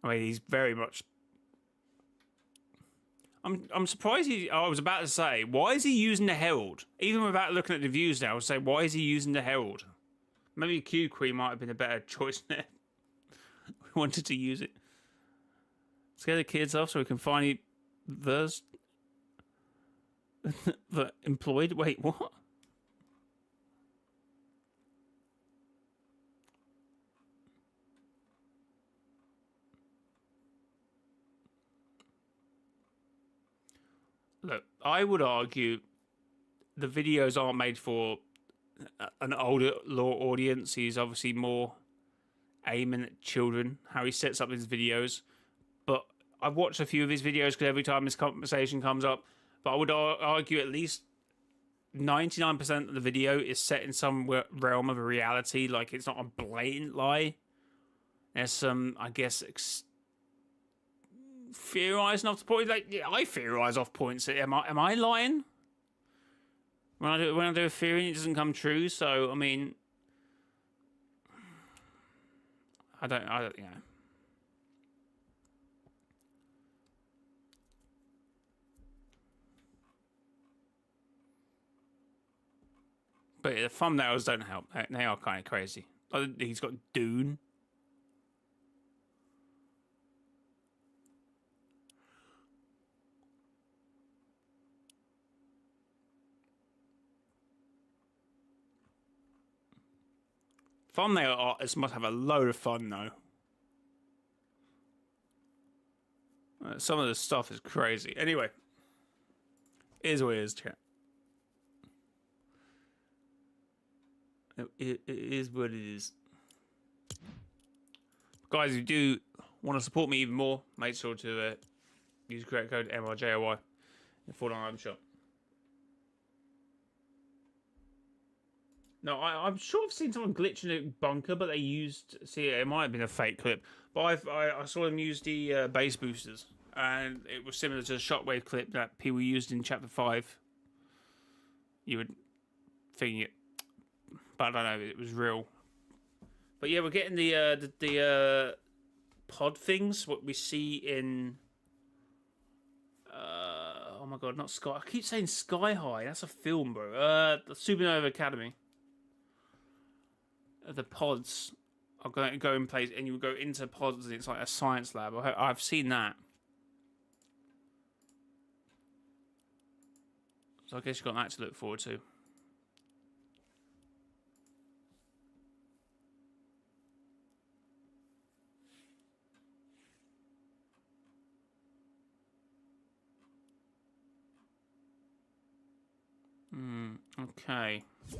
I mean, he's very much. I'm surprised I was about to say, why is he using the Herald? Even without looking at the views now, I would say, why is he using the Herald? Maybe Q Queen might have been a better choice there. We wanted to use it. Scare the kids off so we can finally the employed. Wait, what? Look, I would argue the videos aren't made for an older lore audience. He's obviously more aiming at children, how he sets up his videos. But I've watched a few of his videos because every time this conversation comes up. But I would argue at least 99% of the video is set in some realm of a reality. Like, it's not a blatant lie. There's some, I guess, theorizing off the point. Like, yeah, I theorize off points. Am I lying? When I do a theory and it doesn't come true, so I mean, I don't you know. But the thumbnails don't help. They are kind of crazy. He's got Dune. Thumbnail artists must have a load of fun, though. Some of the stuff is crazy. Anyway, here's what it is, chat. It is what it is. Guys, if you do want to support me even more, make sure to use the correct code mrjayowhy in Fortnite item shop. No, I'm sure I've seen someone glitch in a bunker, but they used... See, it might have been a fake clip. But I saw them use the base boosters. And it was similar to the shockwave clip that people used in Chapter 5. You would think it... But I don't know, it was real. But yeah, we're getting the pod things, what we see in... oh my god, not Sky... I keep saying Sky High, that's a film, bro. The Supernova Academy. The pods are going to go in place, and you go into pods, and it's like a science lab. I've seen that. So I guess you've got that to look forward to. Okay. Can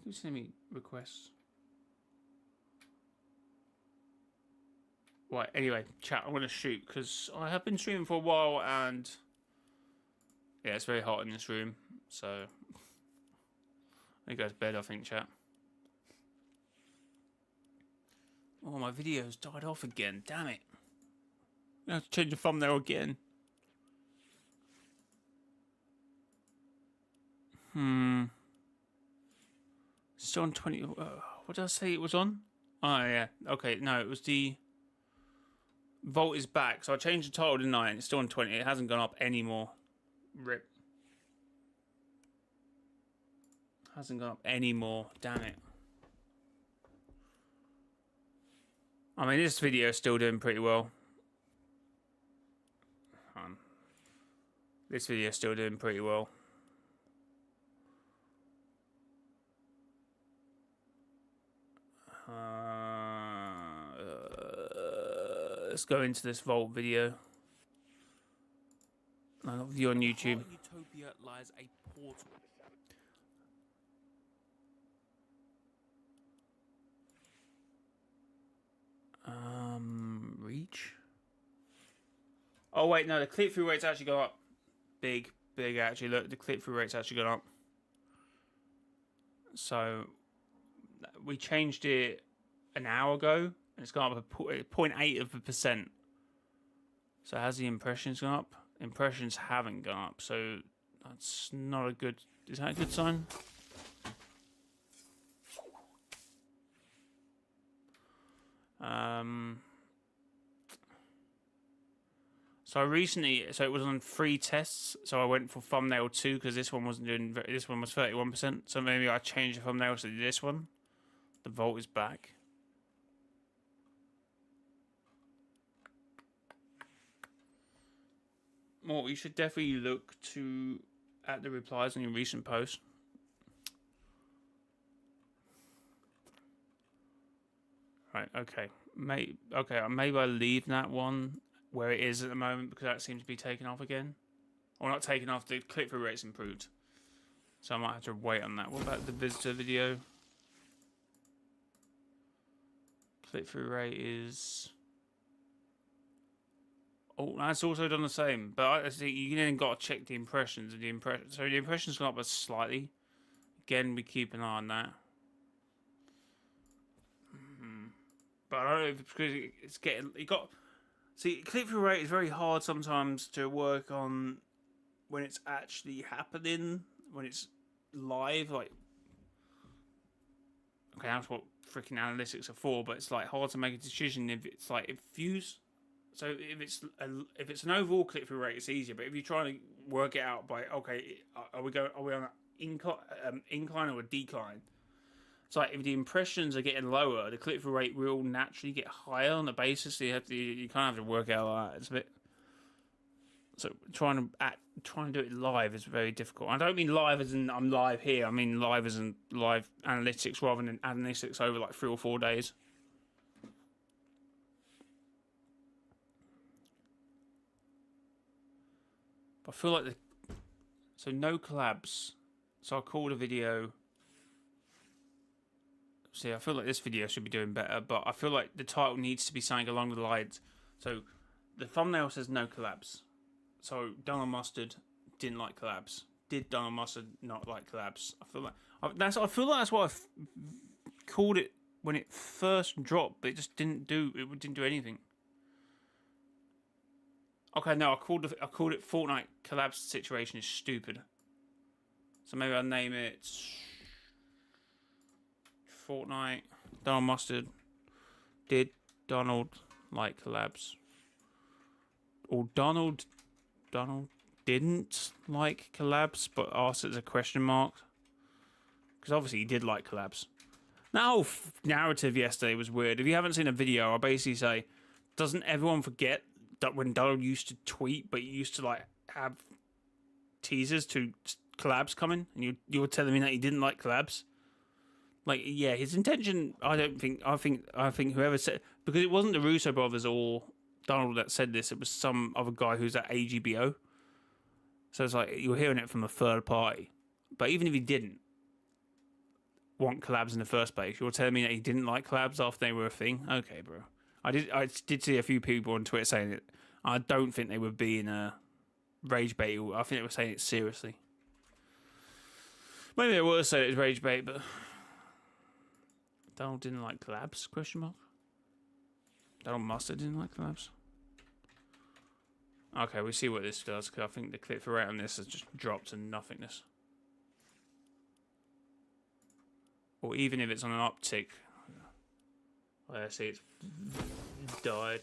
you send me requests? Right, anyway, chat, I'm going to shoot, because I have been streaming for a while, and... Yeah, it's very hot in this room, so... I go to bed, I think, chat. Oh, my video's died off again, damn it. I have to change the thumbnail again. Still on 20... what did I say it was on? Oh, yeah. Okay, no, it was the... Vault is back. So I changed the title, didn't I? And it's still on 20. It hasn't gone up anymore. Rip. Hasn't gone up anymore. Damn it. I mean, this video is still doing pretty well. This video is still doing pretty well. Let's go into this Vault video. I got view on YouTube. Utopia lies a portal. Reach. Oh wait, no, the click-through rate's actually gone up. Big actually. Look, the click-through rate's actually gone up. So we changed it an hour ago, and it's gone up 0.8%. So has the impressions gone up? Impressions haven't gone up, so that's not a good... Is that a good sign? So recently, so it was on 3 tests, so I went for thumbnail 2 because this one wasn't doing... This one was 31%, so maybe I changed the thumbnail to this one. The Vault is back. Well, you should definitely look at the replies on your recent post. Right, okay. Maybe I leave that one where it is at the moment because that seems to be taken off again. Or not taken off, the click-through rate's improved. So I might have to wait on that. What about the visitor video? Click-through rate is... Oh, that's also done the same. But I think you then got to check the impressions. So the impressions gone up slightly. Again, we keep an eye on that. But I don't know if it's because it's getting... See, click-through rate is very hard sometimes to work on when it's actually happening, when it's live. Like, okay, that's what freaking analytics are for, but it's like hard to make a decision if it's like So if it's an overall click-through rate, it's easier. But if you're trying to work it out by are we on an incline or a decline? It's like if the impressions are getting lower, the click-through rate will naturally get higher on the basis. So you kind of have to work out that. It's a bit. So trying to do it live is very difficult. I don't mean live as in I'm live here. I mean live as in live analytics rather than analytics over like 3 or 4 days. I feel like so no collabs. So I called a video See, I feel like this video should be doing better, but I feel like the title needs to be something along the lines. So, the thumbnail says no collabs. So, Donald Mustard didn't like collabs. Did Donald Mustard not like collabs? I feel like that's why I called it when it first dropped, but it just didn't do anything. Okay, no, I called it Fortnite collabs situation is stupid. So maybe I'll name it Fortnite Donald Mustard. Did Donald like collabs? Or Donald didn't like collabs, but asked it as a question mark. Because obviously he did like collabs. That whole narrative yesterday was weird. If you haven't seen a video, I basically say, doesn't everyone forget that when Donald used to tweet, but he used to like have teasers to collabs coming, and you were telling me that he didn't like collabs? Like, yeah, his intention, I think whoever said, because it wasn't the Russo brothers or Donald that said this, it was some other guy who's at AGBO. So it's like, you're hearing it from a third party. But even if he didn't want collabs in the first place, you're telling me that he didn't like collabs after they were a thing? Okay, bro. I did see a few people on Twitter saying it. I don't think they were being a rage bait. I think they were saying it seriously. Maybe they were saying it was rage bait, but Donald didn't like collabs? Question mark. Donald Mustard didn't like collabs. Okay, we see what this does, because I think the click-through rate on this has just dropped to nothingness. Or even if it's on an uptick. I see it's died.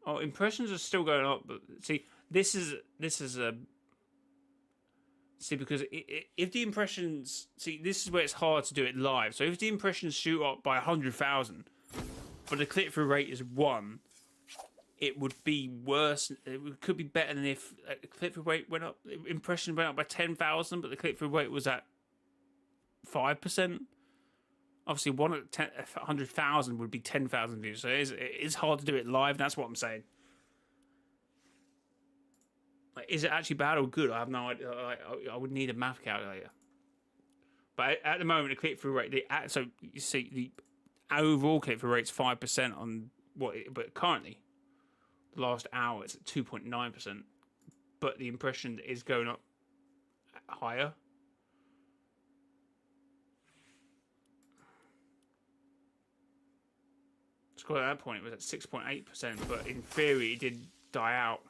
Oh, impressions are still going up, but see, this is a... See, because if the impressions... See, this is where it's hard to do it live. So if the impressions shoot up by 100,000, but the click-through rate is 1, it would be worse. It could be better than if the click-through rate went up... Impressions went up by 10,000, but the click-through rate was at 5%. Obviously, 1 at 100,000 would be 10,000 views. So it is hard to do it live. That's what I'm saying. Like, is it actually bad or good? I have no idea. I would need a math calculator. But at the moment, the click-through rate... So, you see, the overall click-through rate's 5% on what... But currently, the last hour, it's at 2.9%. But the impression is going up higher. At that point, it was at 6.8%, but in theory, it did die out.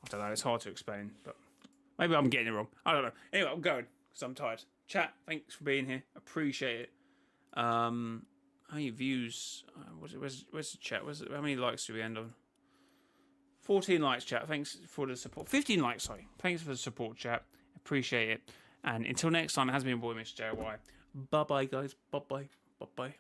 I don't know, it's hard to explain, but maybe I'm getting it wrong. I don't know. Anyway, I'm going, because I'm tired. Chat, thanks for being here. Appreciate it. How many views? Where's the chat? How many likes do we end on? 14 likes, chat. Thanks for the support. 15 likes, sorry. Thanks for the support, chat. Appreciate it. And until next time, it has been your boy, mrjayowhy. Bye-bye, guys. Bye-bye. Bye-bye.